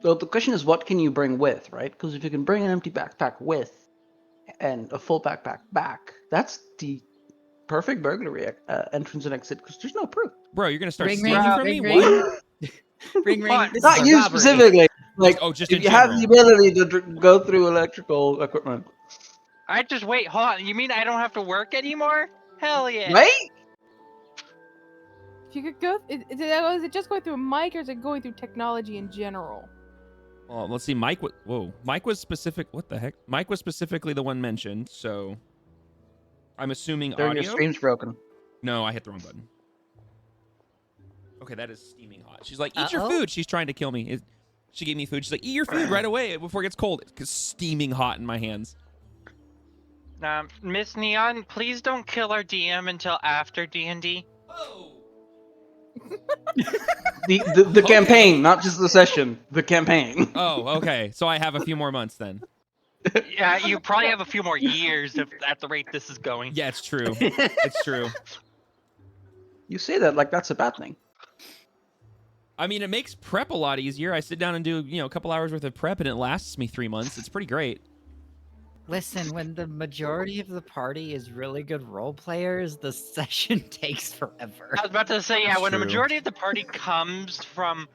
So the question is, what can you bring with, right? Because if you can bring an empty backpack with and a full backpack back, that's the perfect burglary entrance and exit because there's no proof. Bro, you're gonna start Ring, stealing ring, from me? ring, What? ring, ring. This Not is a you robbery. specifically. Like, Just if in you have general. the ability to go through electrical equipment, I just wait. Hold on. You mean I don't have to work anymore? Hell yeah. right? If you could go, is it just going through a mic or is it going through technology in general? Well, let's see. Mike was specific. What the heck? Mike was specifically the one mentioned, so I'm assuming During audio. your stream's broken. No, I hit the wrong button. Okay, that is steaming hot. She's like, eat your Uh-oh. food. She's trying to kill me. She gave me food. She's like, eat your food right away before it gets cold. It's steaming hot in my hands. Miss Neon, please don't kill our DM until after D&D. Oh. The campaign, not just the session. The campaign. Oh, okay. So I have a few more months then. Yeah, you probably have a few more years if at the rate this is going. Yeah, it's true. It's true. You say that like that's a bad thing. I mean, it makes prep a lot easier. I sit down and do, a couple hours worth of prep, and it lasts me 3 months. It's pretty great. Listen, when the majority of the party is really good role players, the session takes forever. I was about to say, yeah, That's when the true. majority of the party comes from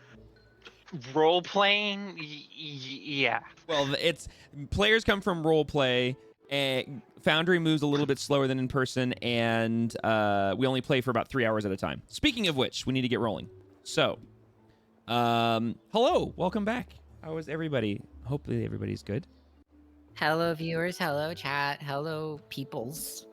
role playing, yeah. Well, players come from role play, and Foundry moves a little bit slower than in person, and we only play for about 3 hours at a time. Speaking of which, we need to get rolling. So, hello, welcome back. How is everybody? Hopefully everybody's good. Hello, viewers. Hello, chat. Hello, peoples.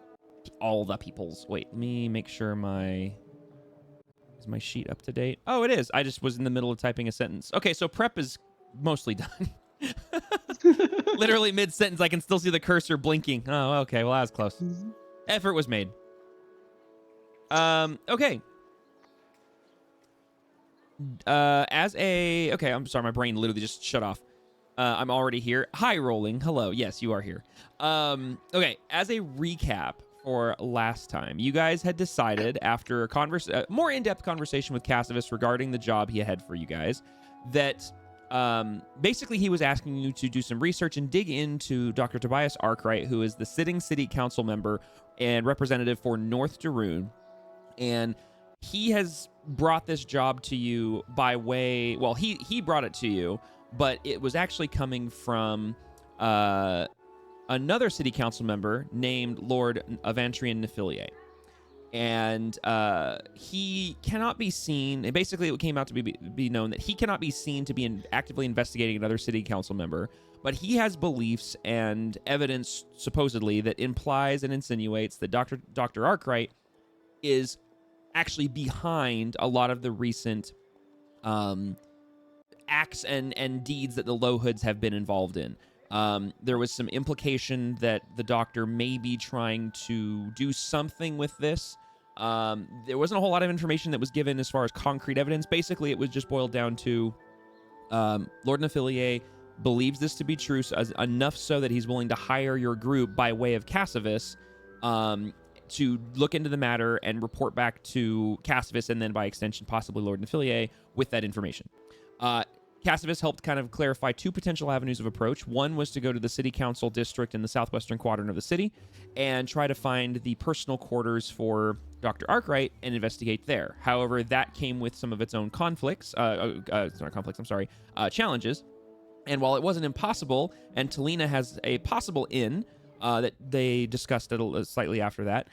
All the peoples. Wait, let me make sure is my sheet up to date? Oh, it is. I just was in the middle of typing a sentence. Okay, so prep is mostly done. Literally mid-sentence, I can still see the cursor blinking. Oh, okay. Well, that was close. Effort was made. Okay. Okay, I'm sorry, my brain literally just shut off. I'm already here. Hi, Rolling. Hello. Yes, you are here. Okay, as a recap for last time, you guys had decided after a more in-depth conversation with Cassivus regarding the job he had for you guys, that basically he was asking you to do some research and dig into Dr. Tobias Arkwright, who is the sitting city council member and representative for North Daroon, and he has brought this job to you by way, well, he brought it to you, but it was actually coming from another city council member named Lord Avantrian Nephilier. And he cannot be seen, and basically it came out to be known that he cannot be seen to be actively investigating another city council member, but he has beliefs and evidence, supposedly, that implies and insinuates that Dr. Arkwright is actually behind a lot of the recent acts and deeds that the Low Hoods have been involved in. There was some implication that the doctor may be trying to do something with this. There wasn't a whole lot of information that was given as far as concrete evidence. Basically, it was just boiled down to Lord Nephilier believes this to be true, enough so that he's willing to hire your group by way of Cassivus to look into the matter and report back to Cassivus, and then by extension, possibly Lord Nephilier, with that information. Cassivus helped kind of clarify two potential avenues of approach. One was to go to the city council district in the southwestern quadrant of the city and try to find the personal quarters for Dr. Arkwright and investigate there. However, that came with some of its own challenges. And while it wasn't impossible, and Talina has a possible in that they discussed slightly after that,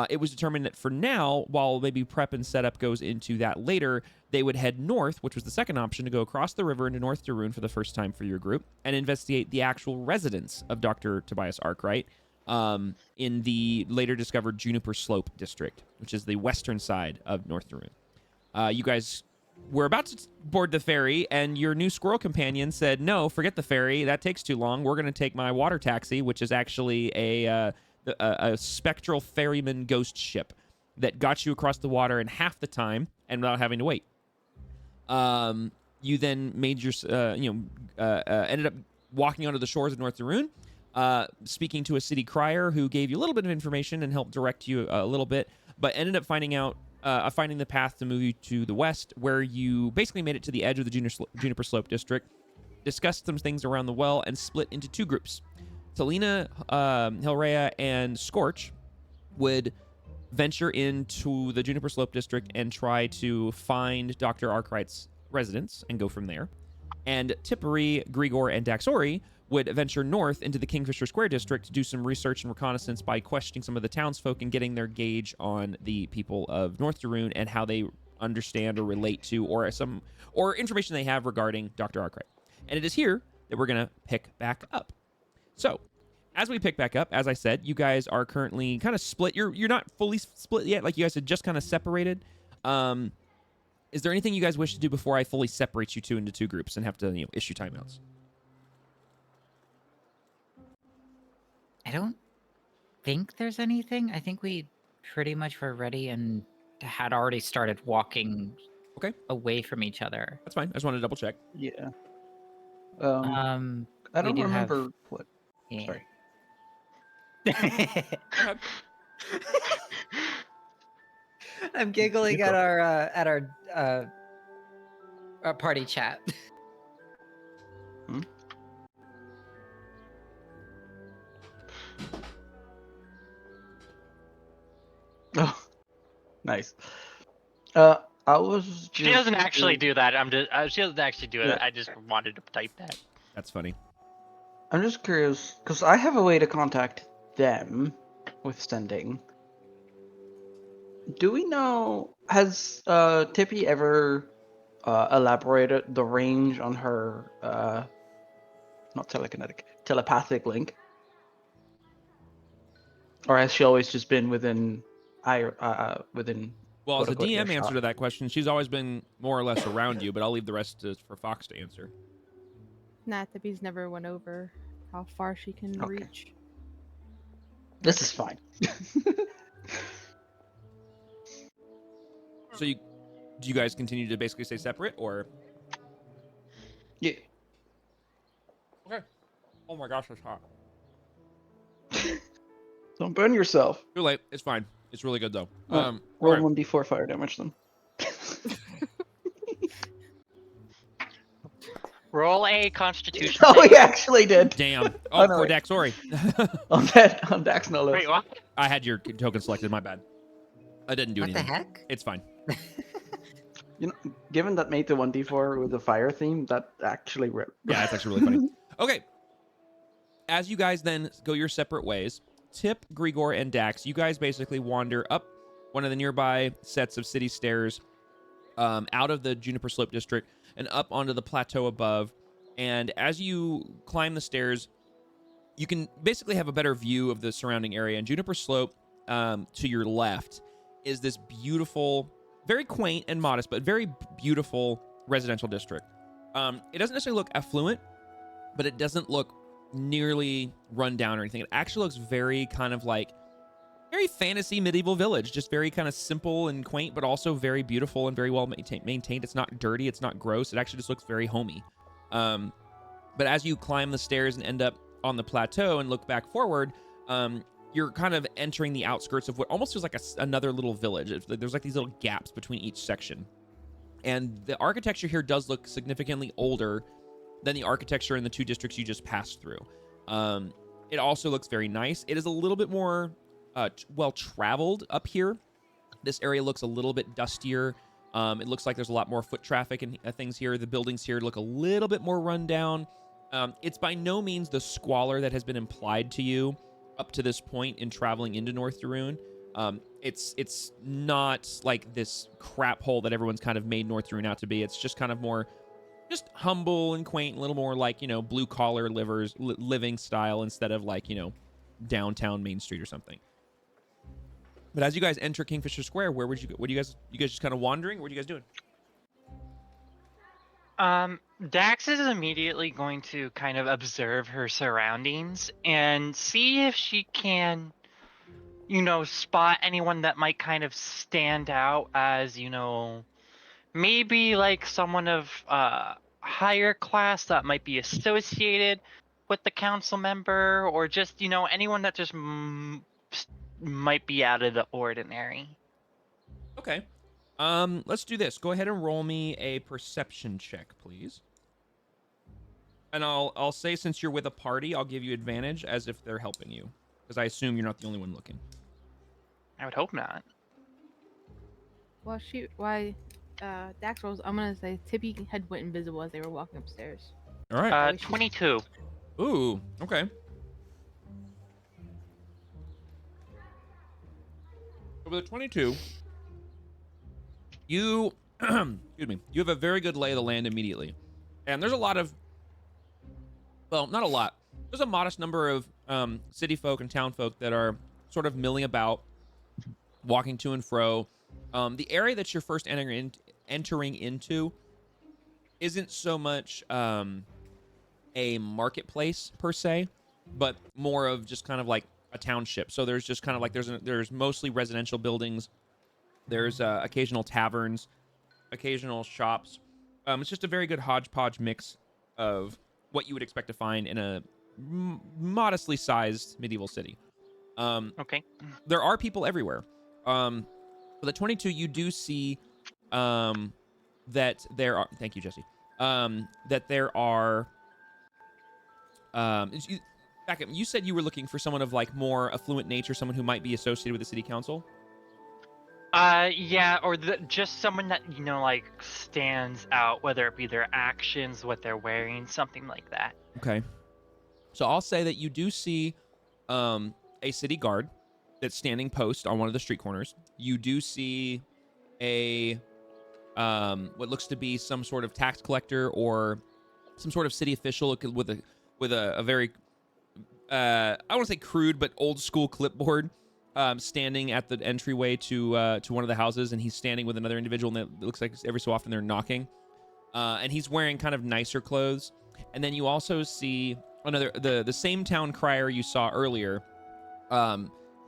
it was determined that for now, while maybe prep and setup goes into that later, they would head north, which was the second option, to go across the river into North Daroon for the first time for your group and investigate the actual residence of Dr. Tobias Arkwright in the later discovered Juniper Slope district, which is the western side of North Daroon. You guys were about to board the ferry, and your new squirrel companion said, no, forget the ferry. That takes too long. We're going to take my water taxi, which is actually a spectral ferryman ghost ship that got you across the water in half the time and without having to wait. You then made ended up walking onto the shores of North Daroon, speaking to a city crier who gave you a little bit of information and helped direct you a little bit, but ended up finding the path to move you to the west, where you basically made it to the edge of the Juniper Slope district, discuss some things around the well, and split into 2 groups. Talina, Hilrea, and Scorch would venture into the Juniper Slope district and try to find Dr. Arkwright's residence and go from there. And Tippery, Grigor, and Daxori would venture north into the Kingfisher Square district to do some research and reconnaissance by questioning some of the townsfolk and getting their gauge on the people of North Daroon and how they understand or relate to or information they have regarding Dr. Arkwright. And it is here that we're going to pick back up. So, as we pick back up, as I said, you guys are currently kind of split. You're not fully split yet. Like, you guys had just kind of separated. Is there anything you guys wish to do before I fully separate you two into 2 groups and have to, issue timeouts? I don't think there's anything. I think we pretty much were ready and had already started walking away from each other. That's fine. I just wanted to double check. Yeah. We I don't do have- remember what. Yeah. Sorry. I'm giggling at our party chat. Oh, nice. I was. She doesn't actually do that. She doesn't actually do it. Yeah. I just wanted to type that. That's funny. I'm just curious because I have a way to contact them with sending. Do we know, has Tippy ever elaborated the range on her not telekinetic, telepathic link? Or has she always just been within within Well, as a quote-unquote DM earshot? answer to that question, she's always been more or less around you, but I'll leave the rest for Fox to answer. Nah, Tippy's never went over how far she can Okay. reach. This is fine. So do you guys continue to basically stay separate, or? Yeah. Okay. Oh my gosh, that's hot. Don't burn yourself. Too late. It's fine. It's really good though. Roll alright. 1d4 fire damage then. Roll a Constitution. Oh, save. he actually did. Damn. Oh, Oh, no, for wait. Daxori. On Dax no less. Wait, what? I had your token selected. My bad. I didn't do What the anything. heck? It's fine. You know, given that made the 1d4 with the fire theme, that actually Yeah, it's actually really funny. Okay. As you guys then go your separate ways, Tip, Grigor, and Dax, you guys basically wander up one of the nearby sets of city stairs out of the Juniper Slope district and up onto the plateau above. And as you climb the stairs, you can basically have a better view of the surrounding area. And Juniper Slope, to your left, is this beautiful, very quaint and modest, but very beautiful residential district. It doesn't necessarily look affluent, but it doesn't look nearly run down or anything. It actually looks very kind of like very fantasy medieval village, just very kind of simple and quaint, but also very beautiful and very well maintained. It's not dirty. It's not gross. It actually just looks very homey. But as you climb the stairs and end up on the plateau and look back forward, you're kind of entering the outskirts of what almost feels like another little village. There's like these little gaps between each section. And the architecture here does look significantly older than the architecture in the 2 districts you just passed through. It also looks very nice. It is a little bit more well-traveled up here. This area looks a little bit dustier. It looks like there's a lot more foot traffic and things here. The buildings here look a little bit more run down. It's by no means the squalor that has been implied to you up to this point in traveling into North Daroon. It's not like this crap hole that everyone's kind of made North Daroon out to be. It's just kind of more just humble and quaint, a little more like, blue collar living style instead of like, downtown Main Street or something. But as you guys enter Kingfisher Square, where would you go? What do you guys just kind of wandering? What are you guys doing? Dax is immediately going to kind of observe her surroundings and see if she can, spot anyone that might kind of stand out as, maybe like someone of higher class that might be associated with the council member, or just, anyone that just might be out of the ordinary. Okay. Let's do this. Go ahead and roll me a perception check, please. And I'll say, since you're with a party, I'll give you advantage as if they're helping you, because I assume you're not the only one looking. I would hope not. Well, Dax rolls. I'm gonna say Tippy had went invisible as they were walking upstairs. All right. 22. Ooh. Okay. So with a 22, you excuse me, you have a very good lay of the land immediately, and there's a lot of, well, not a lot. There's a modest number of city folk and town folk that are sort of milling about, walking to and fro. The area that you're first entering into isn't so much a marketplace per se, but more of just kind of like a township. So there's just kind of like there's mostly residential buildings. There's occasional taverns, occasional shops. It's just a very good hodgepodge mix of what you would expect to find in a modestly sized medieval city. Okay. There are people everywhere. For the 22, you do see that there are. Thank you, Jesse. That there are. Back up. You said you were looking for someone of like more affluent nature, someone who might be associated with the city council. Yeah, or just someone that like stands out, whether it be their actions, what they're wearing, something like that. Okay. So I'll say that you do see a city guard that's standing post on one of the street corners. You do see a what looks to be some sort of tax collector or some sort of city official with a very I don't want to say crude but old school clipboard, standing at the entryway to one of the houses, and he's standing with another individual, and it looks like every so often they're knocking, and he's wearing kind of nicer clothes. And then you also see the same town crier you saw earlier,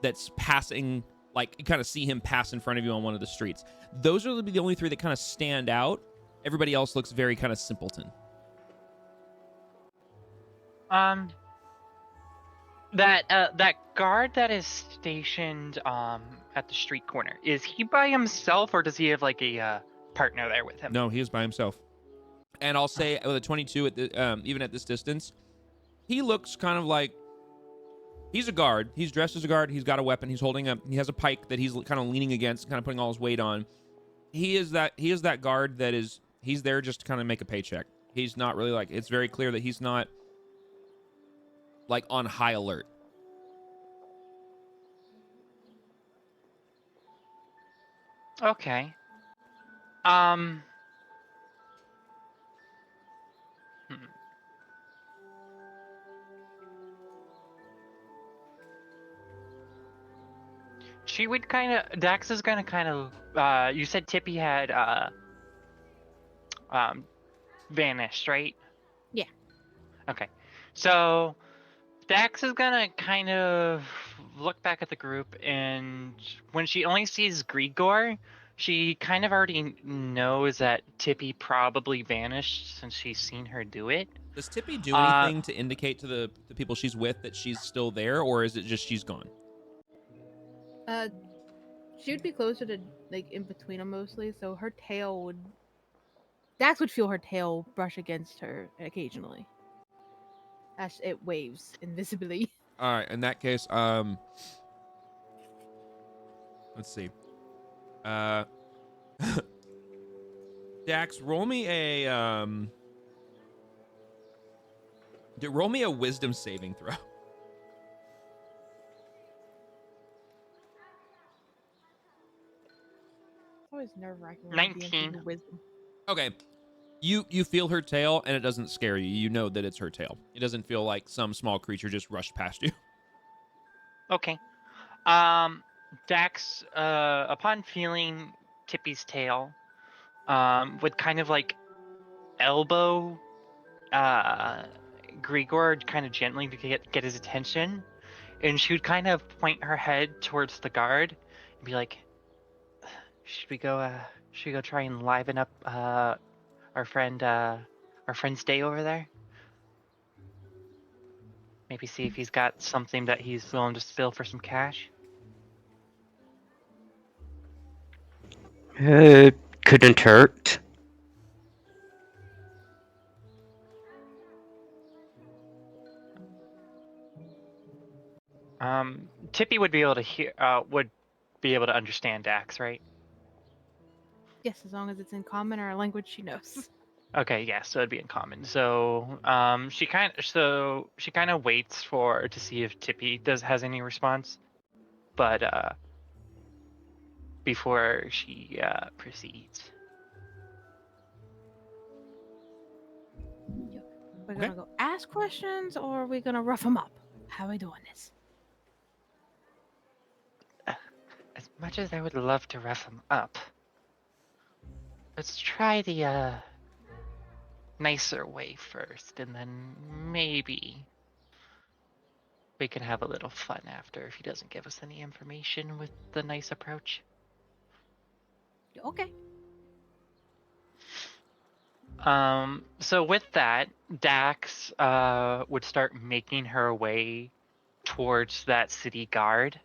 that's passing, like you kind of see him pass in front of you on one of the streets. Those are the only three that kind of stand out. Everybody else looks very kind of simpleton. That guard that is stationed at the street corner, is he by himself, or does he have like a partner there with him? No, he is by himself. And I'll say with a 22 at the even at this distance, he looks kind of like he's a guard. He's dressed as a guard. He's got a weapon. He has a pike that he's kind of leaning against, kind of putting all his weight on. He is that guard that he's there just to kind of make a paycheck. He's not really like, it's very clear that he's not like on high alert. Okay. She would Dax is gonna kind of, you said Tippy had, vanished, right? Yeah. Okay. So, Dax is gonna kind of look back at the group, and when she only sees Grigor, she kind of already knows that Tippy probably vanished since she's seen her do it. Does Tippy do anything to indicate to the people she's with that she's still there, or is it just she's gone? She would be closer to like in between them mostly, so her tail would. Dax would feel her tail brush against her occasionally, as it waves invisibly. All right, in that case, let's see. Dax, roll me a wisdom saving throw. It's always nerve-wracking. 19. Wisdom. Okay. You feel her tail, and it doesn't scare you. You know that it's her tail. It doesn't feel like some small creature just rushed past you. Okay. Dax, upon feeling Tippy's tail, would kind of like elbow Grigor kind of gently to get his attention, and she would kind of point her head towards the guard and be like, should we go try and liven up our friend's day over there? Maybe see if he's got something that he's willing to spill for some cash. Couldn't hurt. Tippy would be able to hear. Would be able to understand Dax, right? Yes, as long as it's in common or a language she knows. Okay, yeah, so it'd be in common. So, she kind of waits to see if Tippy has any response, but before she proceeds. We're Okay. gonna go ask questions, or are we gonna rough them up? How are we doing this? As much as I would love to rough him up, let's try the nicer way first, and then maybe we can have a little fun after if he doesn't give us any information with the nice approach. Okay. So with that, Dax would start making her way towards that city guard.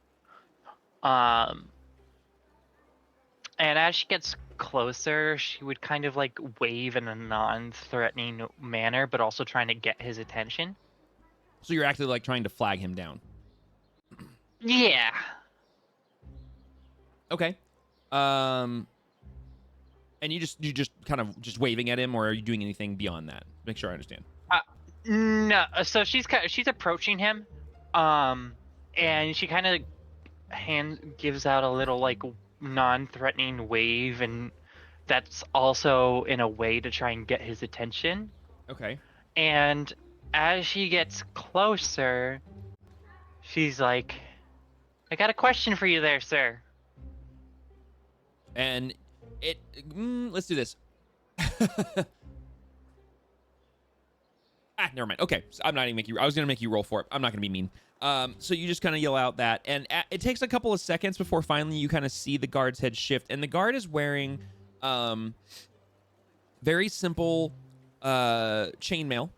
And as she gets closer, she would kind of like wave in a non-threatening manner, but also trying to get his attention. So you're actually like trying to flag him down. Yeah. Okay. And you just kind of just waving at him, or are you doing anything beyond that? Make sure I understand. No. So she's approaching him, and she kind of gives out a little like non-threatening wave, and that's also in a way to try and get his attention. Okay. And as she gets closer, she's like, "I got a question for you there, sir." And let's do this. Never mind. Okay, so I'm not even making you. I was gonna make you roll for it. I'm not gonna be mean. So you just kind of yell out that, and it takes a couple of seconds before finally you kind of see the guard's head shift, and the guard is wearing, very simple, chainmail,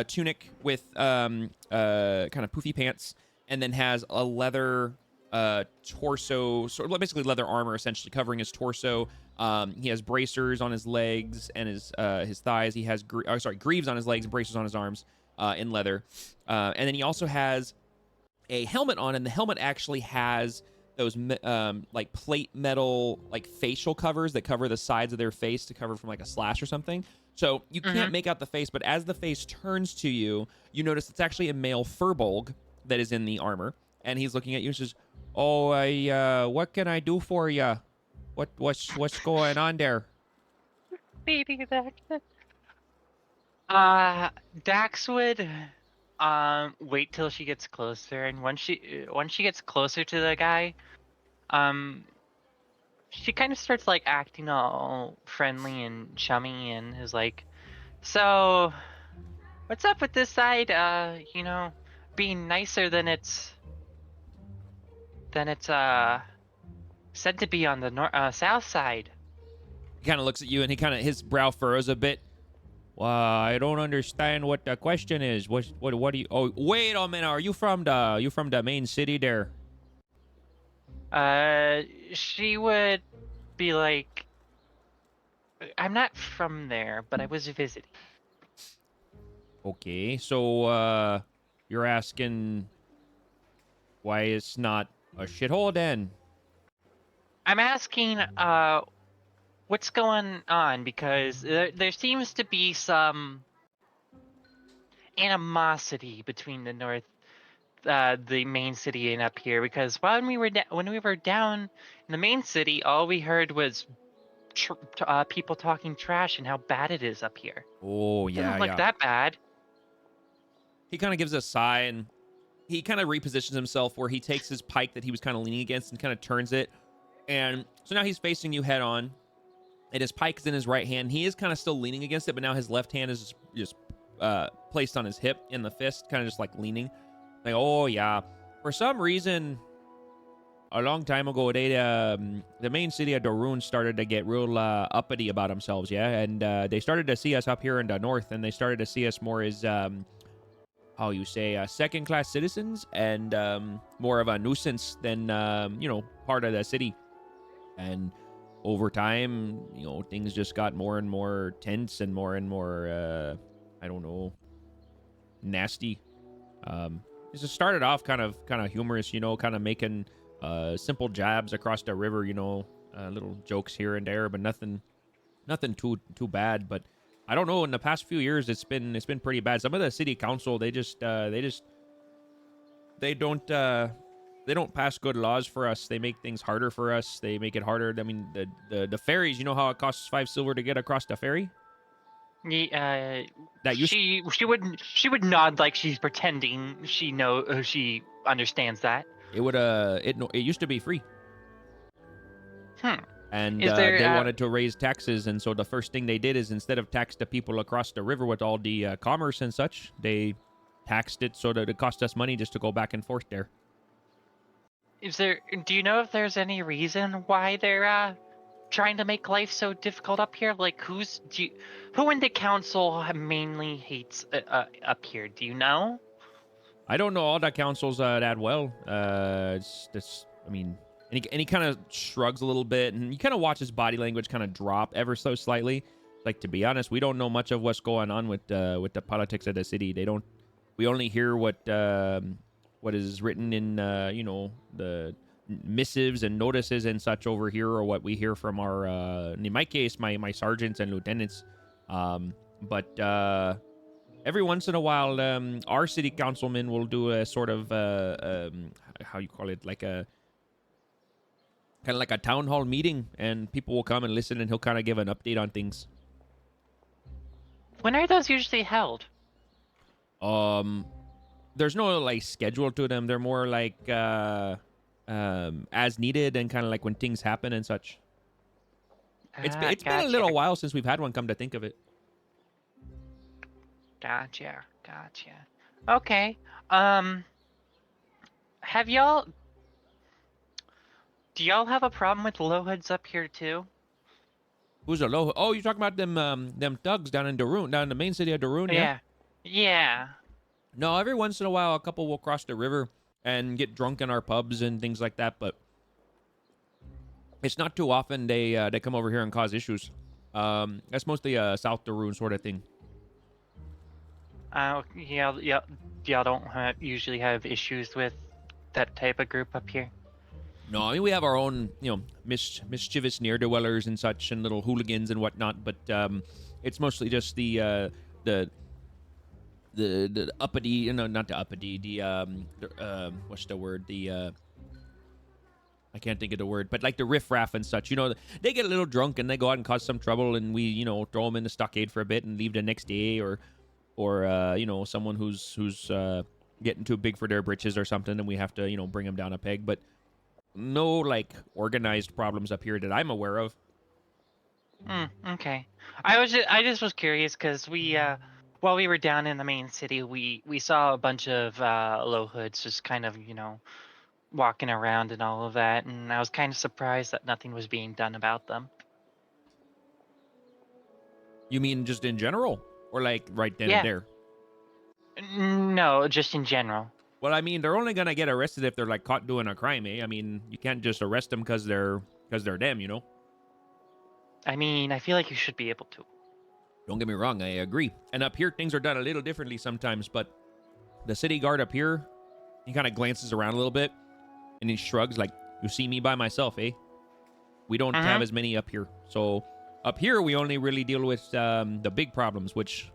tunic with kind of poofy pants, and then has a leather torso, sort of basically leather armor, essentially covering his torso. He has bracers on his legs and his thighs. He has greaves on his legs, bracers on his arms, in leather. And then he also has a helmet on, and the helmet actually has those like plate metal like facial covers that cover the sides of their face to cover from like a slash or something. So you can't make out the face, but as the face turns to you, you notice it's actually a male furbolg that is in the armor, and he's looking at you and says, "Oh, what can I do for you? What's going on there?" Baby Dax. Dax would wait till she gets closer, and once she gets closer to the guy, she kind of starts like acting all friendly and chummy, and is like, "So, what's up with this side? Being nicer than it's said to be on the south side." He kind of looks at you, and his brow furrows a bit. Well, I don't understand what the question is. What do you? Oh, wait a minute. Are you from the main city there? She would be like, "I'm not from there, but I was visiting." Okay, so you're asking why it's not a shithole then? I'm asking, what's going on, because there seems to be some animosity between the main city and up here. Because when we were down in the main city, all we heard was people talking trash and how bad it is up here. Oh It yeah, doesn't look yeah. that bad. He kind of gives a sigh, and he kind of repositions himself where he takes his pike that he was kind of leaning against and kind of turns it. And so now he's facing you head on, and his pike is in his right hand. He is kind of still leaning against it, but now his left hand is just placed on his hip in the fist, kind of just like leaning. Like, oh yeah, for some reason, a long time ago, the main city of Darun started to get real uppity about themselves, yeah, and they started to see us up here in the north, and they started to see us more as how you say, second-class citizens, and more of a nuisance than part of the city. And over time, things just got more and more tense and more I don't know, nasty. just started off kind of humorous, kind of making simple jabs across the river, little jokes here and there, but nothing too bad. But I don't know. In the past few years, it's been pretty bad. Some of the city council, they don't pass good laws for us. They make things harder for us. They make it harder. I mean, the ferries. You know how it costs 5 silver to get across the ferry? That used she would nod like she's pretending she understands that. it used to be free. And Is there, they wanted to raise taxes, and so the first thing they did is instead of tax the people across the river with all the commerce and such, they taxed it so that it cost us money just to go back and forth there. Do you know if there's any reason why they're trying to make life so difficult up here? Like, who in the council mainly hates up here? Do you know? I don't know all the councils that well. It's just, I mean, and he kind of shrugs a little bit, and you kind of watch his body language kind of drop ever so slightly. Like, to be honest, we don't know much of what's going on with the politics of the city. We only hear what is written in the missives and notices and such over here, or what we hear from our in my case my sergeants and lieutenants. But every once in a while, our city councilman will do a sort of how you call it, like a kind of like a town hall meeting, and people will come and listen, and he'll kind of give an update on things. When are those usually held? There's no like schedule to them. They're more like as needed, and kind of like when things happen and such. It's been a little while since we've had one, come to think of it. Gotcha. Okay. Do y'all have a problem with low hoods up here too? Who's a low? Oh, you're talking about them thugs down in Darun, down in the main city of Darun, yeah? Yeah. No, every once in a while, a couple will cross the river and get drunk in our pubs and things like that, but it's not too often they come over here and cause issues. That's mostly a South Darun sort of thing. Yeah. Y'all don't usually have issues with that type of group up here? No, I mean, we have our own, mischievous ne'er-do-wellers and such, and little hooligans and whatnot, but it's mostly just the uppity, not the uppity, what's the word? I can't think of the word, but like the riffraff and such, they get a little drunk and they go out and cause some trouble, and we, throw them in the stockade for a bit and leave the next day, or someone who's getting too big for their britches or something, and we have to, bring them down a peg, but no, like, organized problems up here that I'm aware of. Okay. I just was curious because we, while we were down in the main city, we saw a bunch of low hoods just kind of, walking around and all of that, and I was kind of surprised that nothing was being done about them. You mean just in general? Or like right then and there? No, just in general. Well, I mean, they're only gonna get arrested if they're like caught doing a crime, eh? I mean, you can't just arrest them because they're them, I mean, I feel like you should be able to. Don't get me wrong, I agree. And up here, things are done a little differently sometimes, but the city guard up here, he kind of glances around a little bit, and he shrugs like, you see me by myself, eh? We don't have as many up here. So up here, we only really deal with the big problems, which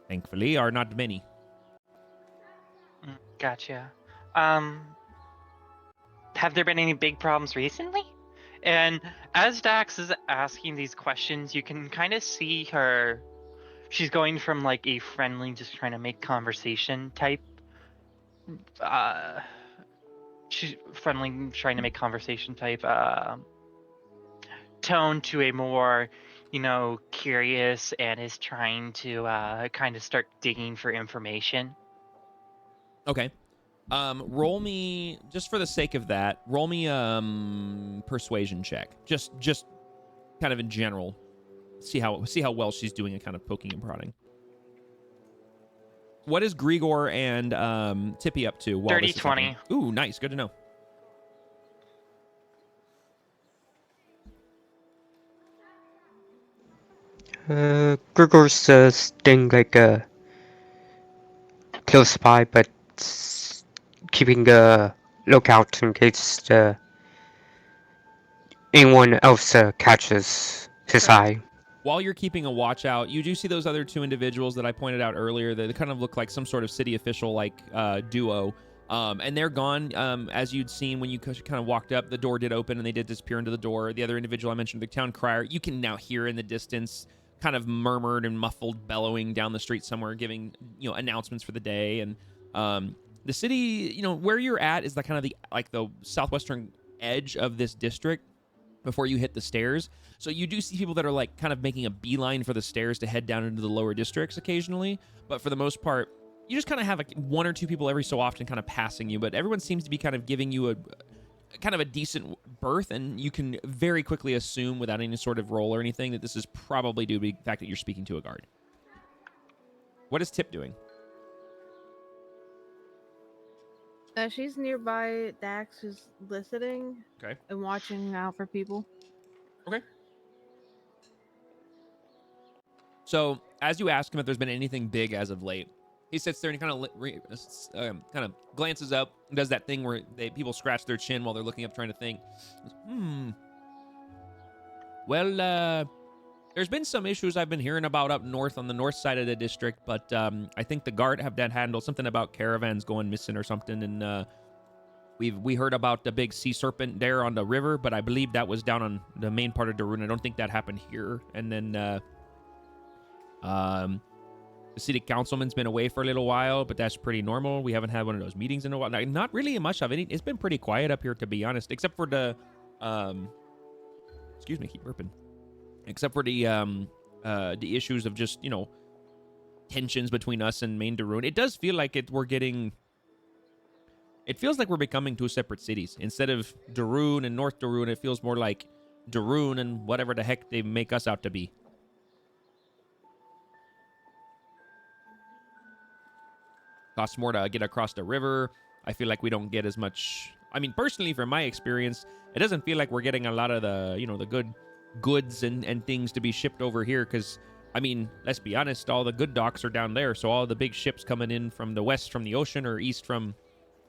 thankfully are not many. Gotcha. Have there been any big problems recently? And as Dax is asking these questions, you can kind of see her. She's going from like a friendly, just trying to make conversation type. She's friendly, trying to make conversation type tone to a more, curious, and is trying to kind of start digging for information. Okay. Roll me, just for the sake of that, roll me persuasion check. Just kind of in general. See how well she's doing at kind of poking and prodding. What is Grigor and Tippy up to? 30-20. Ooh, nice. Good to know. Grigor's staying like close by, but keeping a lookout in case anyone else catches his Okay. eye. While you're keeping a watch out, you do see those other two individuals that I pointed out earlier. They kind of look like some sort of city official like duo. And they're gone. As you'd seen when you kind of walked up, the door did open and they did disappear into the door. The other individual I mentioned, the town crier, you can now hear in the distance kind of murmured and muffled bellowing down the street somewhere, giving, announcements for the day. And the city, where you're at is the kind of the southwestern edge of this district before you hit the stairs. So you do see people that are like kind of making a beeline for the stairs to head down into the lower districts occasionally. But for the most part, you just kind of have like one or two people every so often kind of passing you. But everyone seems to be kind of giving you a kind of a decent berth. And you can very quickly assume without any sort of roll or anything that this is probably due to the fact that you're speaking to a guard. What is Tip doing? She's nearby Dax, who's listening. Okay. And watching out for people. Okay. So, as you ask him if there's been anything big as of late, he sits there and kind of glances up and does that thing where people scratch their chin while they're looking up trying to think. Well, there's been some issues I've been hearing about up north on the north side of the district, but I think the guard have handled something about caravans going missing or something, and we heard about the big sea serpent there on the river, but I believe that was down on the main part of Darun. I don't think that happened here. And then the city councilman's been away for a little while, but that's pretty normal. We haven't had one of those meetings in a while. Not really much of it. It's been pretty quiet up here, to be honest, except for the excuse me, keep burping. Except for the issues of just, tensions between us and main Darun. It does feel like it feels like we're becoming two separate cities. Instead of Darun and North Darun, it feels more like Darun and whatever the heck they make us out to be. Costs more to get across the river. I feel like we don't get as much. I mean, personally, from my experience, it doesn't feel like we're getting a lot of the, the good goods and things to be shipped over here. Because, I mean, let's be honest, all the good docks are down there. So all the big ships coming in from the west from the ocean or east from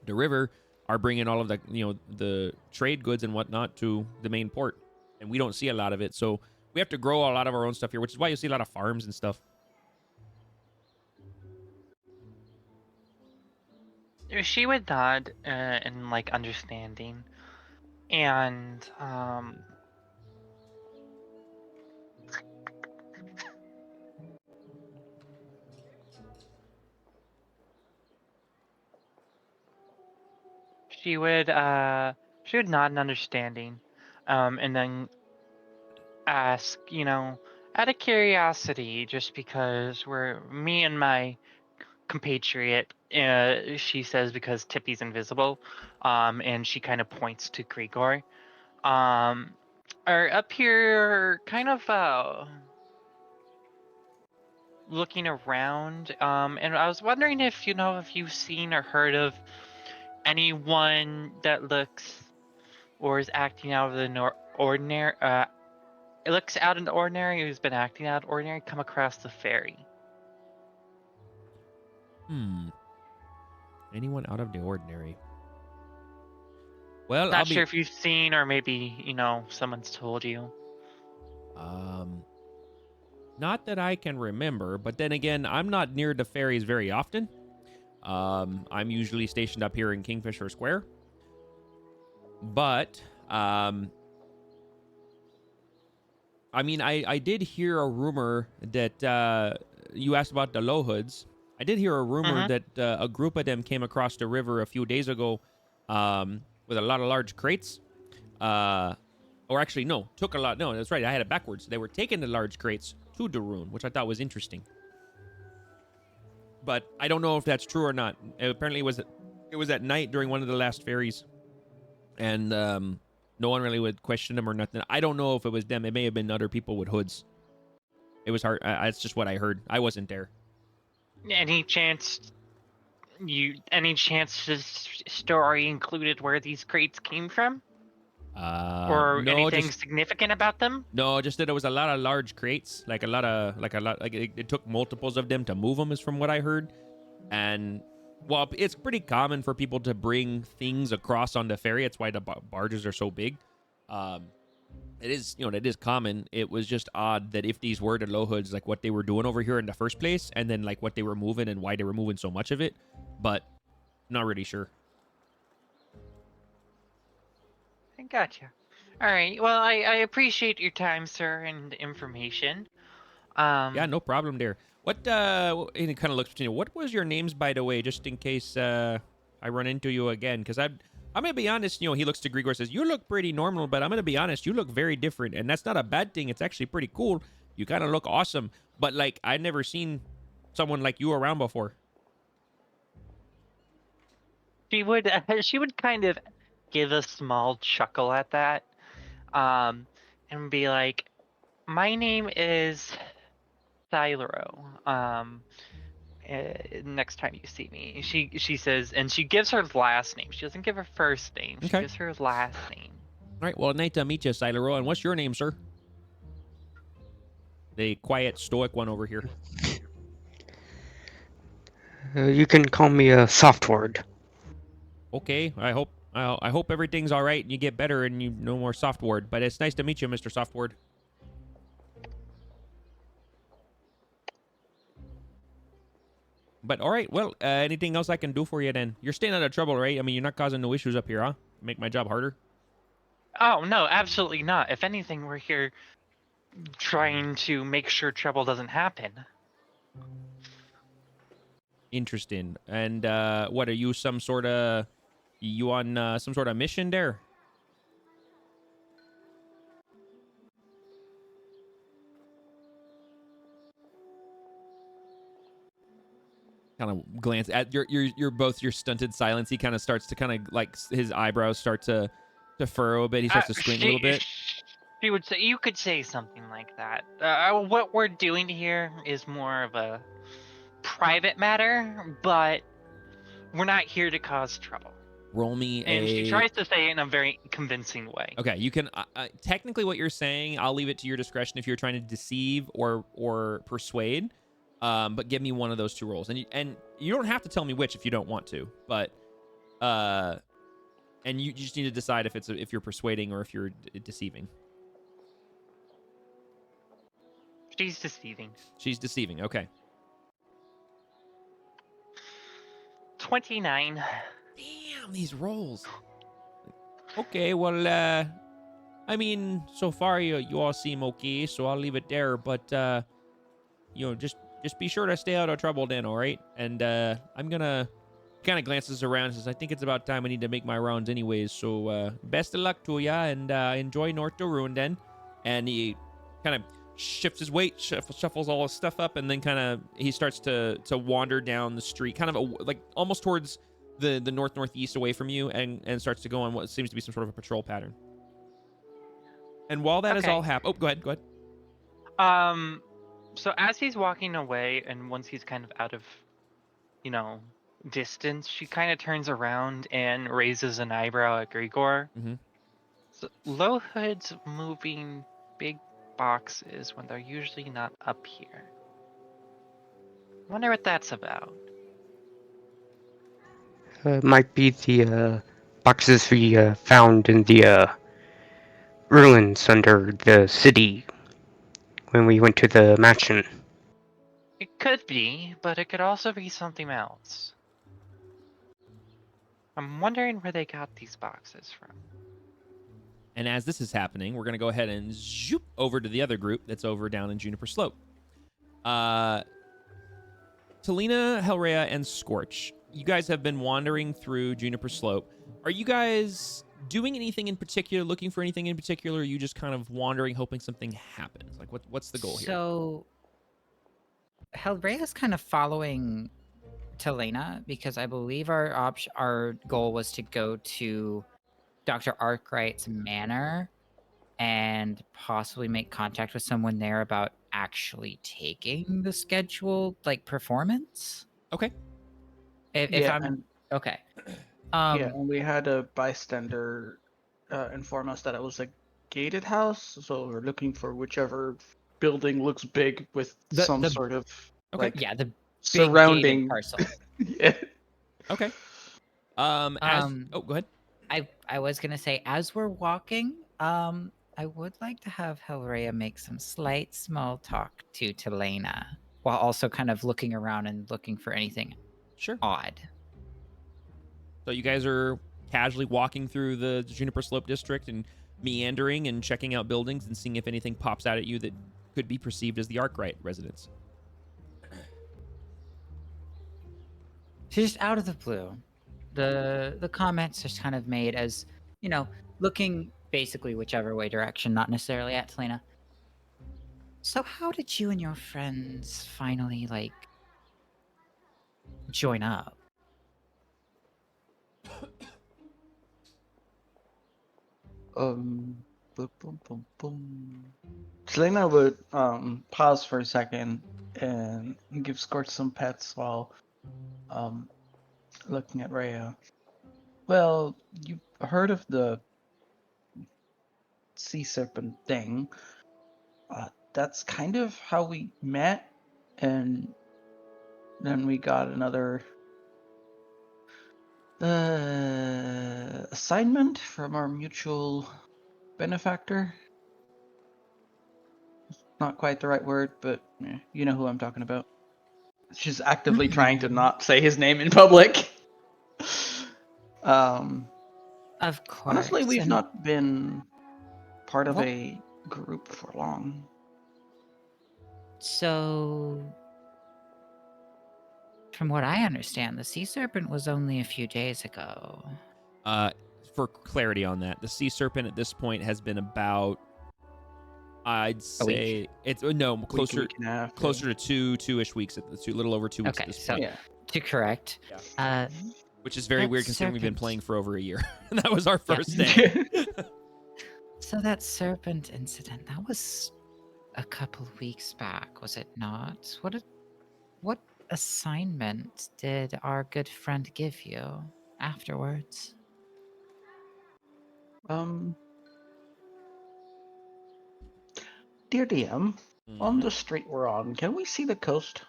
the river are bringing all of the, the trade goods and whatnot to the main port. And we don't see a lot of it. So we have to grow a lot of our own stuff here, which is why you see a lot of farms and stuff. She would nod in like understanding, and she would nod in understanding, and then ask, out of curiosity, just because me and my compatriot, she says, because Tippy's invisible, and she kind of points to Grigor, are up here kind of looking around, and I was wondering if you've seen or heard of anyone that looks or is acting out of the ordinary. It looks out in the ordinary, who's been acting out of ordinary, come across the ferry. Anyone out of the ordinary? Well, Not sure if you've seen, or maybe, someone's told you. Not that I can remember, but then again, I'm not near the ferries very often. I'm usually stationed up here in Kingfisher Square. But, I mean, I did hear a rumor that, you asked about the Low Hoods. I did hear a rumor that a group of them came across the river a few days ago with a lot of large crates. Or actually, no, took a lot. No, that's right. I had it backwards. They were taking the large crates to Darun, which I thought was interesting. But I don't know if that's true or not. Apparently, it was at night during one of the last ferries. And no one really would question them or nothing. I don't know if it was them. It may have been other people with hoods. It was hard. That's just what I heard. I wasn't there. Any chance this story included where these crates came from? Or no, anything significant about them? No, just that it was a lot of large crates, like it took multiples of them to move them, is from what I heard. And Well, it's pretty common for people to bring things across on the ferry. That's why the barges are so big. It is, it is common. It was just odd that if these were the low hoods, like what they were doing over here in the first place, and then like what they were moving and why they were moving so much of it, but not really sure. I gotcha. All right. Well, I appreciate your time, sir, and the information. Yeah, no problem there. What, and it kind of looks between you. What was your names, by the way, just in case I run into you again? Because I'm going to be honest, he looks to Grigor, says, you look pretty normal, but I'm going to be honest, you look very different. And that's not a bad thing. It's actually pretty cool. You kind of look awesome. But, like, I've never seen someone like you around before. She would kind of give a small chuckle at that, and be like, "My name is Thylero. Next time you see me," she says, and she gives her last name. She doesn't give her first name. She Okay. gives her last name. All right, well, nice to meet you, Silero. And what's your name, sir? The quiet, stoic one over here. You can call me a Softword. Okay, I hope everything's all right and you get better and you know more Softword. But it's nice to meet you, Mr. Softword. But all right, well, anything else I can do for you then? You're staying out of trouble, right? I mean, you're not causing no issues up here, huh? Make my job harder. Oh no, absolutely not. If anything, we're here trying to make sure trouble doesn't happen. Interesting. And what are you on some sort of mission there? Kind of glance at your both your stunted silence. He kind of starts to kind of like his eyebrows start to furrow a bit. He starts to squint a little bit. She would say, you could say something like that. What we're doing here is more of a private matter, but we're not here to cause trouble. Roll me and she tries to say it in a very convincing way. Okay, you can technically what you're saying, I'll leave it to your discretion if you're trying to deceive or persuade. But give me one of those two rolls, and you don't have to tell me which if you don't want to. But and you just need to decide if you're persuading or if you're deceiving. She's deceiving. She's deceiving. Okay. 29. Damn, these rolls. Okay, well, I mean, so far you all seem okay, so I'll leave it there. But just be sure to stay out of trouble then, all right? And I'm gonna kind of glances around and says, I think it's about time I need to make my rounds anyways. So best of luck to ya, and enjoy North to Ruin then. And he kind of shifts his weight, shuffles all his stuff up, and then kind of he starts to wander down the street, kind of like almost towards the northeast away from you, and starts to go on what seems to be some sort of a patrol pattern. And while that is all happening, go ahead. So as he's walking away, and once he's kind of out of, distance, she kind of turns around and raises an eyebrow at Grigor. Mm-hmm. So low hoods moving big boxes when they're usually not up here. Wonder what that's about. Might be the boxes we found in the ruins under the city when we went to the mansion. It could be, but it could also be something else. I'm wondering where they got these boxes from. And as this is happening, we're going to go ahead and zoop over to the other group that's over down in Juniper Slope. Talina, Hellrea, and Scorch, you guys have been wandering through Juniper Slope. Are you guys doing anything in particular, looking for anything in particular, or are you just kind of wandering, hoping something happens? Like, what's the goal here? So, Hellrea's kind of following Talina, because I believe our goal was to go to Dr. Arkwright's manor and possibly make contact with someone there about actually taking the scheduled performance. Okay. Okay. And we had a bystander inform us that it was a gated house, so we're looking for whichever building looks big with some sort of the surrounding big gated parcel. Yeah. Okay. Go ahead. I was gonna say, as we're walking, I would like to have Helrea make some slight small talk to Telena, while also kind of looking around and looking for anything Sure. odd. So you guys are casually walking through the Juniper Slope district and meandering and checking out buildings and seeing if anything pops out at you that could be perceived as the Arkwright residence. Just out of the blue, the comments just kind of made as, looking basically whichever way direction, not necessarily at Telena. So how did you and your friends finally join up? Boom, boom, boom, boom. Selena would pause for a second and give Scorch some pets while looking at Rhea. Well, you heard of the sea serpent thing? That's kind of how we met, and then we got another assignment from our mutual benefactor. Not quite the right word, but you know who I'm talking about. She's actively trying to not say his name in public. Of course. Honestly, we've and not been part of What- a group for long. So, from what I understand, the sea serpent was only a few days ago. For clarity on that, the sea serpent at this point has been about, I'd A week? say it's no closer Week and a half, closer to two-ish weeks at the little over 2 weeks Okay, at this so point. yeah. to correct, Which is very that weird considering we've been serpent- playing for over a year. And that was our Yeah. first day. so that serpent incident, that was a couple weeks back, was it not? What assignment did our good friend give you afterwards? Dear DM, on Mhm. the street we're on, can we see the coast?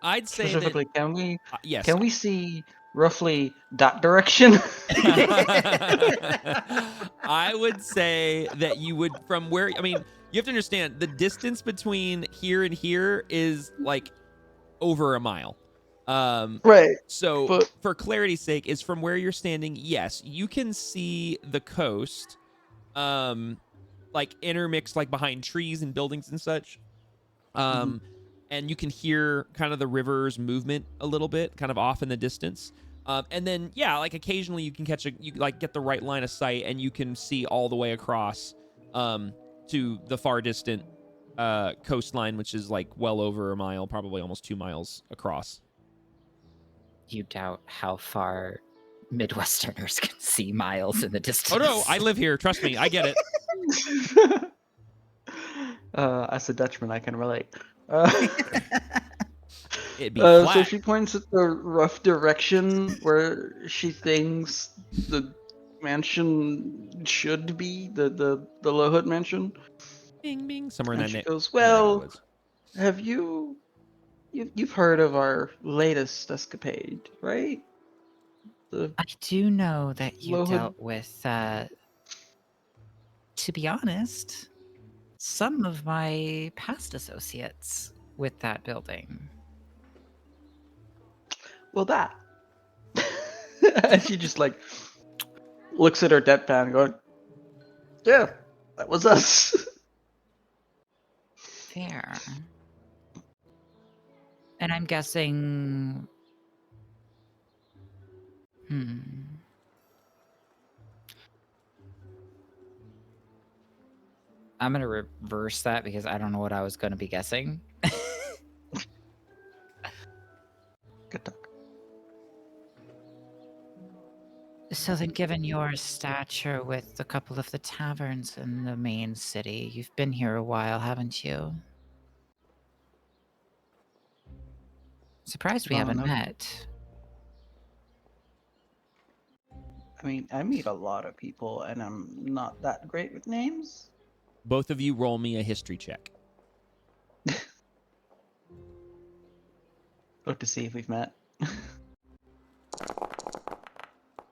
I'd say that Specifically, can we yes. can we see roughly that direction? I would say that you would, from where, I mean, you have to understand the distance between here and here is like over a mile. Right. So But for clarity's sake, is from where you're standing, yes, you can see the coast, like intermixed like behind trees and buildings and such. And you can hear kind of the river's movement a little bit, kind of off in the distance. And then, yeah, like occasionally you can you like get the right line of sight and you can see all the way across to the far distant coastline, which is like well over a mile, probably almost 2 miles across. You doubt how far Midwesterners can see miles in the distance. Oh no, I live here. Trust me, I get it. As a Dutchman, I can relate. It'd be So flat. she points at the rough direction where she thinks the mansion should be, the Low Hood mansion. Bing, bing, somewhere in And that she neck. goes, well, have you've heard of our latest escapade, right? The I do know that you Low Hood. dealt with, to be honest, some of my past associates with that building. Well, that. And she just like looks at her deadpan going, yeah, that was us. Fair. And I'm guessing... I'm going to reverse that because I don't know what I was going to be guessing. Good talk. So then, given your stature with a couple of the taverns in the main city, you've been here a while, haven't you? Surprised we haven't No. met. I mean, I meet a lot of people, and I'm not that great with names. Both of you roll me a history check. Look to see if we've met.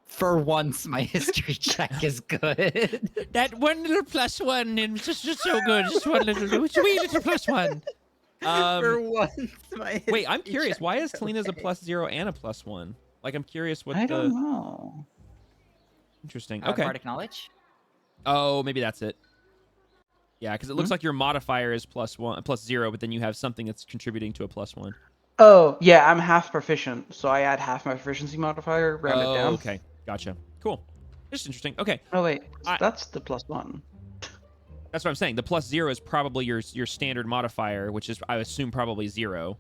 For once, my history check is good. That one little +1 and just so good. Just one little sweet little +1. For once, my Wait, I'm history curious. check Why is is Talina's a okay. +0 and a +1? Like, I'm curious what I the. don't know. Interesting. Okay. Bardic knowledge. Oh, maybe that's it. Yeah, because it looks Hmm? like your modifier is +0, but then you have something that's contributing to a +1. Oh, yeah, I'm half proficient, so I add half my proficiency modifier, round it Oh, down. okay. Gotcha. Cool. Just interesting. Okay. Oh wait, I- that's the +1. That's what I'm saying. The +0 is probably your standard modifier, which is, I assume, probably 0.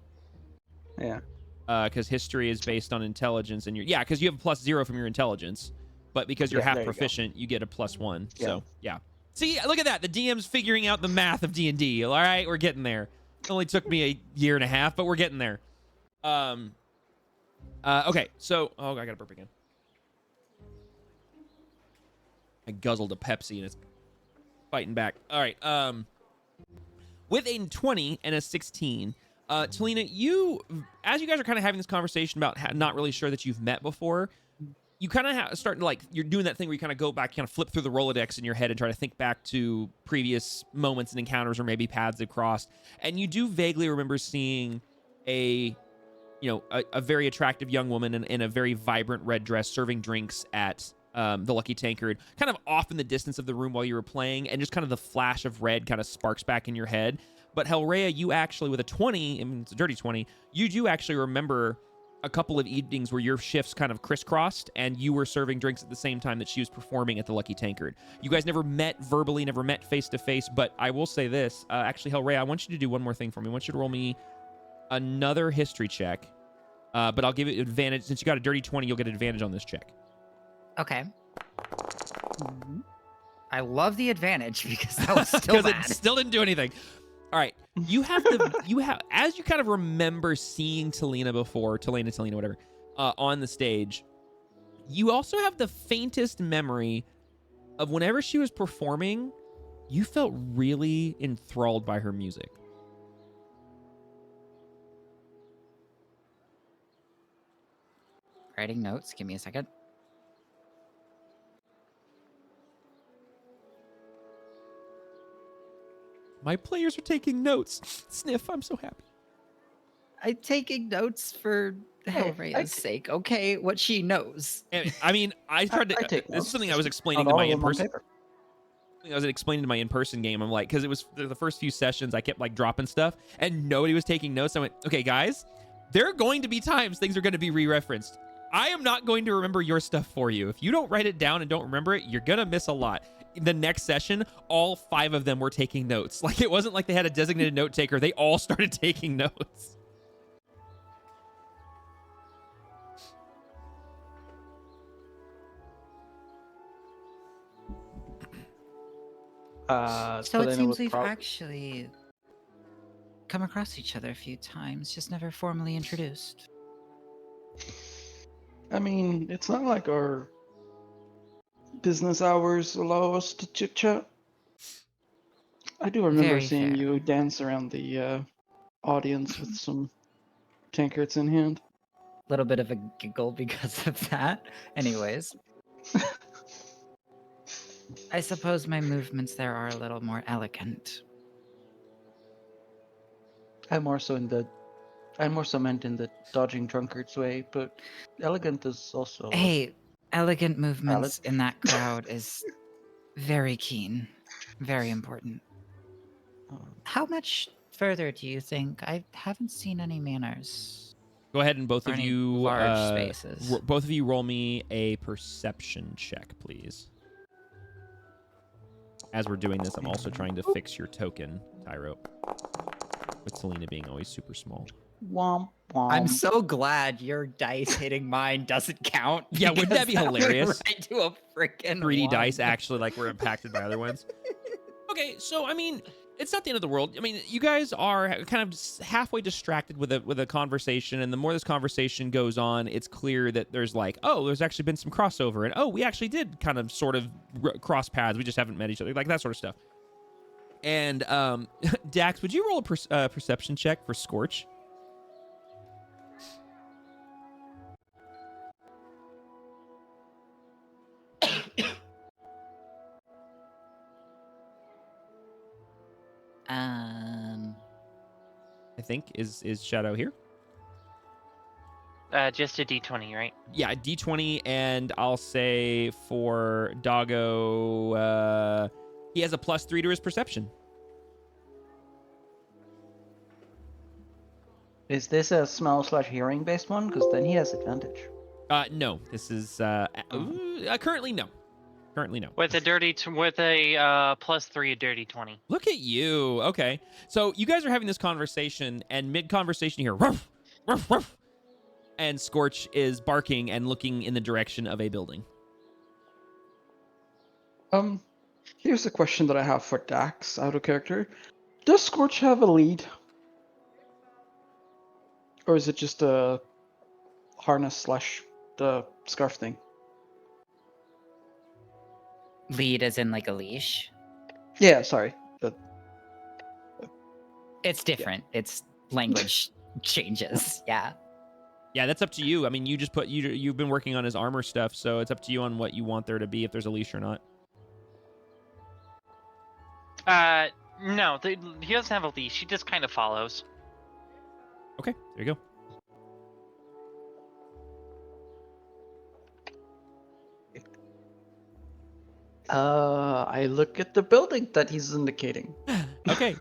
Yeah. Because history is based on intelligence, and because you have a +0 from your intelligence, but because you're Yeah, half there you go. proficient, you get a +1. Yeah. So yeah. See, look at that. The DM's figuring out the math of D&D. All right, we're getting there. It only took me a year and a half, but we're getting there. Okay. So, I got to burp again. I guzzled a Pepsi and it's fighting back. All right. With a 20 and a 16. Talina, as you guys are kind of having this conversation about not really sure that you've met before, you kind of start to, like, you're doing that thing where you kind of go back, kind of flip through the Rolodex in your head and try to think back to previous moments and encounters or maybe paths they've crossed. And you do vaguely remember seeing a very attractive young woman in a very vibrant red dress serving drinks at the Lucky Tankard, kind of off in the distance of the room while you were playing, and just kind of the flash of red kind of sparks back in your head. But Helrea, you actually, with a 20, I mean, it's a dirty 20, you do actually remember a couple of evenings where your shifts kind of crisscrossed and you were serving drinks at the same time that she was performing at the Lucky Tankard. You guys never met verbally, never met face-to-face, but I will say this. Actually, Helrea, I want you to do one more thing for me. I want you to roll me another history check, but I'll give it advantage. Since you got a dirty 20, you'll get advantage on this check. Okay. Mhm. I love the advantage because that was still Because it bad. still didn't do anything. All right, as you kind of remember seeing Talina before, Talina, whatever, on the stage, you also have the faintest memory of whenever she was performing, you felt really enthralled by her music. Writing notes. Give me a second. My players are taking notes. Sniff, I'm so happy. I'm taking notes for Helrea's sake. Okay, what she knows. And, I mean, I tried to. I take This is notes, something I just was explaining not to all my of them on in-person. paper. I was explaining to my in-person game. I'm like, because it was the first few sessions, I kept like dropping stuff, and nobody was taking notes. I went, okay, guys, there are going to be times things are going to be re-referenced. I am not going to remember your stuff for you. If you don't write it down and don't remember it, you're gonna miss a lot. In the next session, all 5 of them were taking notes. Like, it wasn't like they had a designated note taker. They all started taking notes. So it Selena seems would we've prob- actually come across each other a few times, just never formally introduced. I mean, it's not like our business hours allow us to chit chat. I do remember Very seeing fair. you dance around the audience with some tankards in hand. Little bit of a giggle because of that. Anyways, I suppose my movements there are a little more elegant. I'm more so meant in the dodging drunkards way, but elegant is also. Hey, elegant movements Valid. in that crowd is very keen, very important. How much further do you think? I haven't seen any manners. Go ahead and both Or of any you, large spaces. both of you, roll me a perception check, please. As we're doing this, I'm also trying to fix your token, Tyro. With Selena being always super small. Womp womp. I'm so glad your dice hitting mine doesn't count. Yeah, wouldn't that be because went hilarious? Right to a freaking 3D dice one. actually like were impacted by other ones. Okay, so I mean, it's not the end of the world. I mean, you guys are kind of halfway distracted with a conversation, and the more this conversation goes on, it's clear that there's like, oh, there's actually been some crossover, and oh, we actually did kind of sort of cross paths. We just haven't met each other, like that sort of stuff. And Dax, would you roll a perception check for Scorch? Um, I think is Shadow here. Just a D20, right? Yeah, D20, and I'll say for Doggo, he has a +3 to his perception. Is this a smell/hearing based one? Because then he has advantage. No, this is currently no. Currently no. With a +3, a dirty 20. Look at you. Okay, so you guys are having this conversation, and mid-conversation here, ruff, ruff, ruff, and Scorch is barking and looking in the direction of a building. Here's a question that I have for Dax out of character. Does Scorch have a lead? Or is it just a harness / the scarf thing? lead as in like a leash. Yeah, sorry. It's different. It's language changes. Yeah. Yeah, that's up to you. I mean, you just you've been working on his armor stuff, so it's up to you on what you want there to be, if there's a leash or not. No, he doesn't have a leash. He just kind of follows. Okay, there you go. I look at the building that he's indicating. Okay.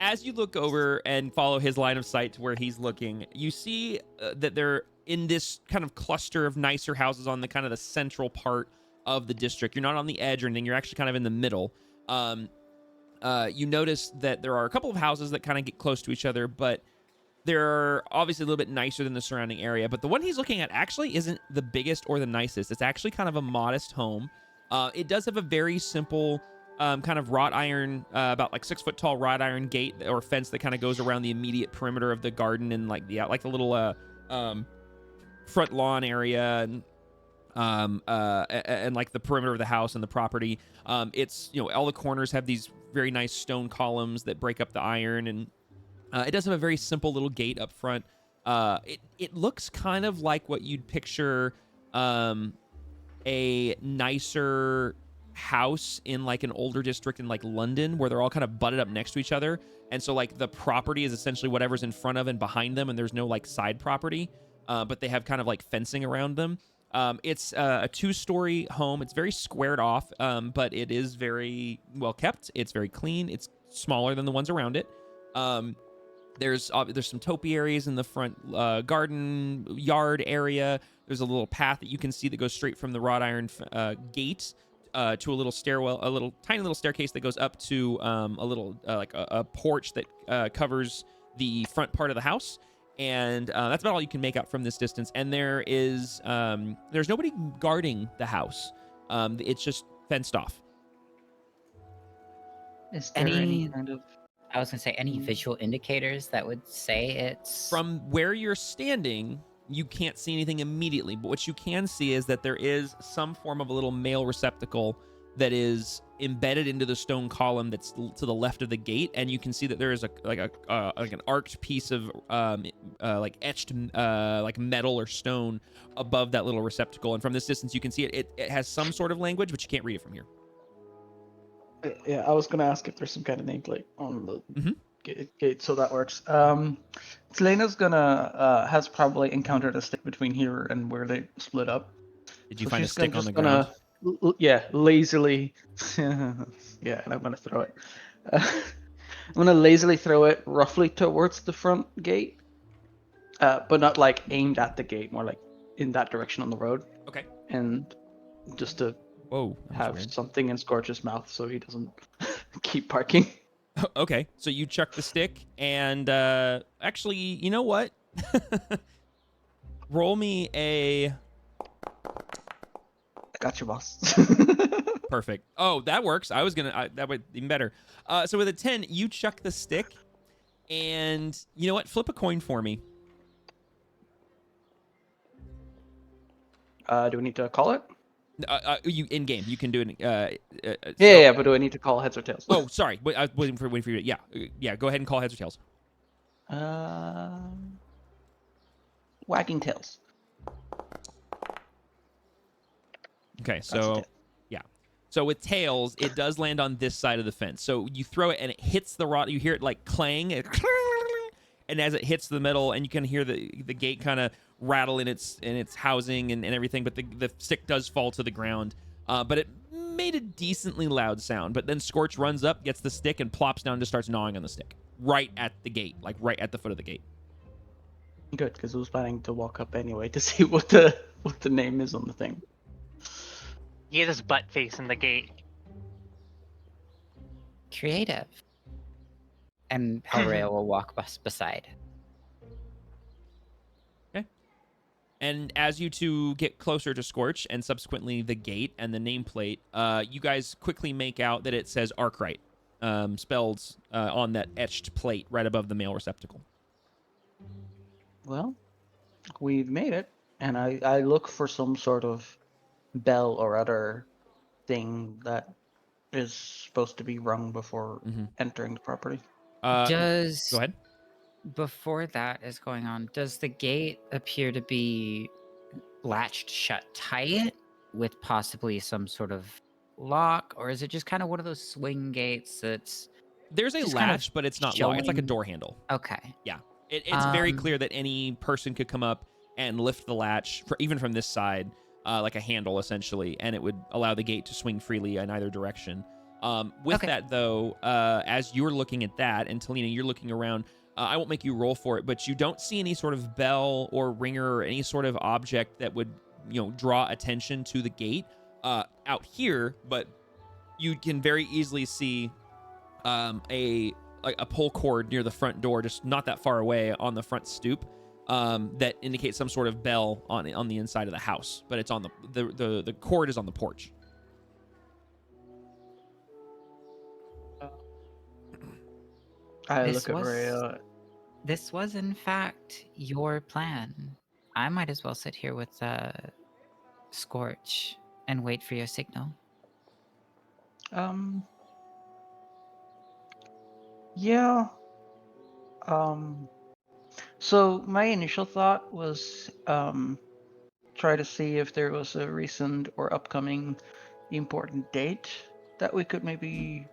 As you look over and follow his line of sight to where he's looking, you see that they're in this kind of cluster of nicer houses on the kind of the central part of the district. You're not on the edge or anything. You're actually kind of in the middle. You notice that there are a couple of houses that kind of get close to each other, but they're obviously a little bit nicer than the surrounding area. But the one he's looking at actually isn't the biggest or the nicest. It's actually kind of a modest home. It does have a very simple kind of wrought iron, about like 6 foot tall wrought iron gate or fence that kind of goes around the immediate perimeter of the garden and like the little front lawn area and like the perimeter of the house and the property. It's, all the corners have these very nice stone columns that break up the iron, and it does have a very simple little gate up front. It looks kind of like what you'd picture a nicer house in like an older district in like London, where they're all kind of butted up next to each other, and so like the property is essentially whatever's in front of and behind them, and there's no like side property, but they have kind of like fencing around them. It's a 2-story home. It's very squared off, but it is very well kept. It's very clean. It's smaller than the ones around it. There's some topiaries in the front garden yard area. There's a little path that you can see that goes straight from the wrought iron gate to a little stairwell, a tiny little staircase that goes up to a little like a porch that covers the front part of the house. And that's about all you can make out from this distance. And there's nobody guarding the house. It's just fenced off. Is there any kind of... I was gonna say any visual indicators that would say it's From where you're standing, you can't see anything immediately, but what you can see is that there is some form of a little mail receptacle that is embedded into the stone column that's to the left of the gate, and you can see that there is like an arched piece of like etched like metal or stone above that little receptacle. And from this distance, you can see it has some sort of language, but you can't read it from here. Yeah, I was gonna ask if there's some kind of nameplate on the gate, so that works. Selena's has probably encountered a stick between here and where they split up. Did you So find a she's stick on just the ground? Yeah, lazily. Yeah, and I'm gonna throw it. I'm gonna lazily throw it roughly towards the front gate, but not like aimed at the gate, more like in that direction on the road. Okay. And just to Whoa. That was have weird. something in Scorch's mouth so he doesn't keep barking. Okay, so you chuck the stick, and actually, you know what? Roll me a... I got you, boss. Perfect. Oh, that works. I was gonna... that would even better. So with a 10, you chuck the stick, and you know what? Flip a coin for me. Do we need to call it? You in game, you can do it. Yeah, but do I need to call heads or tails? Oh, sorry. Wait, I was waiting for you. Yeah. Go ahead and call heads or tails. Wagging tails. Okay, That's so it. yeah. So with tails, it does land on this side of the fence. So you throw it and it hits the rod. You hear it like clang, and as it hits the metal, and you can hear the gate kind of rattle in its housing and everything. But the stick does fall to the ground. But it made a decently loud sound. But then Scorch runs up, gets the stick, and plops down and just starts gnawing on the stick right at the gate, like right at the foot of the gate. Good, because I was planning to walk up anyway to see what the name is on the thing. Get his butt face in the gate. Creative. And Hellrail will walk beside. And as you two get closer to Scorch and subsequently the gate and the nameplate, you guys quickly make out that it says Arkwright, spelled on that etched plate right above the mail receptacle. Well, we've made it, and I look for some sort of bell or other thing that is supposed to be rung before entering the property. Go Does ahead. before that is going on, does the gate appear to be latched shut tight with possibly some sort of lock, or is it just kind of one of those swing gates that's There's a just kind of latch, but it's not locked. It's like a showing- door handle. okay? It's very clear that any person could come up and lift the latch, even from this side, like a handle essentially, and it would allow the gate to swing freely in either direction. With Okay. that though, as you're looking at that, and Talina, you're looking around, I won't make you roll for it, but you don't see any sort of bell or ringer or any sort of object that would, draw attention to the gate out here. But you can very easily see a pull cord near the front door, just not that far away on the front stoop, that indicates some sort of bell on the inside of the house. But it's on the cord is on the porch. I This look at was- Rhea. This was in fact your plan. I might as well sit here with Scorch and wait for your signal. Yeah. So my initial thought was try to see if there was a recent or upcoming important date that we could maybe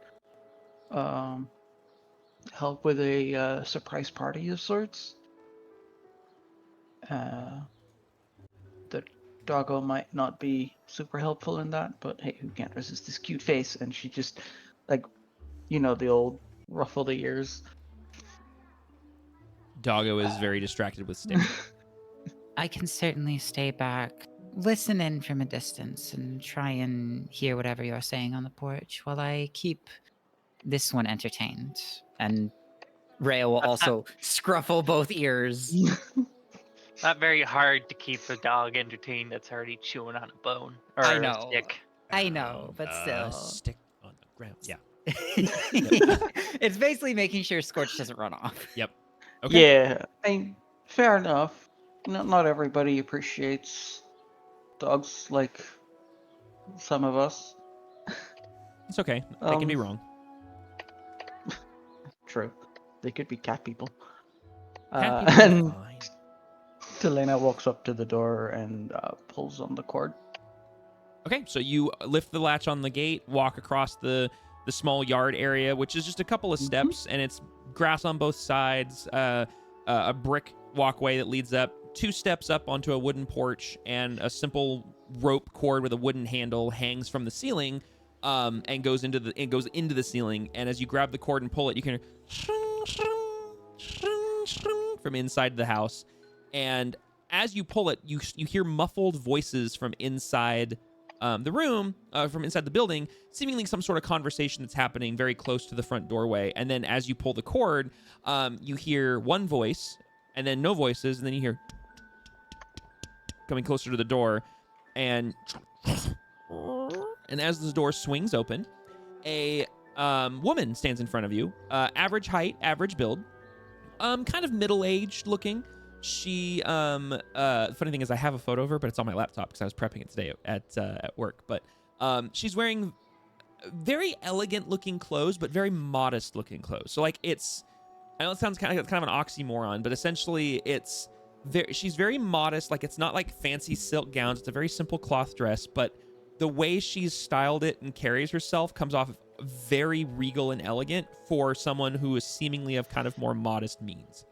help with a surprise party of sorts. The doggo might not be super helpful in that, but hey, who can't resist this cute face? And she just, like, the old ruffle the ears. Doggo is very distracted with stick. I can certainly stay back, listen in from a distance, and try and hear whatever you're saying on the porch while I keep this one entertained. And Rhea will also scruffle both ears. Not very hard to keep a dog entertained that's already chewing on a bone or I a know. stick. I know, but still. Stick on the ground. Yeah. It's basically making sure Scorch doesn't run off. Yep. Okay. Yeah, fair enough. Not everybody appreciates dogs like some of us. It's okay. They can be Um, wrong. True. They could be cat people. Cat people are And fine. Telena walks up to the door and pulls on the cord. Okay, so you lift the latch on the gate, walk across the small yard area, which is just a couple of steps, and it's grass on both sides, a brick walkway that leads up, 2 steps up onto a wooden porch, and a simple rope cord with a wooden handle hangs from the ceiling, and goes into the ceiling. And as you grab the cord and pull it, you can hear shring, shring, shring, shring from inside the house. And as you pull it, you hear muffled voices from inside the room, from inside the building, seemingly some sort of conversation that's happening very close to the front doorway. And then as you pull the cord, you hear one voice, and then no voices, and then you hear coming closer to the door, and as the door swings open, a woman stands in front of you, average height, average build, kind of middle-aged looking. She, the funny thing is I have a photo of her, but it's on my laptop because I was prepping it today at work. But she's wearing very elegant looking clothes, but very modest looking clothes. So like I know it sounds kind of an oxymoron, but essentially she's very modest. Like it's not like fancy silk gowns. It's a very simple cloth dress, but the way she's styled it and carries herself comes off very regal and elegant for someone who is seemingly of kind of more modest means.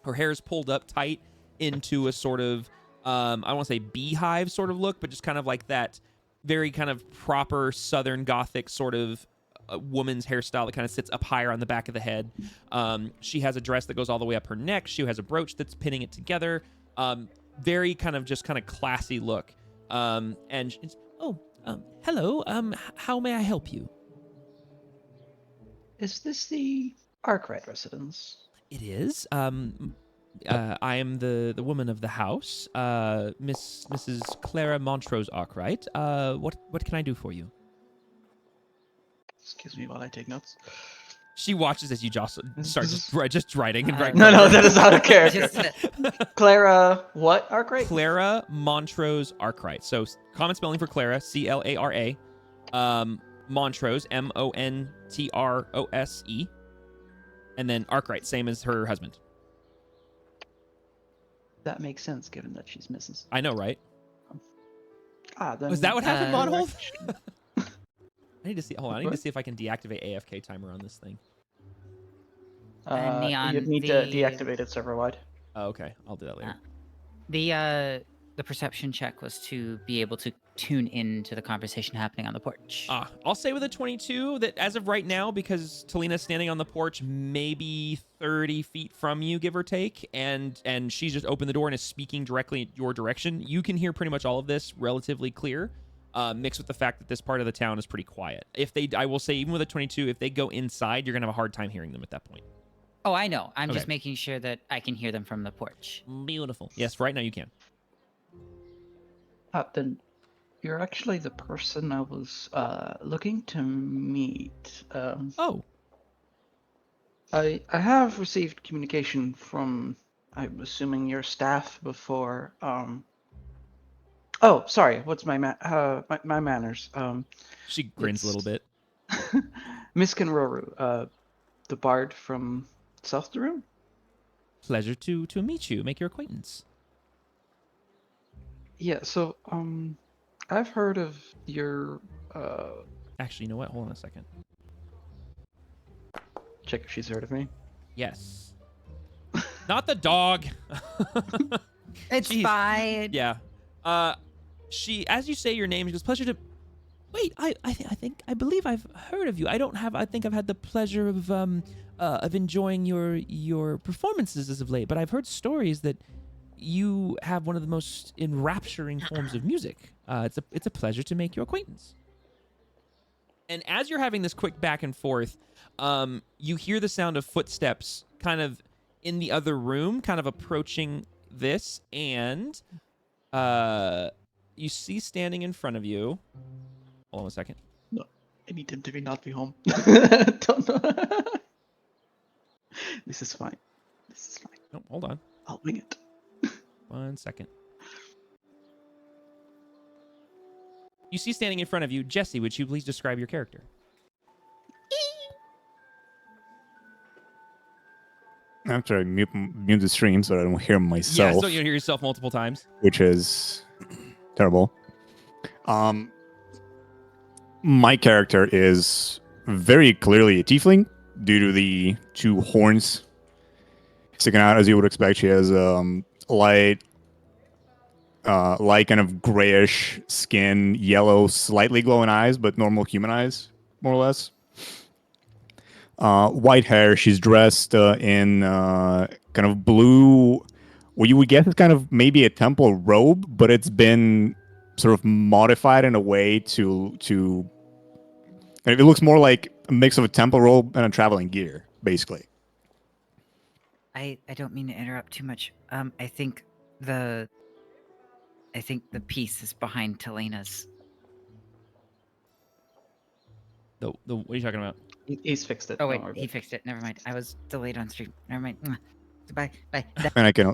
Her hair is pulled up tight into a sort of, I don't want to say beehive sort of look, but just kind of like that very kind of proper Southern Gothic sort of woman's hairstyle that kind of sits up higher on the back of the head. She has a dress that goes all the way up her neck. She has a brooch that's pinning it together. Very kind of just kind of classy look. And she's, hello. How may I help you? Is this the Arkwright residence? It is. I am the woman of the house, Mrs. Clara Montrose Arkwright. What can I do for you? Excuse me while I take notes. She watches as you start just writing and writing. No, that is out of character. Just- Clara, what Arkwright? Clara Montrose Arkwright. So common spelling for Clara, Clara. Montrose, Montrose, and then Arkwright, same as her husband. That makes sense given that she's Mrs. I know, right? Then Was that what happened, Uh, Bonhold? I need to see. Hold on, I need to see if I can deactivate AFK timer on this thing. Neon, you'd need to deactivate it server wide. Oh, okay, I'll do that later. The perception check was to be able to tune in to the conversation happening on the porch. I'll say with a 22 that as of right now, because Talina's standing on the porch maybe 30 feet from you, give or take, and she's just opened the door and is speaking directly in your direction, you can hear pretty much all of this relatively clear, mixed with the fact that this part of the town is pretty quiet. I will say, even with a 22, if they go inside, you're going to have a hard time hearing them at that point. Oh, I know. I'm Okay. just making sure that I can hear them from the porch. Beautiful. Yes, right now you can. Then you're actually the person I was looking to meet. Oh, I have received communication from, I'm assuming, your staff before. Oh, sorry. What's my my manners? she grins a little bit. Miss Kenroru, the bard from South Daroon. Pleasure to meet you, make your acquaintance. Yeah. So I've heard of your Actually, you know what? Hold on a second. check if she's heard of me. Yes. Not the dog. It's Jeez. fine. Yeah. She, as you say your name, she goes, pleasure to. Wait, I believe I've heard of you. I think I've had the pleasure of enjoying your performances as of late, but I've heard stories that you have one of the most enrapturing forms of music. It's a pleasure to make your acquaintance. And as you're having this quick back and forth, you hear the sound of footsteps kind of in the other room, kind of approaching this, and you see standing in front of you. Hold on a second. I need him to not be home. Don't know. This is fine. This is fine. Oh, hold on. I'll wing it. 1 second. You see standing in front of you, Jesse, would you please describe your character? After I mute the stream so I don't hear myself, Yeah, so you hear yourself multiple times. which is terrible. My character is very clearly a tiefling due to the two horns sticking out, as you would expect. She has light kind of grayish skin, yellow, slightly glowing eyes, but normal human eyes, more or less. White hair. She's dressed in kind of blue. What you would guess is kind of maybe a temple robe, but it's been sort of modified in a way to. It looks more like a mix of a temple robe and a traveling gear, basically. I don't mean to interrupt too much. I think the piece is behind Talina's. The what are you talking about? He's fixed it. Oh Don't wait, worry he about it. fixed it. Never mind. I was delayed on stream. Never mind. Goodbye. Bye. And I can.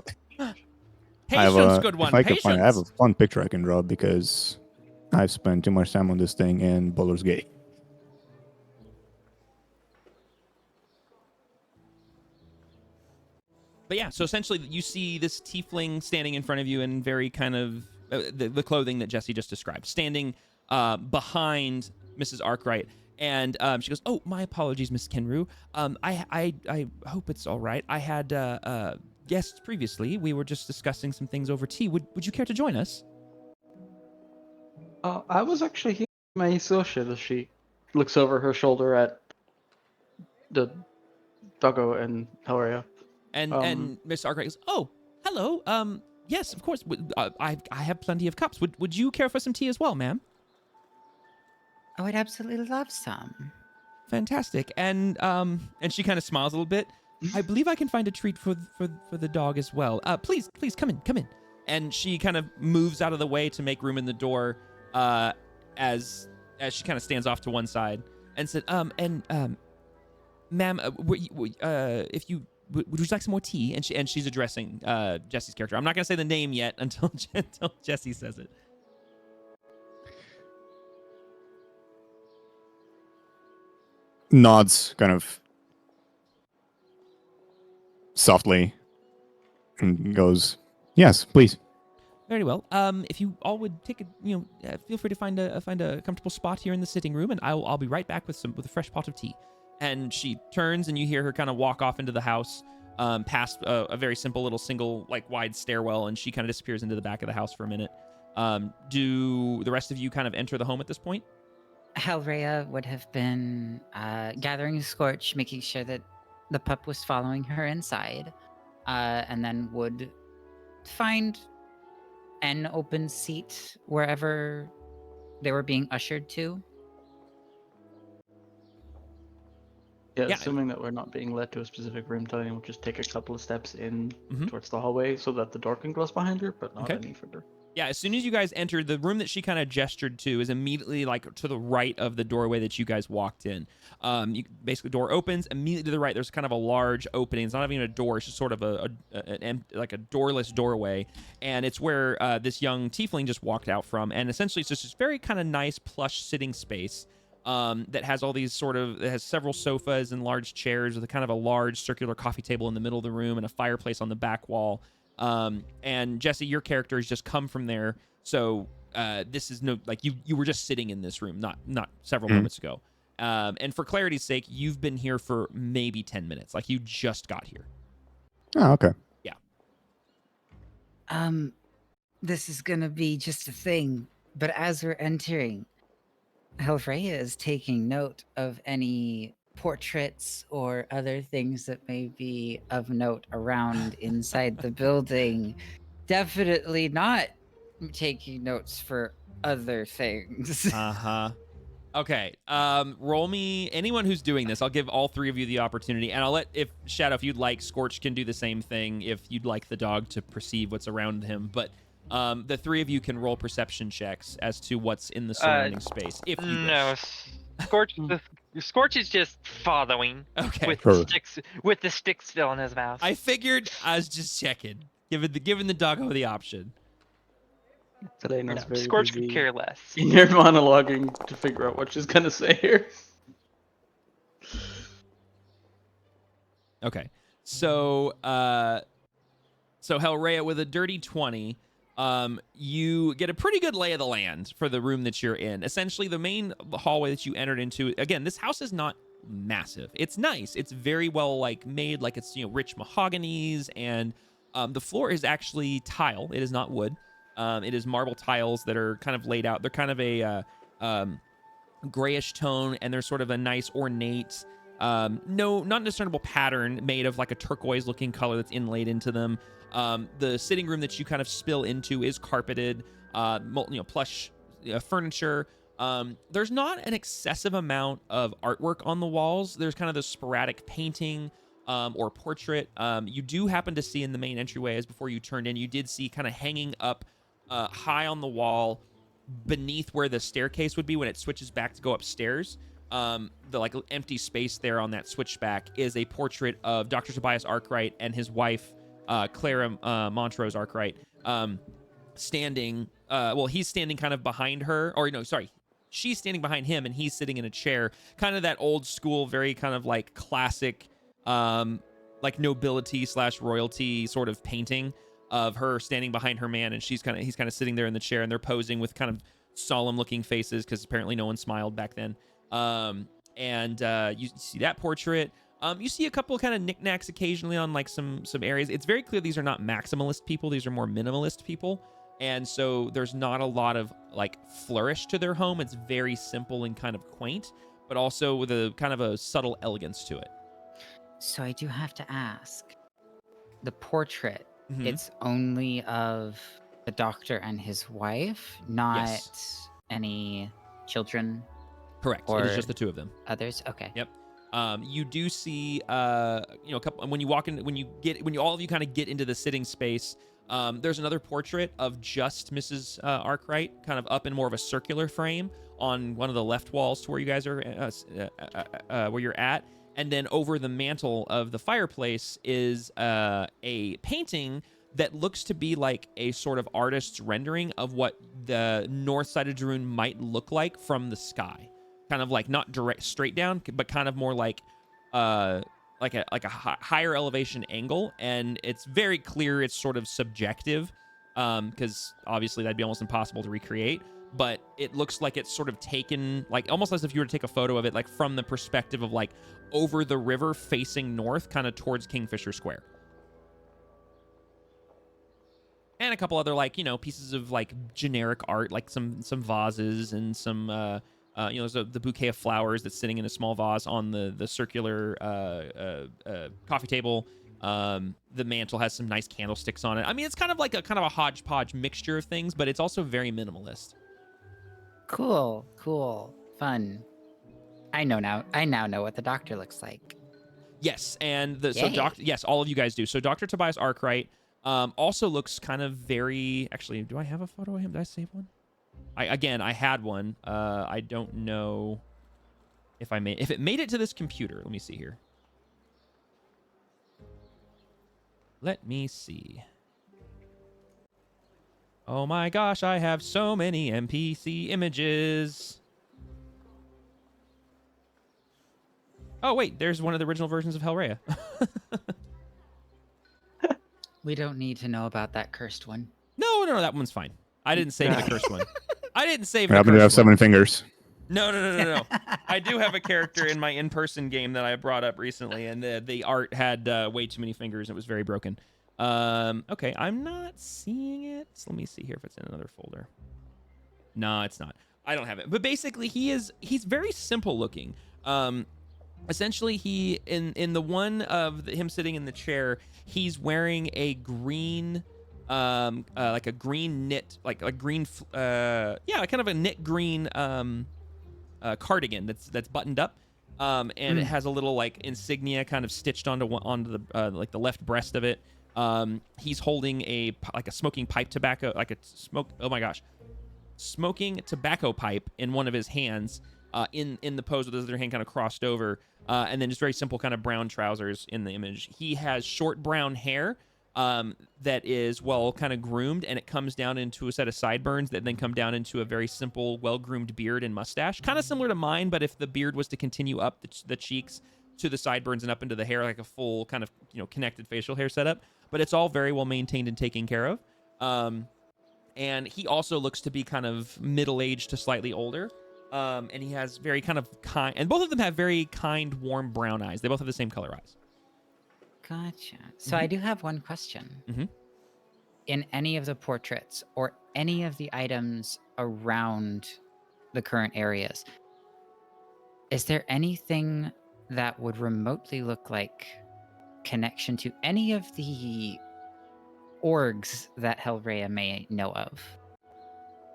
Patience, good one. If I can find, I have a Patience. fun picture I can draw because I've spent too much time on this thing in Baldur's Gate. But yeah, so essentially you see this tiefling standing in front of you in very kind of the clothing that Jesse just described, standing behind Mrs. Arkwright. And she goes, "Oh, my apologies, Miss Kenru. I hope it's all right. I had guests previously. We were just discussing some things over tea. Would you care to join us?" I was actually here with my associate as she looks over her shoulder at the doggo and Hilaria. And Miss Arkwright goes, "Oh, hello. Yes, of course. I have plenty of cups. Would you care for some tea as well, ma'am?" Oh, I'd absolutely love some. Fantastic. And she kind of smiles a little bit. "I believe I can find a treat for the dog as well. Please come in. And she kind of moves out of the way to make room in the door, as she kind of stands off to one side and said, "Ma'am, if you would you like some more tea?" And she's addressing Jesse's character. I'm not gonna say the name yet until Jesse says it. Nods kind of softly and goes, "Yes, please." Very well. If you all would take feel free to find a comfortable spot here in the sitting room, and I'll be right back with a fresh pot of tea. And she turns, and you hear her kind of walk off into the house, past a very simple little single wide stairwell, and she kind of disappears into the back of the house for a minute. Do the rest of you kind of enter the home at this point? Helrea would have been gathering Scorch, making sure that the pup was following her inside, and then would find an open seat wherever they were being ushered to. Yeah, Yeah. assuming that we're not being led to a specific room, Tony will just take a couple of steps in Mhm. towards the hallway so that the door can close behind her, but not Okay. any further. Yeah, as soon as you guys enter, the room that she kind of gestured to is immediately to the right of the doorway that you guys walked in. Basically, door opens immediately to the right. There's kind of a large opening. It's not even a door. It's just sort of a doorless doorway, and it's where this young tiefling just walked out from. And essentially, it's just this very kind of nice plush sitting space that has all these it has several sofas and large chairs with a kind of a large circular coffee table in the middle of the room and a fireplace on the back wall. And Jesse, your character has just come from there, so this is you were just sitting in this room not several moments ago. And for clarity's sake, you've been here for maybe 10 minutes. You just got here. Oh, okay. Yeah. This is gonna be just a thing, but as we're entering, Helfreya is taking note of any portraits or other things that may be of note around inside the building. Definitely not taking notes for other things. Uh-huh. Okay. Roll me anyone who's doing this. I'll give all three of you the opportunity, and I'll let Shadow, if you'd like, Scorch can do the same thing if you'd like the dog to perceive what's around him. But the three of you can roll perception checks as to what's in the surrounding space. If you No, wish. Scorch is just following Okay. with the stick still in his mouth. I figured. I was just checking. Giving the doggo the option. Telena's very Scorch busy could care less. in here monologuing to figure out what she's gonna say here. Okay. So Helrea, with a dirty 20, you get a pretty good lay of the land for the room that you're in. Essentially, the main hallway that you entered into, again, this house is not massive. It's nice. It's very well made, it's rich mahoganies, and the floor is actually tile. It is not wood. It is marble tiles that are kind of laid out. They're kind of a grayish tone, and there's sort of a nice ornate, not discernible pattern made of a turquoise looking color that's inlaid into them. The sitting room that you kind of spill into is carpeted, plush furniture. There's not an excessive amount of artwork on the walls. There's kind of the sporadic painting or portrait. You do happen to see in the main entryway, as before you turned in, you did see kind of hanging up high on the wall beneath where the staircase would be when it switches back to go upstairs. The empty space there on that switchback is a portrait of Dr. Tobias Arkwright and his wife, Clara Montrose Arkwright, standing. He's standing kind of behind her, or no, sorry, she's standing behind him, and he's sitting in a chair. Kind of that old school, very kind of classic, nobility / royalty sort of painting of her standing behind her man, and he's kind of sitting there in the chair, and they're posing with kind of solemn-looking faces because apparently no one smiled back then. And you see that portrait. You see a couple kind of knickknacks occasionally on like some areas. It's very clear these are not maximalist people. These are more minimalist people. And so there's not a lot of like flourish to their home. It's very simple and kind of quaint, but also with a kind of a subtle elegance to it. So I do have to ask, the portrait, Mhm. it's only of the doctor and his wife, not Yes. any children, Correct. It is or just the two of them. others? Okay. Yep. You do see, a couple when you walk in, when you all of you kind of get into the sitting space. There's another portrait of just Mrs. Arkwright, kind of up in more of a circular frame on one of the left walls to where you guys are, where you're at. And then over the mantle of the fireplace is a painting that looks to be like a sort of artist's rendering of what the north side of Darun might look like from the sky. Kind of like not direct straight down, but kind of more like a higher elevation angle. And it's very clear it's sort of subjective, because obviously that'd be almost impossible to recreate. But it looks like it's sort of taken, like almost as if you were to take a photo of it, like from the perspective of like over the river facing north, kind of towards Kingfisher Square. And a couple other like, pieces of like generic art, like some vases and some, there's the bouquet of flowers that's sitting in a small vase on the circular coffee table. The mantle has some nice candlesticks on it. I mean, it's kind of like a hodgepodge mixture of things, but it's also very minimalist. Cool. Fun. I now know what the doctor looks like. Yes, and Yay. yes, all of you guys do. So Dr. Tobias Arkwright also looks kind of very. Actually, do I have a photo of him? Did I save one? I had one. I don't know if it made it to this computer. Let me see here. Let me see. Oh my gosh, I have so many NPC images. Oh wait, there's one of the original versions of Hellraya. We don't need to know about that cursed one. No, that one's fine. I didn't save the cursed one. I didn't save I the happen to have cursed one. 7 fingers. No. I do have a character in my in-person game that I brought up recently, and the art had way too many fingers. It was very broken. Okay, I'm not seeing it. So let me see here if it's in another folder. No, it's not. I don't have it. But basically, he's very simple looking. Essentially, he in the one of him sitting in the chair, he's wearing a green, like a green knit, like a green, kind of a knit green cardigan that's buttoned up, and it has a little like insignia kind of stitched onto the like the left breast of it. He's holding a smoking pipe tobacco, smoking tobacco pipe in one of his hands, in the pose with his other hand kind of crossed over, and then just very simple kind of brown trousers in the image. He has short brown hair that is well kind of groomed, and it comes down into a set of sideburns that then come down into a very simple, well-groomed beard and mustache, kind of similar to mine, but if the beard was to continue up the cheeks to the sideburns and up into the hair, like a full kind of connected facial hair setup. But it's all very well maintained and taken care of. And he also looks to be kind of middle-aged to slightly older. And he has very kind of kind, and both of them have very kind, warm brown eyes. They both have the same color eyes. Gotcha. So I do have one question. Mhm. In any of the portraits or any of the items around the current areas, is there anything that would remotely look like connection to any of the orgs that Hellraya may know of?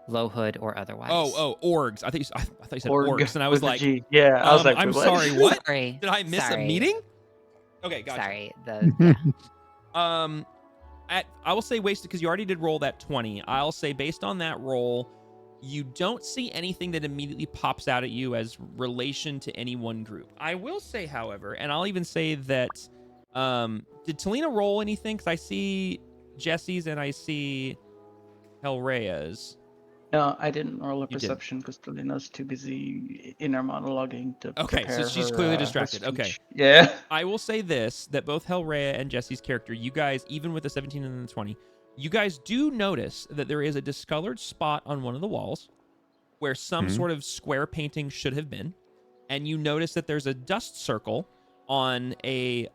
Low hood or otherwise. Oh, orgs. I thought you said Org orcs, and I was with a like, G. Yeah, I was like, I'm wait, what? sorry, what? Sorry. Did I miss a Sorry. meeting? Okay, gotcha. Sorry. I will say wasted because you already did roll that 20. I'll say based on that roll, you don't see anything that immediately pops out at you as relation to any one group. I will say, however, and I'll even say that, did Talina roll anything? Because I see Jesse's and I see Hellraya's. No, I didn't roll a You didn't. perception because Talina's too busy inner monologuing to Okay, so prepare she's her, clearly her distracted. speech. Okay. Yeah. I will say this, that both Hellraya and Jesse's character, you guys, even with the 17 and the 20, you guys do notice that there is a discolored spot on one of the walls. where some Mhm. sort of square painting should have been, and you notice that there's a dust circle on a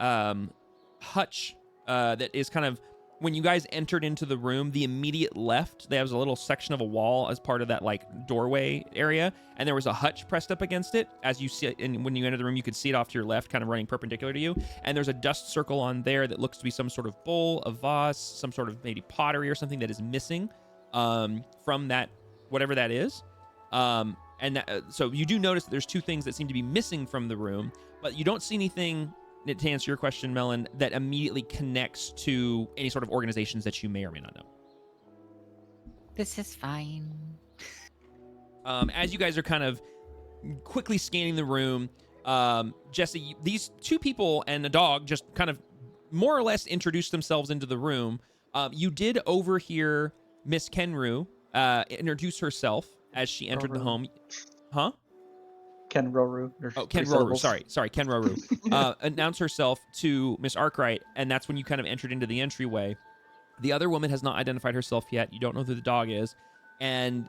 hutch that is kind of, when you guys entered into the room, the immediate left, there was a little section of a wall as part of that like doorway area, and there was a hutch pressed up against it. As you see it, and when you enter the room, you could see it off to your left, kind of running perpendicular to you. And there's a dust circle on there that looks to be some sort of bowl, a vase, some sort of maybe pottery or something that is missing from that, whatever that is. So you do notice that there's two things that seem to be missing from the room, but you don't see anything, to answer your question, Melon, that immediately connects to any sort of organizations that you may or may not know. This is fine. As you guys are kind of quickly scanning the room, Jesse, these two people and a dog just kind of more or less introduced themselves into the room. You did overhear Miss Kenru introduce herself as she entered the home. Huh? Ken Roru. Oh, Ken Roru. Sorry, Ken Roru. Announce herself to Miss Arkwright, and that's when you kind of entered into the entryway. The other woman has not identified herself yet. You don't know who the dog is, and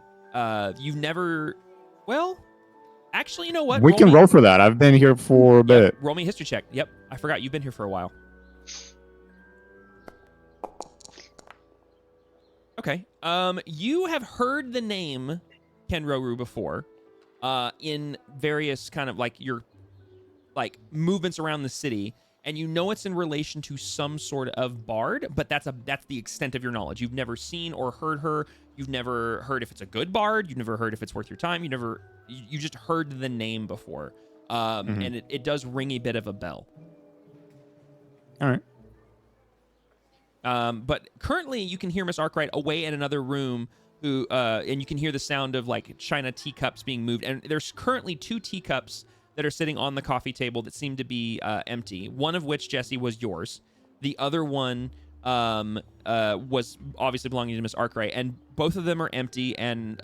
you've never. Well, actually, you know what? We can roll for that. I've been here for a bit. Yep, roll me a history check. Yep, I forgot you've been here for a while. Okay. You have heard the name Ken Roru before. In various kind of like your like movements around the city, and you know it's in relation to some sort of bard, but that's the extent of your knowledge. You've never seen or heard her. You've never heard if it's a good bard. You've never heard if it's worth your time. You just heard the name before, and it does ring a bit of a bell. All right. But currently, you can hear Miss Arkwright away in another room. And you can hear the sound of like china teacups being moved, and there's currently 2 teacups that are sitting on the coffee table that seem to be empty. One of which, Jesse, was yours. The other one was obviously belonging to Miss Arkwright, and both of them are empty, and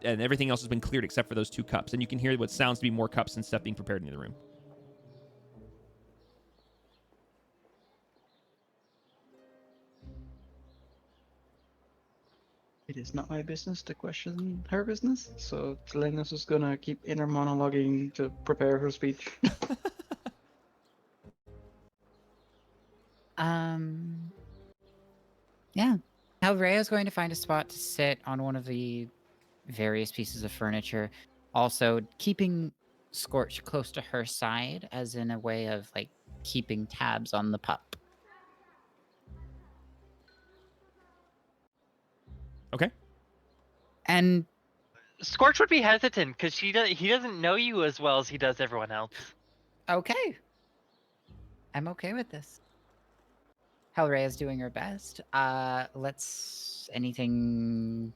everything else has been cleared except for those 2 cups. And you can hear what sounds to be more cups and stuff being prepared in the room. It is not my business to question her business, so Telena's just gonna keep inner monologuing to prepare her speech. Yeah. Halrea's going to find a spot to sit on one of the various pieces of furniture. Also, keeping Scorch close to her side, as in a way of like keeping tabs on the pup. Okay. And Scorch would be hesitant because he doesn't know you as well as he does everyone else. okay. I'm okay with this. Halrea's doing her best. Anything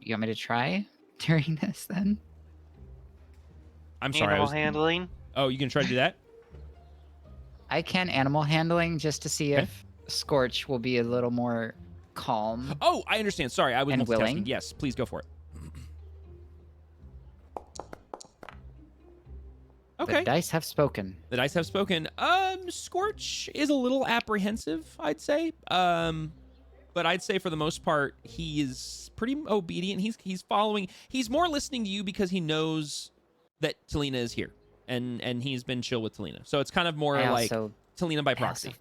you want me to try during this then? I'm sorry. Animal handling. Oh, you can try to do that? I can animal handling just to see if Scorch will be a little more calm. Oh, I understand. Sorry, I was And multitasking. willing? Yes, please go for it. Okay. The dice have spoken. The dice have spoken. Scorch is a little apprehensive, I'd say. But I'd say for the most part, he is pretty obedient. He's following. He's more listening to you because he knows that Talina is here, and he's been chill with Talina. So it's kind of more like Talina by proxy.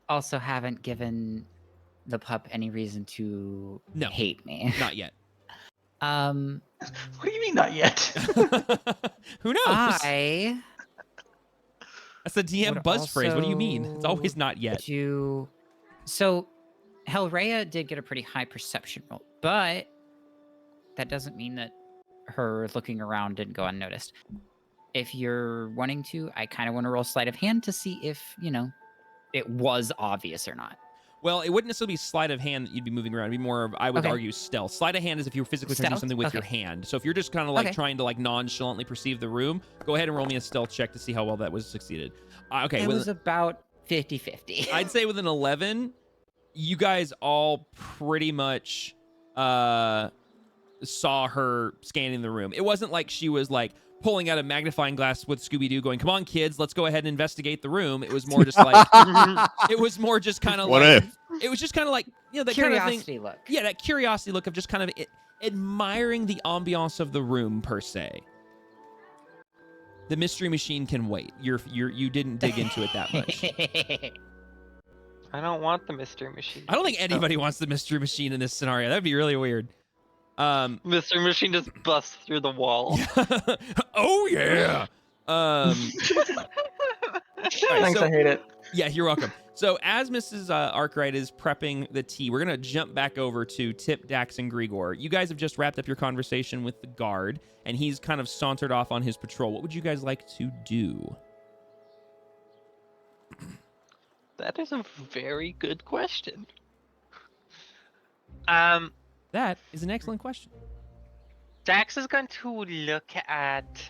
Also haven't given the pup any reason to hate me. Not yet. What do you mean not yet? Who knows? That's the DM buzz phrase. What do you mean? It's always not yet. So, Halrea did get a pretty high perception roll, but that doesn't mean that her looking around didn't go unnoticed. If you're wanting to, I kind of want to roll sleight of hand to see if, it was obvious or not. Well, it wouldn't necessarily be sleight of hand that you'd be moving around. It'd be more of, I would argue, stealth. Sleight of hand is if you're physically trying to do something with your hand. So if you're just kind of like trying to like nonchalantly perceive the room, go ahead and roll me a stealth check to see how well that was succeeded. Okay. It was about 50-50. I'd say with an 11, you guys all pretty much saw her scanning the room. It wasn't like she was like pulling out a magnifying glass with Scooby-Doo going, come on, kids, let's go ahead and investigate the room. It was more just like, it was more just kind of like, it was just kind of like, that curiosity kind of thing. Look. Yeah, that curiosity look of just kind of admiring the ambiance of the room per se. The mystery machine can wait. You didn't dig into it that much. I don't want the mystery machine. I don't think anybody wants the mystery machine in this scenario. That'd be really weird. Mystery machine just busts through the wall. Oh yeah. All right, Thanks, so- I hate it. Yeah, you're welcome. So as Mrs. Arkwright is prepping the tea, we're going to jump back over to Tip, Dax, and Grigor. You guys have just wrapped up your conversation with the guard, and he's kind of sauntered off on his patrol. What would you guys like to do? That is a very good question. That is an excellent question. Dax is going to look at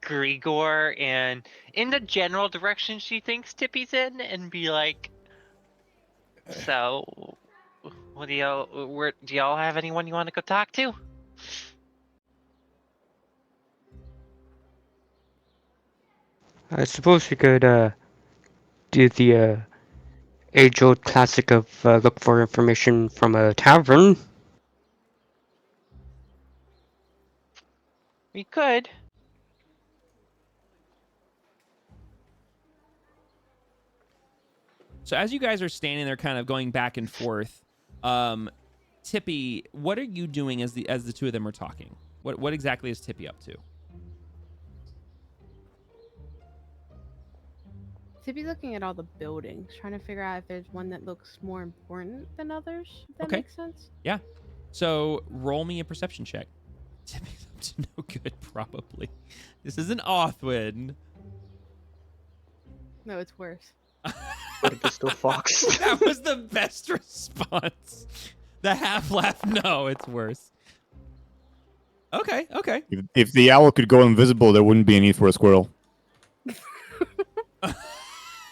Grigor and in the general direction she thinks Tippy's in and be like, so what do y'all have anyone you want to go talk to? I suppose we could do the age-old classic of look for information from a tavern. We could. So as you guys are standing there kind of going back and forth, Tippy, what are you doing as the two of them are talking? What exactly is Tippy up to? Tippy's looking at all the buildings, trying to figure out if there's one that looks more important than others. If that Okay. makes sense. So roll me a perception check. Tippy's up to no good, probably. This is an Othwin. No, it's worse. But it's still Fox. That was the best response. The half laugh. No, it's worse. Okay. If the owl could go invisible, there wouldn't be a need for a squirrel.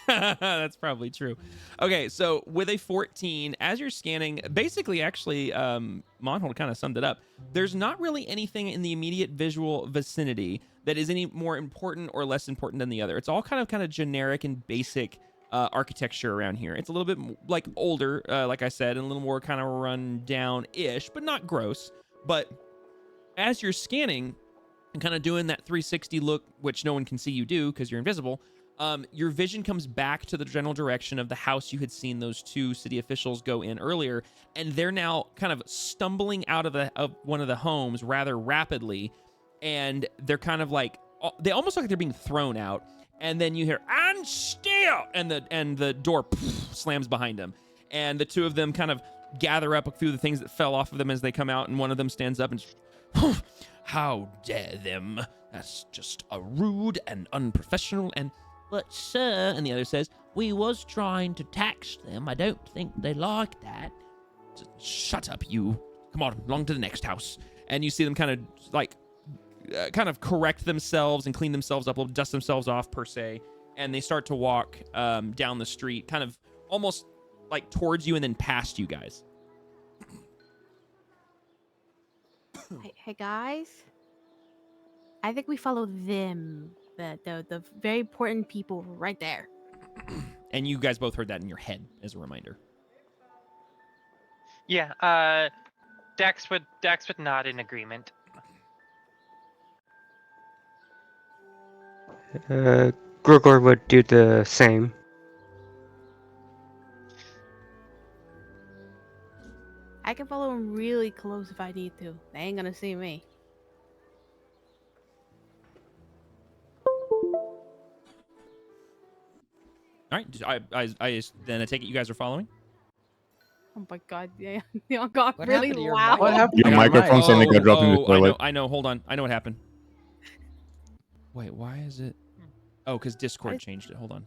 That's probably true. Okay, so with a 14, as you're scanning, basically, actually, Monhold kind of summed it up. There's not really anything in the immediate visual vicinity that is any more important or less important than the other. It's all kind of generic and basic architecture around here. It's a little bit like older, like I said, and a little more kind of run down-ish, but not gross. But as you're scanning and kind of doing that 360 look, which no one can see you do because you're invisible, your vision comes back to the general direction of the house you had seen those two city officials go in earlier, and they're now kind of stumbling out of one of the homes rather rapidly, and they're kind of like, they almost look like they're being thrown out, and then you hear, "And still!" and the door slams behind them, and the two of them kind of gather up a few of the things that fell off of them as they come out, and one of them stands up and "How dare them? That's just a rude and unprofessional and..." "But sir," and the other says, "we was trying to tax them. I don't think they like that." "Shut up, you. Come on, along to the next house." And you see them kind of correct themselves and clean themselves up, a little dust themselves off per se, and they start to walk down the street, kind of almost like towards you and then past you guys. Hey guys, I think we follow them. The very important people right there. And you guys both heard that in your head as a reminder. Yeah, Dax would nod in agreement. Grigor would do the same. I can follow them really close if I need to. They ain't gonna see me. All right, I then I take it you guys are following? Oh my god, yeah, y'all got What really happened to your loud. mic? What happened? Your to microphone mic? suddenly got dropped in the toilet. I know. Hold on. I know what happened. Wait, why is it? Oh, because Discord changed it. Hold on.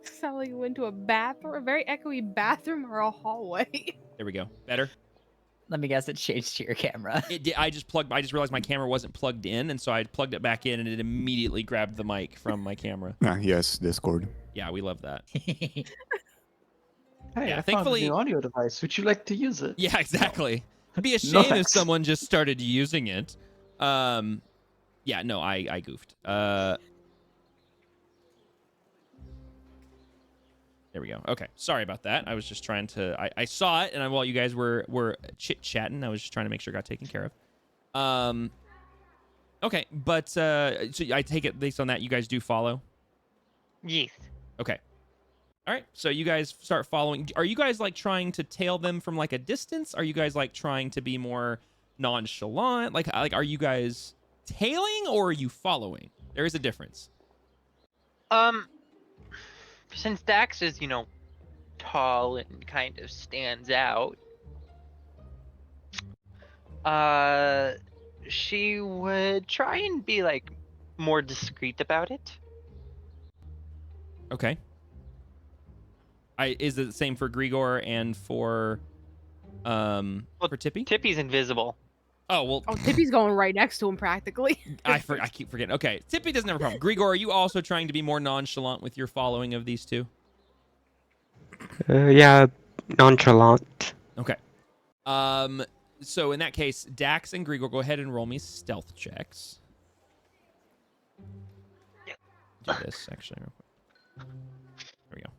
Sound like you went to a bathroom, a very echoey bathroom or a hallway. There we go. Better? Let me guess, it changed to your camera. It did. I just realized my camera wasn't plugged in, and so I plugged it back in, and it immediately grabbed the mic from my camera. Yes, Discord. Yeah, we love that. Hey, Yeah, I thankfully- found a new audio device. Would you like to use it? Yeah, exactly. It'd be a No, shame if thanks. someone just started using it. Yeah, no, I goofed. There There we go. Okay, sorry about that. I was just trying to. I saw it, and while you guys were chit chatting, I was just trying to make sure it got taken care of. Okay, but so I take it based on that, you guys do follow. Yes. Okay. All right. So you guys start following. Are you guys like trying to tail them from like a distance? Are you guys like trying to be more nonchalant? Like are you guys tailing or are you following? There is a difference. Since Dax is, tall and kind of stands out, she would try and be like more discreet about it. Okay. Is it the same for Grigor and for Tippy? Tippy's invisible. Oh well. Oh, Tippy's going right next to him practically. I keep forgetting. Okay, Tippy doesn't have a problem. Grigor, are you also trying to be more nonchalant with your following of these two? Yeah, nonchalant. Okay. So in that case, Dax and Grigor, go ahead and roll me stealth checks. Yep. Do this actually real quick. There we go.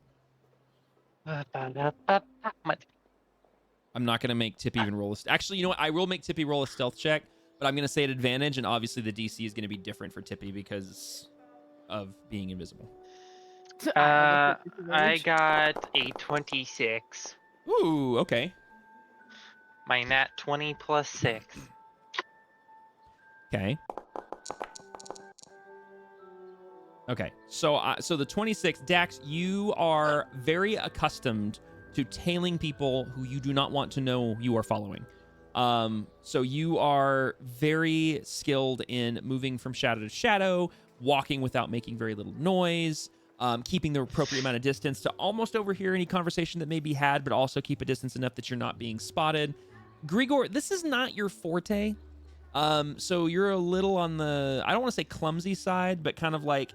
I'm not gonna make Tippy even roll a. Actually, you know what? I will make Tippy roll a stealth check, but I'm gonna say at advantage, and obviously the DC is gonna be different for Tippy because of being invisible. I got a 26. Ooh, okay. My nat 20 plus 6. Okay. Okay. So the 26, Dax, you are very accustomed to tailing people who you do not want to know you are following. So you are very skilled in moving from shadow to shadow, walking without making very little noise, keeping the appropriate amount of distance to almost overhear any conversation that may be had, but also keep a distance enough that you're not being spotted. Grigor, this is not your forte. So you're a little on the, I don't want to say clumsy side, but kind of like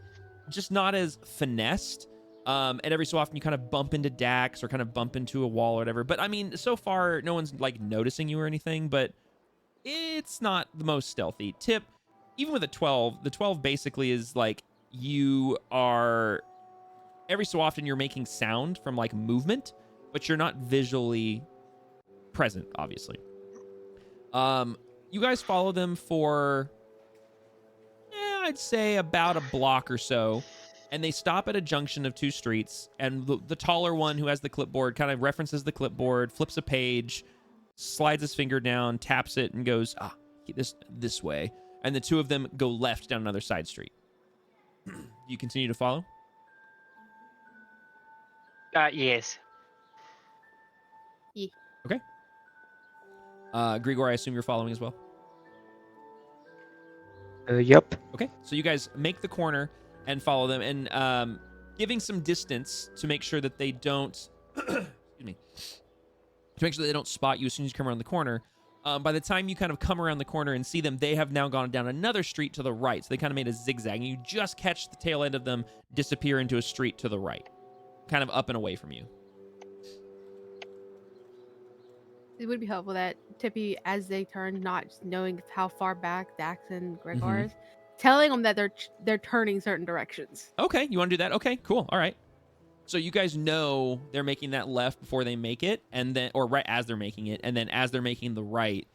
just not as finessed. And every so often you kind of bump into Dax or kind of bump into a wall or whatever. But I mean, so far no one's like noticing you or anything, but it's not the most stealthy. Tip, even with a 12, the 12 basically is like you are, every so often you're making sound from like movement, but you're not visually present, obviously. You guys follow them for, I'd say about a block or so, and they stop at a junction of two streets, and the taller one who has the clipboard kind of references the clipboard, flips a page, slides his finger down, taps it, and goes, this way. And the two of them go left down another side street. Do you continue to follow? Yes. Yeah. Okay. Grigor, I assume you're following as well? Yep. Okay, so you guys make the corner and follow them, and giving some distance to make sure that they don't, excuse me, to make sure that they don't spot you as soon as you come around the corner. By the time you kind of come around the corner and see them, they have now gone down another street to the right. So they kind of made a zigzag, and you just catch the tail end of them disappear into a street to the right, kind of up and away from you. It would be helpful that Tippy, as they turn, not just knowing how far back Dax and Grigor Mhm. is, telling them that they're turning certain directions. Okay, you want to do that? Okay, cool. All right. So you guys know they're making that left before they make it, and then, or right as they're making it, and then as they're making the right,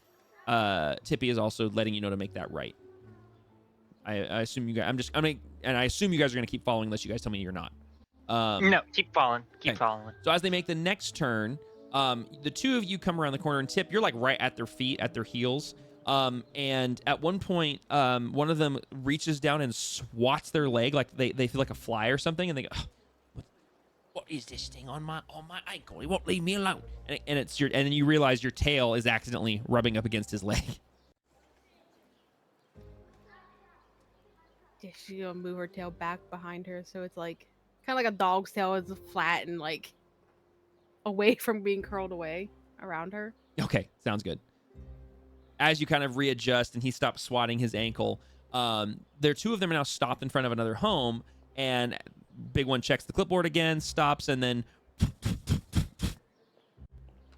Tippy is also letting you know to make that right. I assume you guys. And I assume you guys are gonna keep following unless you guys tell me you're not. No, keep following. Keep okay. following. So as they make the next turn, the two of you come around the corner, and Tip, you're like right at their feet, at their heels. And at one point, one of them reaches down and swats their leg, like they feel like a fly or something, and they go, "What is this thing on my ankle? He won't leave me alone." And then you realize your tail is accidentally rubbing up against his leg. Yeah, she's gonna move her tail back behind her, so it's like kind of like a dog's tail is flat and like away from being curled away around her. Okay, sounds good. As you kind of readjust and he stops swatting his ankle, two of them are now stopped in front of another home, and big one checks the clipboard again, stops, and then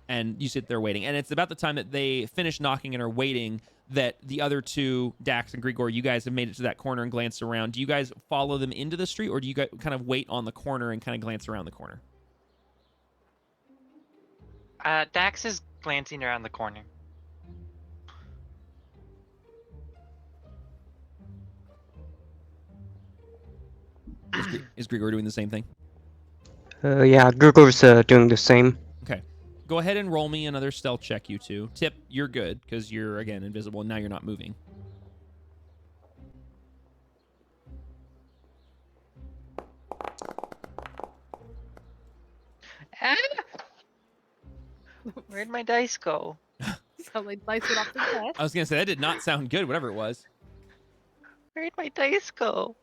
and you sit there waiting. And it's about the time that they finish knocking and are waiting that the other two, Dax and Grigor, you guys have made it to that corner and glance around. Do you guys follow them into the street, or do you guys kind of wait on the corner and kind of glance around the corner? Dax is glancing around the corner. Is Grigor doing the same thing? Yeah, Google's doing the same. Okay. Go ahead and roll me another stealth check, you two. Tip, you're good, because you're, again, invisible, and now you're not moving. Ah! Where'd my dice go? So like dice it off the desk. I was going to say, that did not sound good, whatever it was. Where'd my dice go?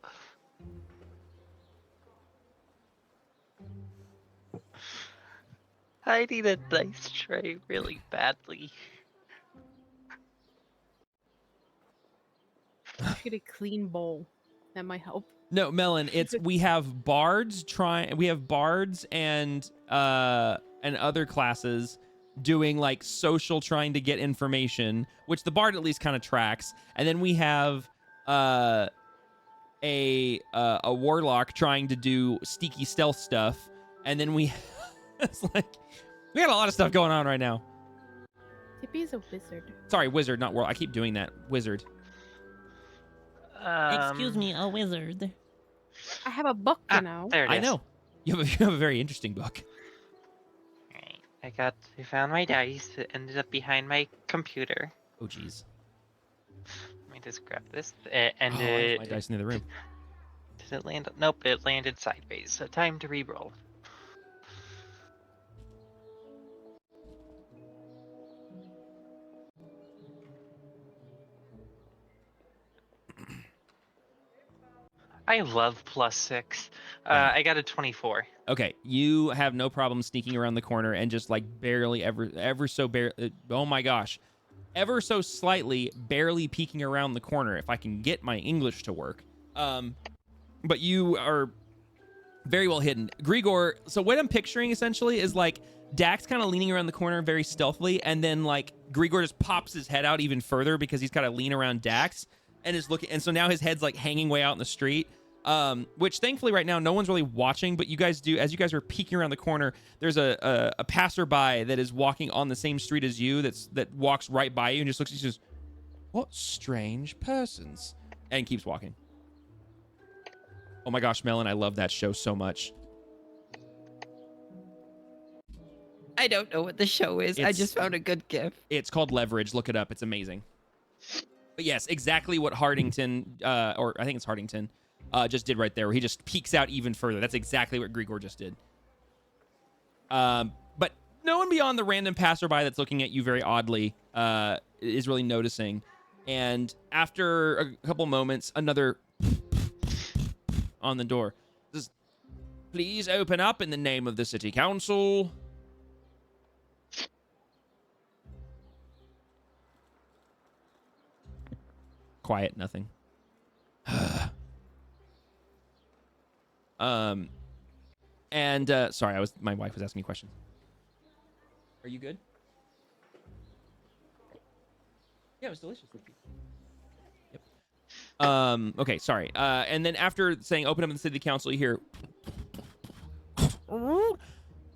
I need a dice tray really badly. You should get a clean bowl. That might help. No, Melon, we have bards and other classes doing like social trying to get information, which the bard at least kind of tracks. And then we have a warlock trying to do sneaky stealth stuff. And then we it's like we got a lot of stuff going on right now. Tippy's a wizard. Sorry, wizard, not warlock. I keep doing that. Wizard. Excuse me, a wizard. I have a book, you know. There it is. I know. You have a very interesting book. Alright, I found my dice. It ended up behind my computer. Oh, jeez. Let me just grab this. My dice in the other room. Did it land? Nope, it landed sideways. So time to re-roll. I love +6. I got a 24. Okay, you have no problem sneaking around the corner and just like barely ever so slightly barely peeking around the corner if I can get my English to work. But you are very well hidden. Grigor, so what I'm picturing essentially is like Dax kind of leaning around the corner very stealthily, and then like Grigor just pops his head out even further because he's got to lean around Dax and is looking, and so now his head's like hanging way out in the street. Which thankfully right now no one's really watching, but you guys do, as you guys are peeking around the corner, there's a passerby that is walking on the same street as you that walks right by you and just looks and says, "What strange persons," and keeps walking. Oh my gosh, Melon, I love that show so much. I don't know what the show is. I just found a good gif. It's called Leverage. Look it up. It's amazing. But yes, exactly what Hardington, or I think it's Hardington, just did right there, where he just peeks out even further. That's exactly what Grigor just did. But no one beyond the random passerby that's looking at you very oddly is really noticing. And after a couple moments, another on the door. Says, "Please open up in the name of the city council." Quiet, nothing. Sorry, my wife was asking me questions. Are you good? Yeah, it was delicious. Yep. Okay, sorry. And then after saying open up in the city council, you hear,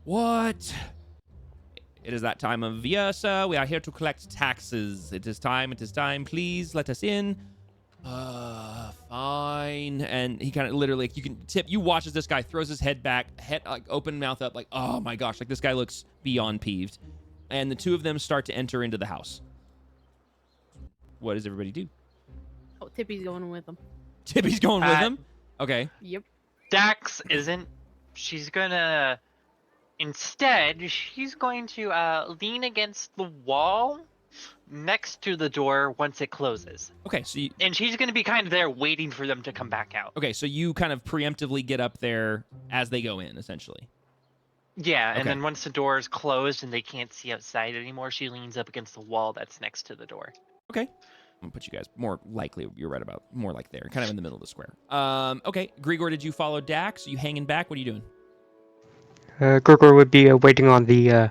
"What? It is that time of year, sir. We are here to collect taxes. It is time. Please let us in." Fine. And he kind of literally, you watch as this guy throws his head back, like open mouth up, like, oh my gosh, like this guy looks beyond peeved. And the two of them start to enter into the house. What does everybody do? Oh, Tippy's going with them. Tippy's going with him? Okay. Yep. Dax isn't. She's gonna. Instead, she's going to lean against the wall next to the door once it closes. Okay, so and she's going to be kind of there waiting for them to come back out. Okay, so you kind of preemptively get up there as they go in, essentially. Yeah, and Okay. then once the door is closed and they can't see outside anymore, she leans up against the wall that's next to the door. Okay. I'm gonna put you guys more likely, you're right about, more like there, kind of in the middle of the square. Okay, Grigor, did you follow Dax? Are you hanging back? What are you doing? Gurgur would be waiting on the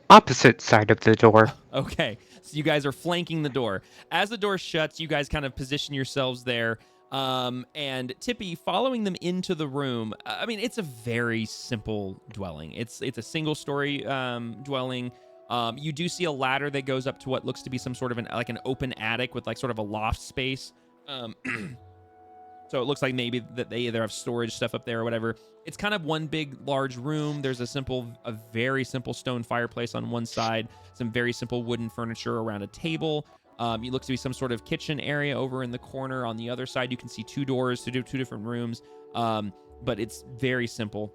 opposite side of the door. Okay, so you guys are flanking the door. As the door shuts, you guys kind of position yourselves there. And Tippy, following them into the room, I mean, it's a very simple dwelling. It's a single story dwelling. You do see a ladder that goes up to what looks to be some sort of an open attic with like sort of a loft space. So it looks like maybe that they either have storage stuff up there or whatever. It's kind of one big large room. There's a very simple stone fireplace on one side, some very simple wooden furniture around a table. It looks to be some sort of kitchen area over in the corner. On the other side, you can see two doors to two different rooms, but it's very simple.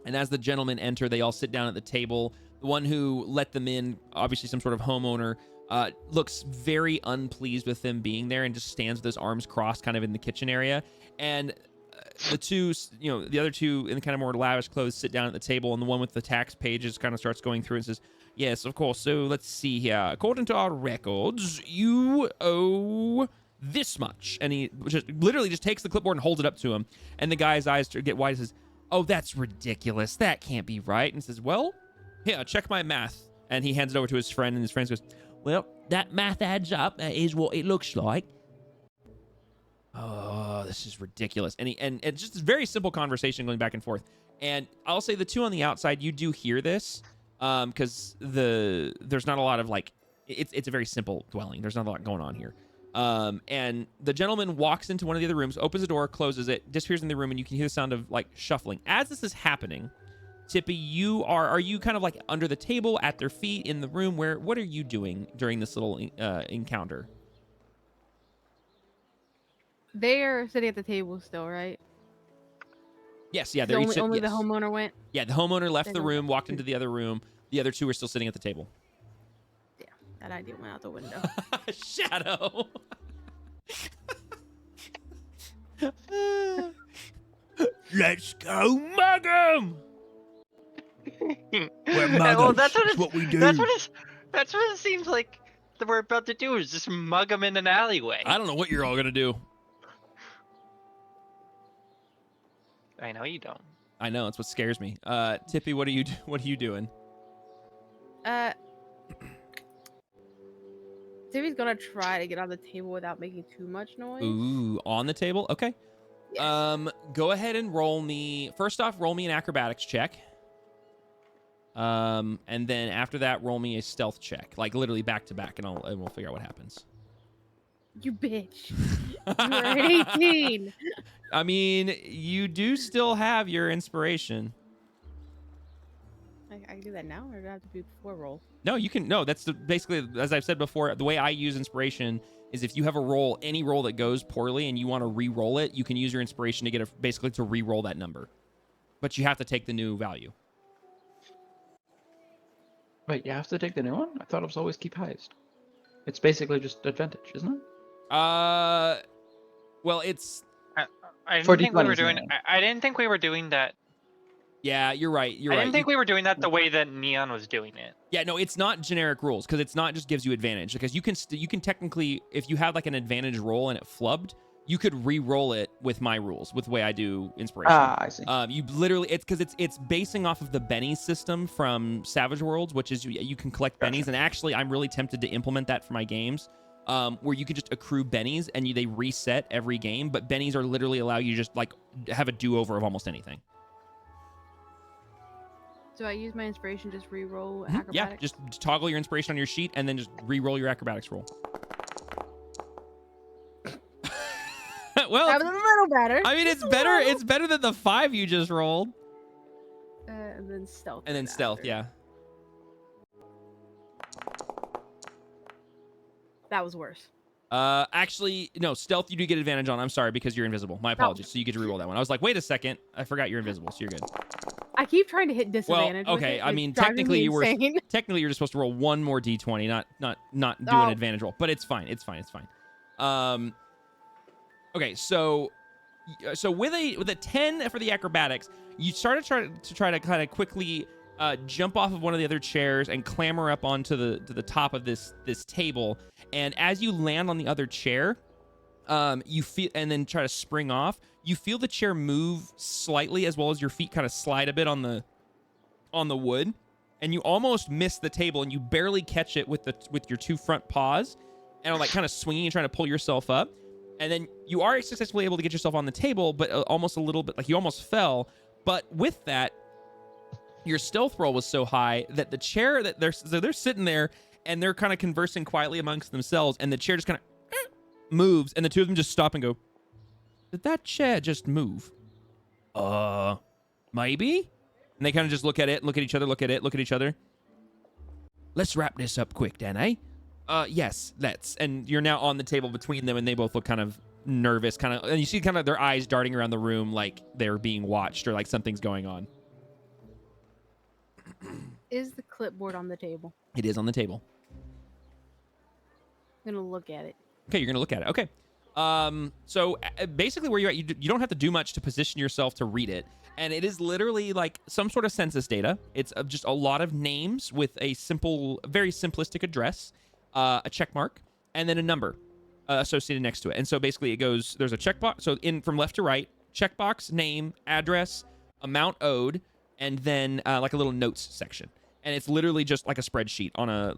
And as the gentlemen enter, they all sit down at the table. The one who let them in, obviously some sort of homeowner, looks very unpleased with them being there and just stands with his arms crossed kind of in the kitchen area. And the two, the other two in kind of more lavish clothes sit down at the table, and the one with the tax pages kind of starts going through and says, yes, of course. So let's see here. According to our records, you owe this much. And he just literally just takes the clipboard and holds it up to him. And the guy's eyes get wide and says, oh, that's ridiculous. That can't be right. And says, well, here, check my math. And he hands it over to his friend, and his friend goes, well, that math adds up. That is what it looks like. Oh, this is ridiculous. And it's just a very simple conversation going back and forth. And I'll say the two on the outside, you do hear this, because there's not a lot of it's a very simple dwelling. There's not a lot going on here. And the gentleman walks into one of the other rooms, opens the door, closes it, disappears in the room, and you can hear the sound of shuffling. As this is happening, Tippy, are you kind of under the table, at their feet, in the room? What are you doing during this little encounter? They're sitting at the table still, right? Yes, yeah. The only the homeowner went? Yeah, the homeowner left the room, walked into the other room. The other two are still sitting at the table. Yeah, that idea went out the window. Shadow. Let's go mug him. We're muggers. Well, that's what we do. That's what it seems like that we're about to do, is just mug them in an alleyway. I don't know what you're all gonna do. I know you don't. I know, it's what scares me. Tippy, what are you doing? Tippy's gonna try to get on the table without making too much noise. Ooh, on the table? Okay. Yes. Go ahead and roll me an acrobatics check. And then after that, roll me a stealth check, literally back to back, and we'll figure out what happens. You bitch. You're at 18. I mean, you do still have your inspiration. I can do that now, or do I have to do before roll? No, you can. No, that's basically, as I've said before, the way I use inspiration is if you have any roll that goes poorly and you want to re-roll it, you can use your inspiration to get basically to re-roll that number. But you have to take the new value. Wait, you have to take the new one? I thought it was always keep highest. It's basically just advantage, isn't it? Well, it's... I didn't think we were doing. I didn't think we were doing that. Yeah, you're right. I didn't think we were doing that the way that Neon was doing it. Yeah, no, it's not generic rules, because it's not just gives you advantage. Because you can technically, if you had an advantage roll and it flubbed, you could re-roll it with my rules, with the way I do inspiration. Ah, I see. You literally, it's basing off of the bennies system from Savage Worlds, which is you can collect bennies, and actually I'm really tempted to implement that for my games, where you could just accrue bennies and they reset every game, but bennies are literally allow you to just have a do-over of almost anything. So I use my inspiration, just re-roll acrobatics? Yeah, just toggle your inspiration on your sheet and then just re-roll your acrobatics roll. Well, that was a little better. I mean, it's better. It's better than the 5 you just rolled. And then stealth. And then stealth, after. yeah. That was worse. Actually, no, stealth you do get advantage on. I'm sorry, because you're invisible. My apologies. So you get to reroll that one. I was like, wait a second, I forgot you're invisible, so you're good. I keep trying to hit disadvantage. Well, okay. With it, I mean, technically you're just supposed to roll one more d20, not do an advantage roll. But it's fine. It's fine. It's fine. Okay, so with a 10 for the acrobatics, you try to kind of quickly jump off of one of the other chairs and clamber up onto the top of this table. And as you land on the other chair, you feel, and then try to spring off, you feel the chair move slightly, as well as your feet kind of slide a bit on the wood, and you almost miss the table, and you barely catch it with your two front paws, and are kind of swinging and trying to pull yourself up. And then you are successfully able to get yourself on the table, but almost a little bit, you almost fell. But with that, your stealth roll was so high that the chair that they're sitting there and they're kind of conversing quietly amongst themselves, and the chair just kind of moves, and the two of them just stop and go, "Did that chair just move?" Maybe. And they kind of just look at it, look at each other, look at it, look at each other. "Let's wrap this up quick, then, eh?" Yes, let's. And you're now on the table between them, and they both look kind of nervous, and you see kind of their eyes darting around the room like they're being watched or like something's going on. Is the clipboard on the table? It is on the table. I'm gonna look at it. Okay, you're gonna look at it. Okay. So basically, where you're at, you don't have to do much to position yourself to read it, and it is literally like some sort of census data. It's just a lot of names with a simple, very simplistic address, a check mark, and then a number associated next to it. And so basically, it goes. There's a checkbox. So from left to right, checkbox, name, address, amount owed, and then like a little notes section. And it's literally just like a spreadsheet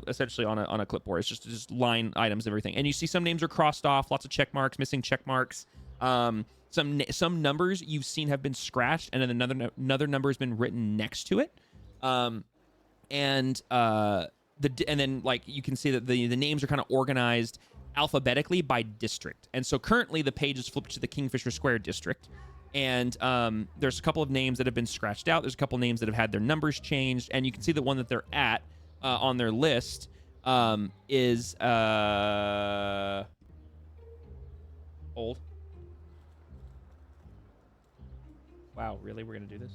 essentially on a clipboard. It's just line items and everything. And you see some names are crossed off, lots of check marks, missing check marks. Some numbers you've seen have been scratched, and then another number has been written next to it. And then like you can see that the names are kind of organized alphabetically by district. And so currently the page is flipped to the Kingfisher Square district. And there's a couple of names that have been scratched out. There's a couple names that have had their numbers changed. And you can see the one that they're at on their list is old. Wow, really? We're going to do this?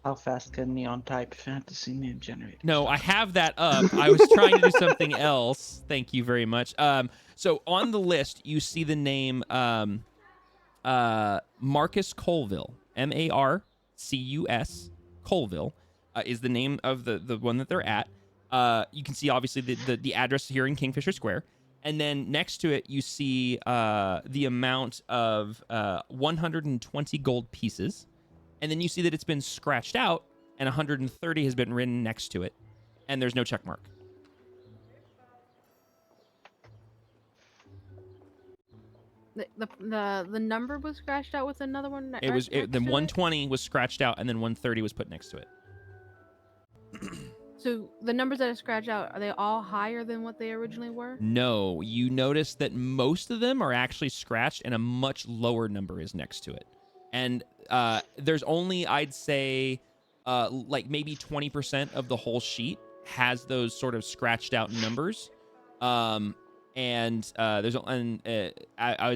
How fast can Neon type fantasy name generate? No, I have that up. I was trying to do something else. Thank you very much. So on the list, you see the name Marcus Colville. Marcus Colville is the name of the one that they're at. You can see obviously the address here in Kingfisher Square. And then next to it, you see the amount of 120 gold pieces. And then you see that it's been scratched out, and 130 has been written next to it, and there's no check mark. The number was scratched out with another one. It was the 120 was scratched out, and then 130 was put next to it. So the numbers that are scratched out, are they all higher than what they originally were? No, you notice that most of them are actually scratched, and a much lower number is next to it. And there's only, I'd say, like maybe 20% of the whole sheet has those sort of scratched out numbers. I would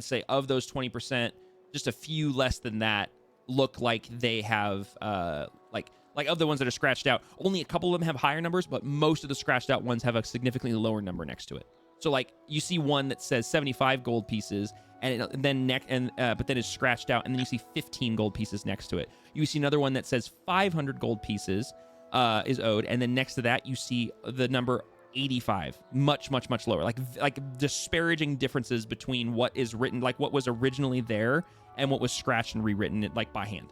say of those 20%, just a few less than that look like they have like of the ones that are scratched out, only a couple of them have higher numbers, but most of the scratched out ones have a significantly lower number next to it. So like you see one that says 75 gold pieces, but then it's scratched out, and then you see 15 gold pieces next to it. You see another one that says 500 gold pieces is owed, and then next to that you see the number 85, much lower. Like disparaging differences between what is written, like what was originally there, and what was scratched and rewritten like by hand.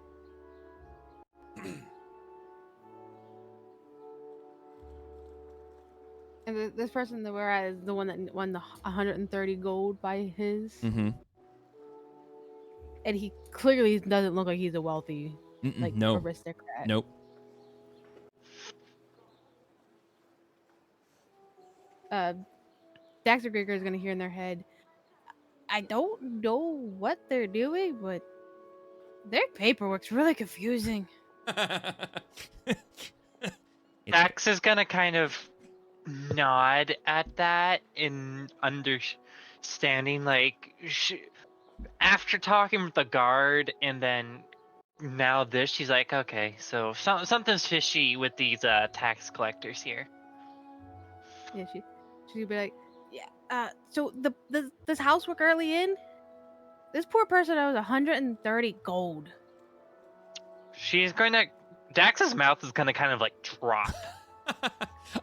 And this person that we're at is the one that won the 130 gold by his. Mm-hmm. And he clearly doesn't look like he's a wealthy, no aristocrat. Nope. Daxter Grigger is gonna hear in their head, I don't know what they're doing, but their paperwork's really confusing. Dax is gonna kind of nod at that in understanding, like, after talking with the guard and then now this, she's like, okay, so something's fishy with these tax collectors here. Yeah, she'd be like, yeah, so this housework early in, this poor person owes 130 gold. Dax's mouth is gonna kind of like drop.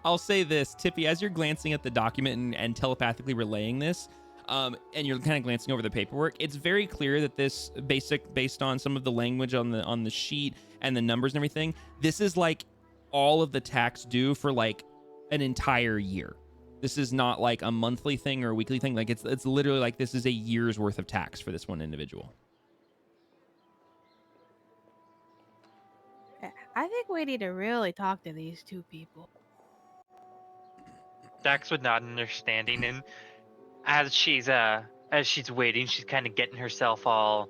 I'll say this, Tippy, as you're glancing at the document and telepathically relaying this, and you're kind of glancing over the paperwork, it's very clear that this based on some of the language on the sheet and the numbers and everything, this is like all of the tax due for like an entire year. This is not like a monthly thing or a weekly thing. Like it's literally like this is a year's worth of tax for this one individual. I think we need to really talk to these two people. Dax would nod understanding, and as she's waiting, she's kind of getting herself all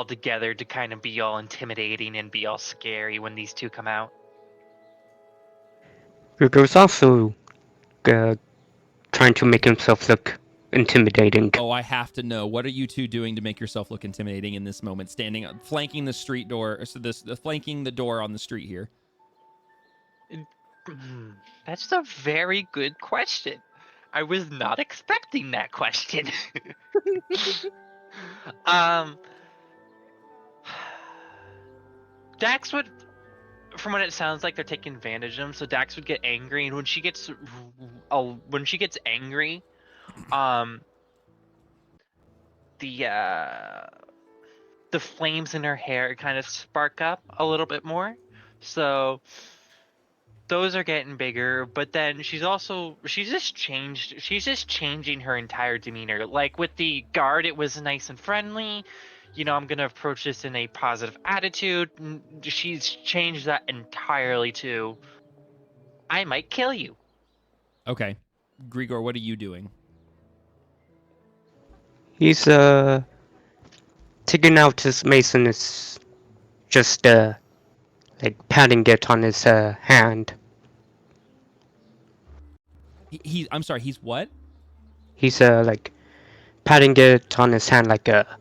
together to kind of be all intimidating and be all scary when these two come out. Gregor's also trying to make himself look intimidating. Oh, I have to know. What are you two doing to make yourself look intimidating in this moment? Standing, flanking the street door, so flanking the door on the street here. That's a very good question. I was not expecting that question. Dax would, from what it sounds like, they're taking advantage of him. So Dax would get angry, and when she gets angry, the flames in her hair kind of spark up a little bit more. So those are getting bigger, but then she's just changing her entire demeanor. Like with the guard, it was nice and friendly. You know, I'm gonna approach this in a positive attitude. She's changed that entirely to, I might kill you. Okay. Grigor, what are you doing? He's taking out his mace and is just like patting it on his hand. I'm sorry, he's what? He's like patting it on his hand like a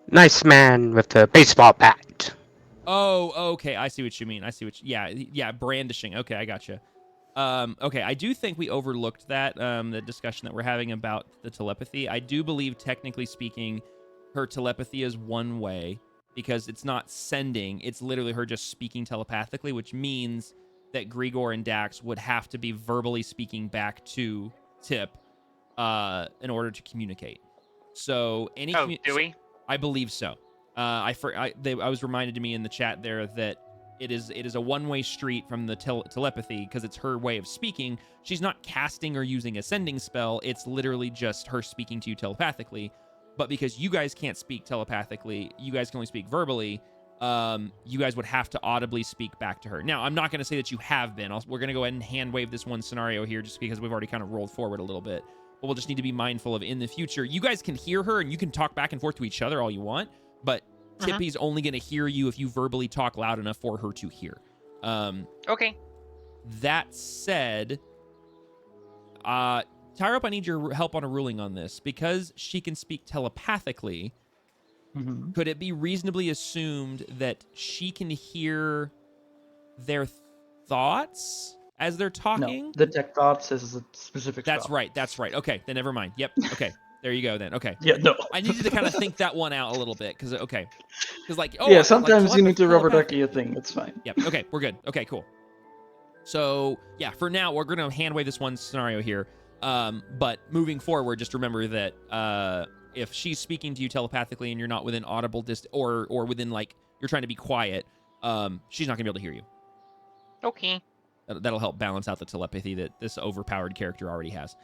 nice man with a baseball bat. Oh, okay. I see what you mean. Yeah, brandishing. Okay, I gotcha. Okay, I do think we overlooked that, the discussion that we're having about the telepathy. I do believe, technically speaking, her telepathy is one way because it's not sending. It's literally her just speaking telepathically, which means that Grigor and Dax would have to be verbally speaking back to Tip in order to communicate. So any Do we? I believe so. I was reminded to me in the chat there that it is a one-way street from the telepathy because it's her way of speaking. She's not casting or using a sending spell. It's literally just her speaking to you telepathically. But because you guys can't speak telepathically, you guys can only speak verbally. You guys would have to audibly speak back to her. Now, I'm not going to say that you have been. We're going to go ahead and hand wave this one scenario here just because we've already kind of rolled forward a little bit. But we'll just need to be mindful of in the future. You guys can hear her and you can talk back and forth to each other all you want, but Tippy's only going to hear you if you verbally talk loud enough for her to hear. Okay. That said, Tyrup, I need your help on a ruling on this. Because she can speak telepathically, could it be reasonably assumed that she can hear their thoughts as they're talking? No, detect thoughts is a specific That's spell. right. Okay, then never mind. Yep. Okay. There you go then. Okay. Yeah, no. I needed to kind of think that one out a little bit because Yeah, sometimes you need to rubber telepathy. ducky a thing. It's fine. Yep. Okay, we're good. Okay, cool. So yeah, for now we're gonna hand wave this one scenario here. But moving forward, just remember that if she's speaking to you telepathically and you're not within audible or within like you're trying to be quiet, she's not gonna be able to hear you. Okay. That'll help balance out the telepathy that this overpowered character already has.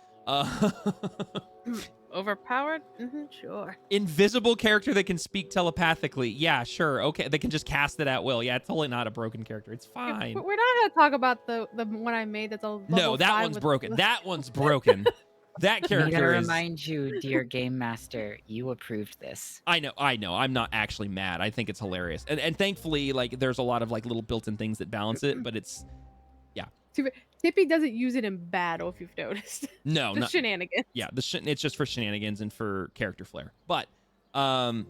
Overpowered? Sure. Invisible character that can speak telepathically. Yeah, sure. Okay, they can just cast it at will. Yeah, it's totally not a broken character. It's fine. We're not gonna talk about the one I made. That's a No, that one's broken. That one's broken. That I character gotta is. remind you, dear game master, you approved this. I know. I'm not actually mad. I think it's hilarious, and thankfully, like, there's a lot of like little built-in things that balance it. But it's, Tippy doesn't use it in battle, if you've noticed. no, Just not shenanigans. yeah. It's just for shenanigans and for character flair. But no,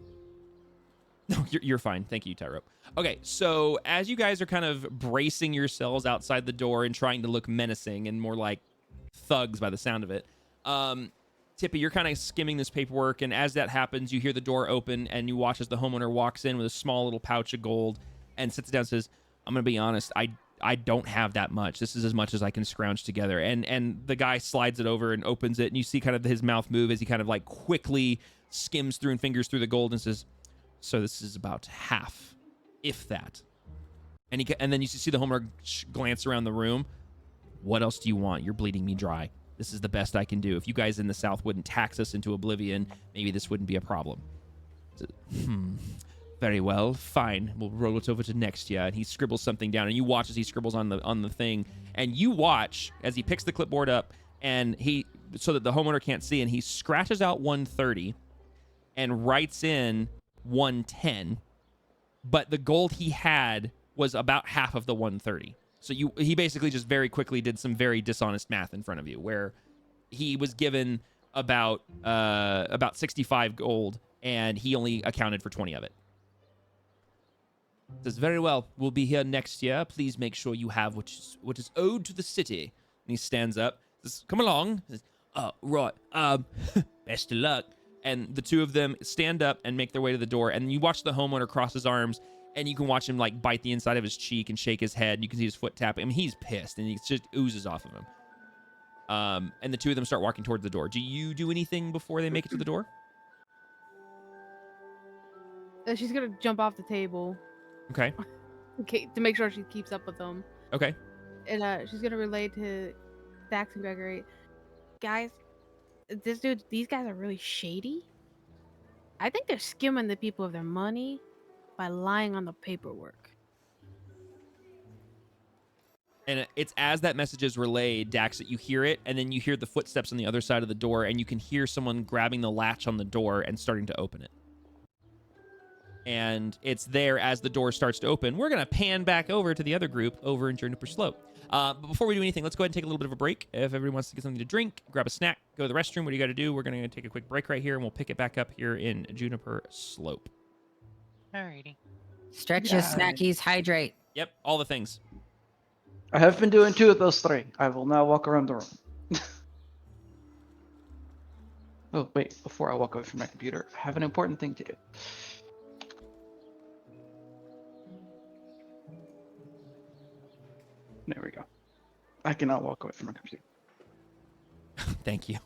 you're fine. Thank you, Tyrope. Okay, so as you guys are kind of bracing yourselves outside the door and trying to look menacing and more like thugs by the sound of it, Tippy, you're kind of skimming this paperwork, and as that happens, you hear the door open and you watch as the homeowner walks in with a small little pouch of gold and sits down and says, "I'm gonna be honest, I don't have that much. This is as much as I can scrounge together." And the guy slides it over and opens it, and you see kind of his mouth move as he kind of like quickly skims through and fingers through the gold and says, "So this is about half, if that." And then you see the homeowner glance around the room. "What else do you want? You're bleeding me dry. This is the best I can do. If you guys in the South wouldn't tax us into oblivion, maybe this wouldn't be a problem." Very well, fine. We'll roll it over to next year. And he scribbles something down, and you watch as he scribbles on the thing, and you watch as he picks the clipboard up, and so that the homeowner can't see, and he scratches out 130 and writes in 110, but the gold he had was about half of the 130. So he basically just very quickly did some very dishonest math in front of you, where he was given about 65 gold, and he only accounted for 20 of it. Says, very well, we'll be here next year. Please make sure you have what is owed to the city. And he stands up, says, come along. Says, oh, right. Best of luck. And the two of them stand up and make their way to the door. And you watch the homeowner cross his arms, and you can watch him like bite the inside of his cheek and shake his head. And you can see his foot tapping. I mean, he's pissed, and he just oozes off of him. And the two of them start walking towards the door. Do you do anything before they make it to the door? She's gonna jump off the table. Okay. Okay, to make sure she keeps up with them. Okay. And she's gonna relay to Dax and Gregory, guys, these guys are really shady. I think they're skimming the people of their money by lying on the paperwork. And it's as that message is relayed, Dax, that you hear it, and then you hear the footsteps on the other side of the door, and you can hear someone grabbing the latch on the door and starting to open it. And it's there as the door starts to open. We're going to pan back over to the other group over in Juniper Slope. But before we do anything, let's go ahead and take a little bit of a break. If everyone wants to get something to drink, grab a snack, go to the restroom, what do you got to do? We're going to take a quick break right here, and we'll pick it back up here in Juniper Slope. Alrighty. Stretch your snackies, hydrate. Yep, all the things. I have been doing 2 of those 3. I will now walk around the room. Oh, wait, before I walk away from my computer, I have an important thing to do. There we go. I cannot walk away from my computer. Thank you.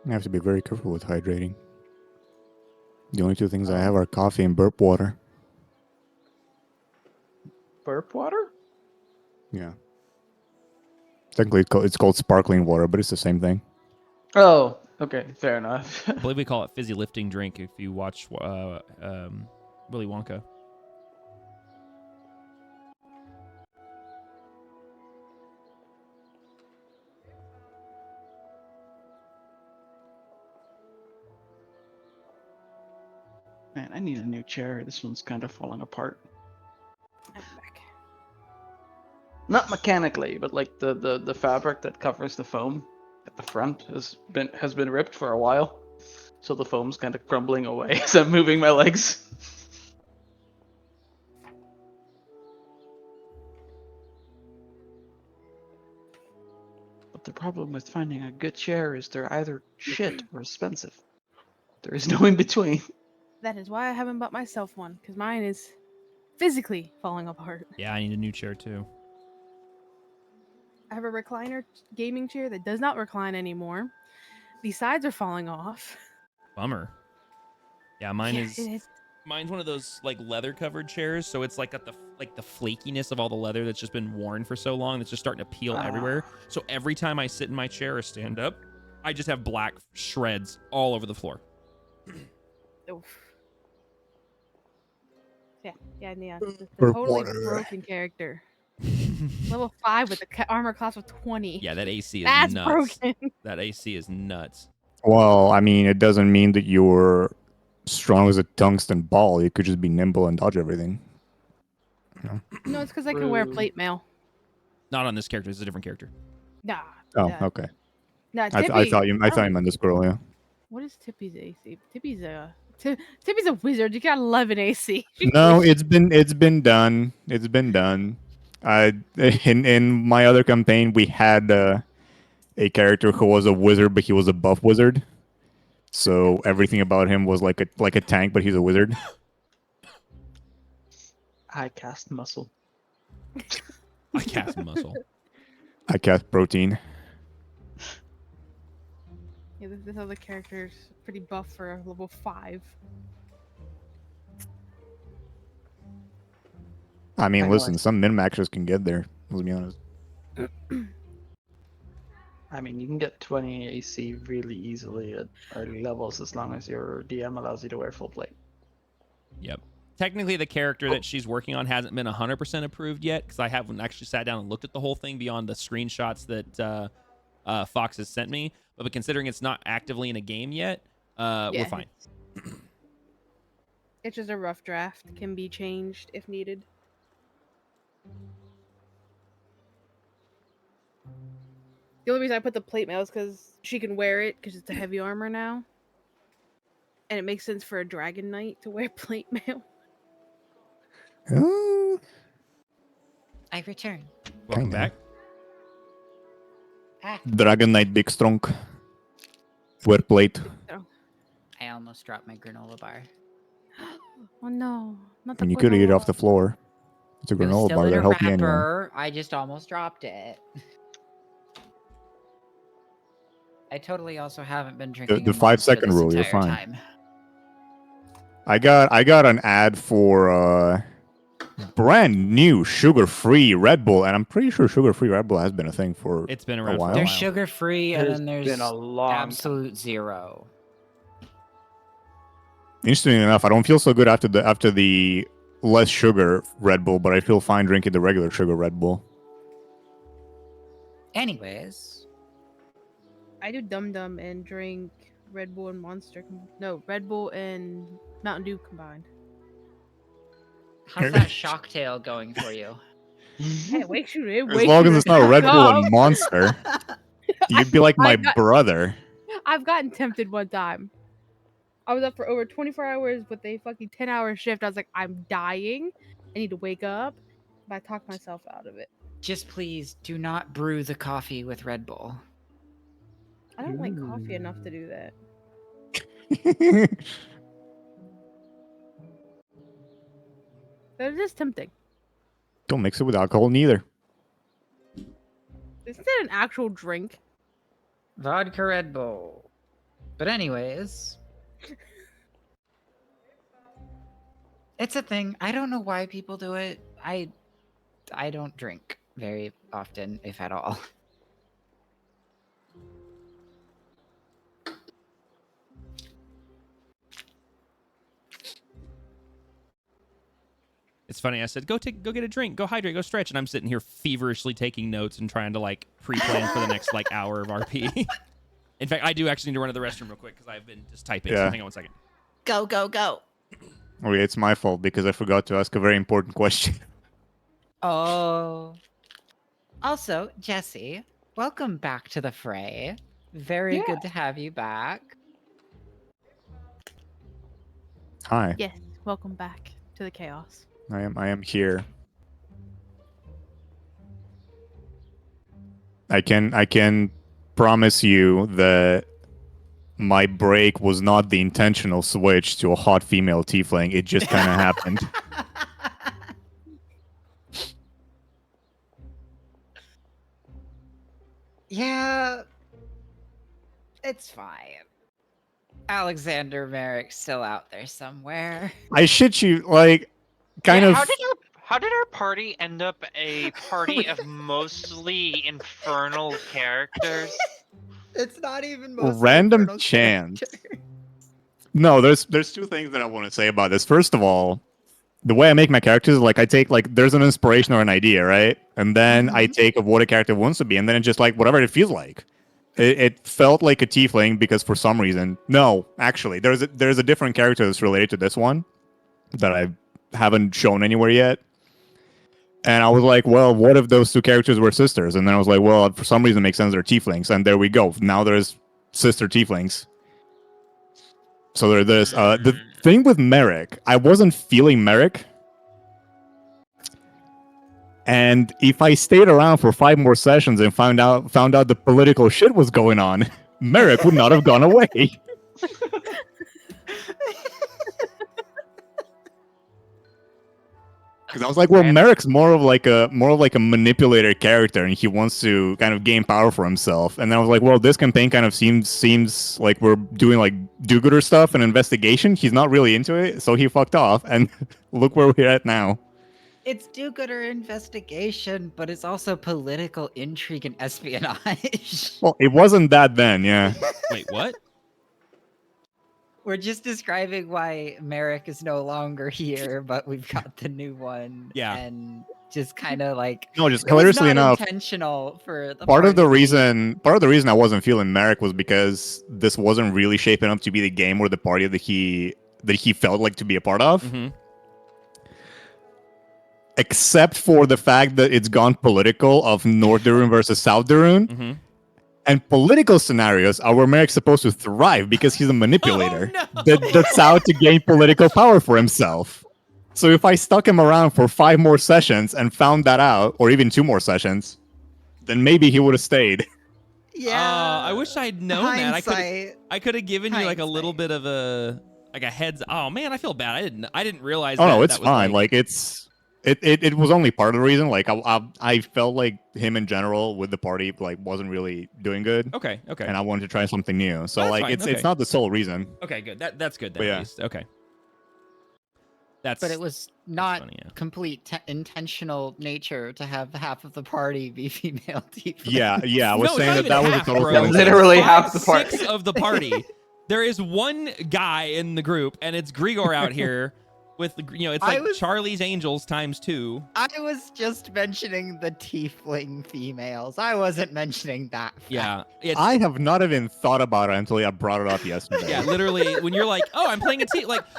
I have to be very careful with hydrating. The only 2 things I have are coffee and burp water. Burp water? Yeah. Technically, it's called sparkling water, but it's the same thing. Oh, okay, fair enough. I believe we call it fizzy lifting drink if you watch Willy Wonka. Man, I need a new chair. This one's kind of falling apart. I'm back. Not mechanically, but like the fabric that covers the foam at the front has been ripped for a while. So the foam's kind of crumbling away as I'm moving my legs. But the problem with finding a good chair is they're either shit or expensive. There is no in between. That is why I haven't bought myself one, because mine is physically falling apart. Yeah, I need a new chair too. I have a recliner gaming chair that does not recline anymore. The sides are falling off. Bummer. Yeah, mine Yeah, is. it is. Mine's one of those like leather covered chairs, so it's like got the flakiness of all the leather that's just been worn for so long that's just starting to peel everywhere. So every time I sit in my chair or stand up, I just have black shreds all over the floor. Oof. Yeah, the Burp totally water. broken character. Level 5 with the armor class of 20. Yeah, that AC is That's nuts. broken. That AC is nuts. Well, I mean, it doesn't mean that you're strong as a tungsten ball. You could just be nimble and dodge everything. No, it's because I can wear True. plate mail. Not on this character. This is a different character. Nah. Oh, nah. okay. Nah, I Tippy. thought you meant this girl. Yeah. What is Tippy's AC? Tippy's a wizard. You got 11 AC. No, it's been done. It's been done. In my other campaign, we had a character who was a wizard, but he was a buff wizard. So everything about him was like a tank, but he's a wizard. I cast muscle. I cast muscle. I cast protein. Yeah, this other character's pretty buff for a level 5. I mean, I know listen, it. some min-maxers can get there. Let's be honest. I mean, you can get 20 AC really easily at early levels as long as your DM allows you to wear full plate. Yep. Technically, the character that she's working on hasn't been 100% approved yet because I haven't actually sat down and looked at the whole thing beyond the screenshots that Fox has sent me. But considering it's not actively in a game yet, we're fine. It's just a rough draft. Can be changed if needed. The only reason I put the plate mail is because she can wear it because it's a heavy armor now. And it makes sense for a dragon knight to wear plate mail. I return. Welcome Kinda. back. Dragon Knight Big Strong. Wear plate. I almost dropped my granola bar. Oh no, not the And you could eat it off the floor. It's a It was granola still bar. in They're a healthy anyway. wrapper. I just almost dropped it. I totally also haven't been drinking The a Monster 5-second this rule, you're entire fine. time. I got an ad for brand new sugar-free Red Bull, and I'm pretty sure sugar-free Red Bull has been a thing for It's been a around for a while. while. There's sugar free and It's then there's been a long time. absolute zero. Interestingly enough, I don't feel so good after the less sugar Red Bull, but I feel fine drinking the regular sugar Red Bull. Anyways, I do Dum Dum and drink Red Bull and Monster. No, Red Bull and Mountain Dew combined. how's that shocktail going for you? Hey, it wakes you. It As wakes long you as the it's not fuck Red Bull up. and Monster, you'd be like my brother. I've gotten tempted one time. I was up for over 24 hours with a fucking 10-hour shift. I was like, I'm dying. I need to wake up. But I talked myself out of it. Just please do not brew the coffee with Red Bull. I don't like coffee enough to do that. But it is tempting. Don't mix it with alcohol neither. Isn't that an actual drink? Vodka Red Bull. But anyways, it's a thing. I don't know why people do it. I don't drink very often, if at all. It's funny. I said, go get a drink, go hydrate, go stretch, and I'm sitting here feverishly taking notes and trying to like pre-plan for the next like hour of RP. In fact, I do actually need to run to the restroom real quick because I've been just typing. So Yeah. hang on one second. Go, go, go. Okay, it's my fault because I forgot to ask a very important question. Oh. Also, Jesse, welcome back to the fray. Very good to have you back. Hi, Yes. Welcome back to the chaos. I am here. I can promise you that my break was not the intentional switch to a hot female tiefling. It just kind of happened. Yeah, it's fine. Alexander Merrick's still out there somewhere. I shit you, like, kind Yeah, of. How did our party end up a party of mostly infernal characters? It's not even Random chance. No, there's two things that I want to say about this. First of all, the way I make my characters is like I take like there's an inspiration or an idea, right? And then I take of what a character wants to be, and then it's just like whatever it feels like. It felt like a tiefling because for some reason, no, actually, there's a different character that's related to this one that I haven't shown anywhere yet. And I was like, well, what if those two characters were sisters? And then I was like, well, for some reason it makes sense they're tieflings. And there we go. Now there's sister tieflings. So there's the thing with Merrick, I wasn't feeling Merrick. And if I stayed around for 5 more sessions and found out the political shit was going on, Merrick would not have gone away. Because I was like, well, Merrick's more of like a manipulator character, and he wants to kind of gain power for himself. And then I was like, well, this campaign kind of seems like we're doing like do-gooder stuff and investigation. He's not really into it, so he fucked off. And look where we're at now. It's do-gooder investigation, but it's also political intrigue and espionage. Well, it wasn't that then, yeah. Wait, what? We're just describing why Merrick is no longer here, but we've got the new one. Yeah. And just kind of like No, just it was hilariously not enough, intentional for the part of the party. reason I wasn't feeling Merrick was because this wasn't really shaping up to be the game or the party that he felt like to be a part of. Mm-hmm. Except for the fact that it's gone political of North Darun versus South Darun. Mm-hmm. And political scenarios are where Merrick's supposed to thrive because he's a manipulator Oh, that's out to gain political power for himself. So if I stuck him around for 5 more sessions and found that out, or even 2 more sessions, then maybe he would have stayed. Yeah. I wish I'd known that. I could have given you like a little bit of a heads. Oh man, I feel bad. I didn't realize. Oh that, no, it's that was fine. Like it was only part of the reason. Like I felt like him in general with the party like wasn't really doing good. Okay. And I wanted to try something new. So That's like fine, it's okay. not the sole reason. Okay, good. That's good then. But yeah. At least. Okay. That's. But it was not funny, yeah. complete intentional nature to have half of the party be female tieflings. Yeah. I was No, it's saying not that even was a half, total bro. coincidence. Literally It's half the party. 5/6 of the party. There is one guy in the group, and it's Grigor out here with it's like Charlie's Angels times 2. I was just mentioning the tiefling females. I wasn't mentioning that. Fact. Yeah. I have not even thought about it until I brought it up yesterday. Yeah, literally, when you're like, oh, I'm playing a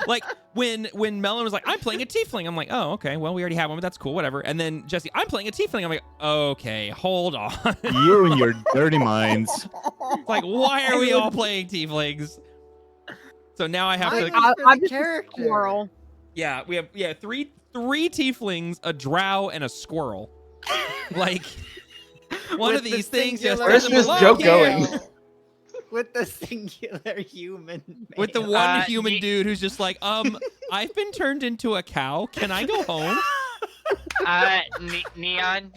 like when Melon was like, I'm playing a tiefling, I'm like, oh, okay, well, we already have one, but that's cool, whatever. And then Jesse, I'm playing a tiefling, I'm like, okay, hold on. You and your dirty minds. Like, why are we all playing tieflings? So now I have to. I'm just a squirrel. Yeah, we have three tieflings, a drow, and a squirrel. Like one of these things just Where's doesn't this belong joke here. going? With the singular human. With the male. one human dude who's just like, I've been turned into a cow. Can I go home? Neon.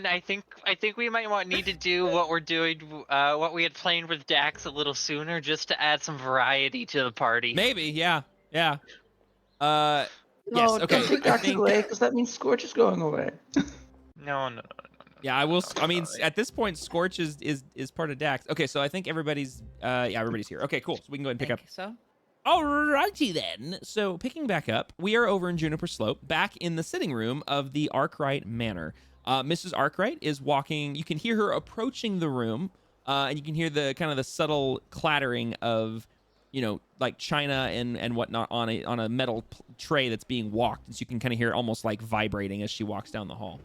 I think we might need to do what we're doing, what we had planned with Dax a little sooner, just to add some variety to the party. Maybe, yeah. Yes, No, okay. don't take Dax away, because that means Scorch is going away. No. Yeah, I will. I mean, at this point, Scorch is part of Dax. Okay, so I think everybody's here. Okay, cool. So we can go ahead and pick up. So Alrighty then. So picking back up, we are over in Juniper Slope, back in the sitting room of the Arkwright Manor. Mrs. Arkwright is walking. You can hear her approaching the room, and you can hear the kind of the subtle clattering of, like china and whatnot on a metal tray that's being walked. And so you can kind of hear it almost like vibrating as she walks down the hall.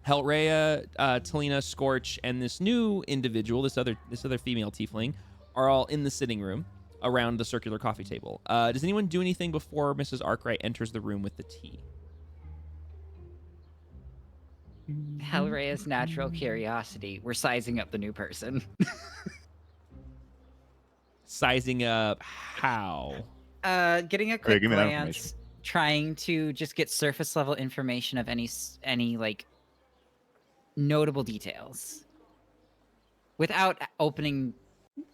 Helraya, Talina, Scorch, and this new individual, this other female tiefling, are all in the sitting room around the circular coffee table. Does anyone do anything before Mrs. Arkwright enters the room with the tea? Hellraya's natural curiosity. We're sizing up the new person. Sizing up how? Getting a quick give me that glance, trying to just get surface level information of any like notable details without opening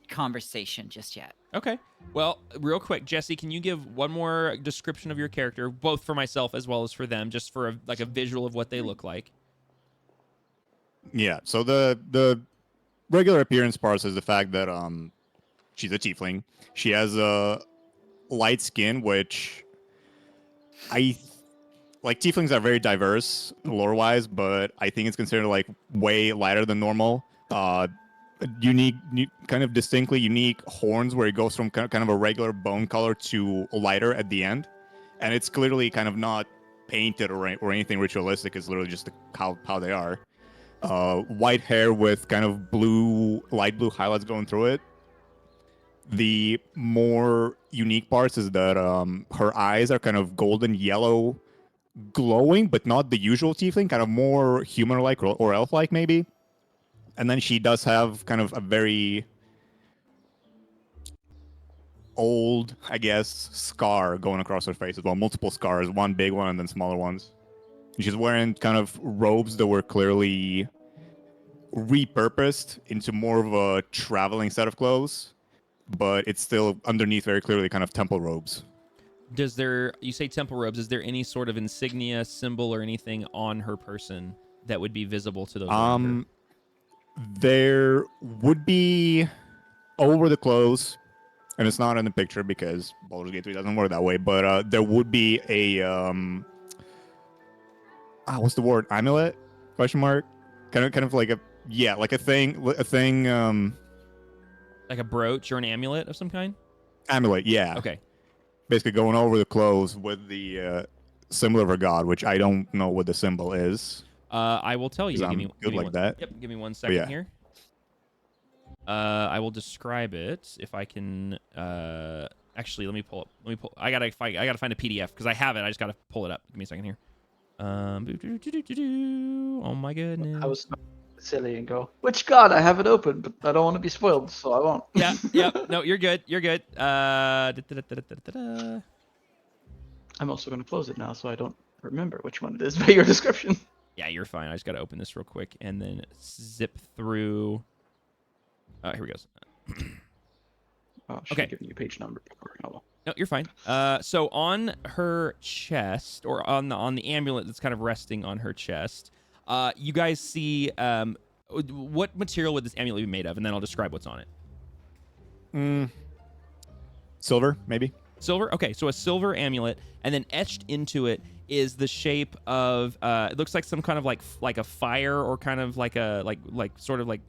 conversation just yet. Okay. Well, real quick, Jesse, can you give one more description of your character, both for myself as well as for them, just for a visual of what they look like? Yeah. So the regular appearance part is the fact that she's a tiefling. She has a light skin, which like tieflings are very diverse lore-wise, but I think it's considered like way lighter than normal. Unique, kind of distinctly unique horns where it goes from kind of a regular bone color to lighter at the end, and it's clearly kind of not painted or anything ritualistic. It's literally just how they are. White hair with kind of light blue highlights going through it. The more unique parts is that her eyes are kind of golden yellow, glowing, but not the usual tiefling, kind of more human-like or elf-like maybe. And then she does have kind of a very old, I guess, scar going across her face as well. Multiple scars, one big one and then smaller ones. She's wearing kind of robes that were clearly repurposed into more of a traveling set of clothes, but it's still underneath very clearly kind of temple robes. You say temple robes, is there any sort of insignia, symbol, or anything on her person that would be visible to those around her? There would be over the clothes, and it's not in the picture because Baldur's Gate 3 doesn't work that way, but there would be a what's the word? Amulet? Question mark? Kind of like a thing Like a brooch or an amulet of some kind? amulet, yeah. Okay. Basically going over the clothes with the symbol of her god, which I don't know what the symbol is. I will tell you. I'm Give good me like one, that. Yep, give me 1 second yeah. here. I will describe it if I can. Actually, let me pull. I gotta find a PDF because I have it. I just gotta pull it up. Give me a second here. Oh my goodness. I was silly and go, which god? I have it open, but I don't want to be spoiled, so I won't. Yeah. No, you're good. I'm also going to close it now, so I don't remember which one it is by your description. Yeah, you're fine. I just gotta open this real quick and then zip through. Here we go. Oh, should Okay. have given you page number before. Oh, well. No, you're fine. So on her chest, or on the amulet that's kind of resting on her chest, you guys see what material would this amulet be made of, and then I'll describe what's on it. Silver, maybe. Silver. Okay, so a silver amulet, and then etched into it is the shape of. It looks like some kind of like a fire, or kind of like a sort of like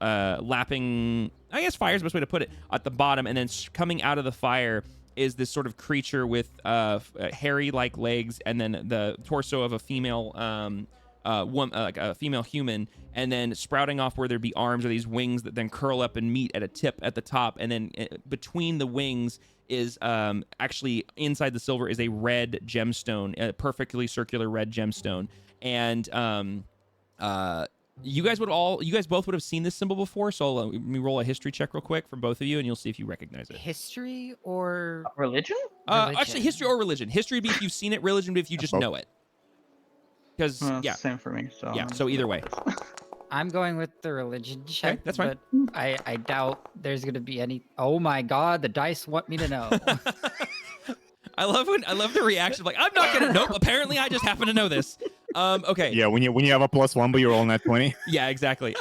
lapping. I guess fire is the best way to put it. At the bottom, and then coming out of the fire is this sort of creature with hairy-like legs, and then the torso of a female like a female human, and then sprouting off where there'd be arms are these wings that then curl up and meet at a tip at the top, and then between the wings is actually inside the silver is a red gemstone, a perfectly circular red gemstone, and you guys both would have seen this symbol before, so let me roll a history check real quick from both of you, and you'll see if you recognize it. History or Religion? Actually, history or religion. History would be if you've seen it. Religion would be if you just know it. Because yeah, same for me. So yeah. So either way, I'm going with the religion check. that's fine. But I doubt there's gonna be any. Oh my god, the dice want me to know. I love the reaction. Like, I'm not gonna. Nope. Apparently, I just happen to know this. Okay. Yeah, when you have a +1, but you're rolling that 20. Yeah, exactly.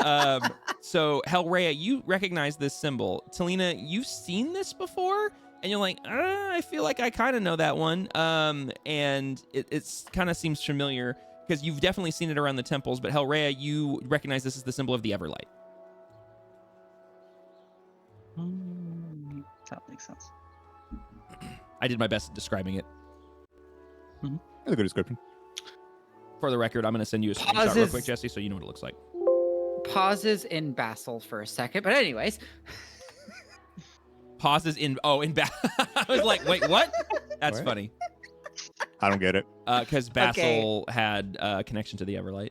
So Hellraya, you recognize this symbol. Talina, you've seen this before, and you're like, I feel like I kind of know that one. And it's kind of seems familiar because you've definitely seen it around the temples. But Hellraya, you recognize this as the symbol of the Everlight. That makes sense. I did my best at describing it. That's a good description. For the record, I'm going to send you a screenshot real quick, Jesse, so you know what it looks like. Pauses in Basel for a second, but anyways. Pauses in I was like, wait, what? That's What? funny. I don't get it. Because Basil had a connection to the Everlight.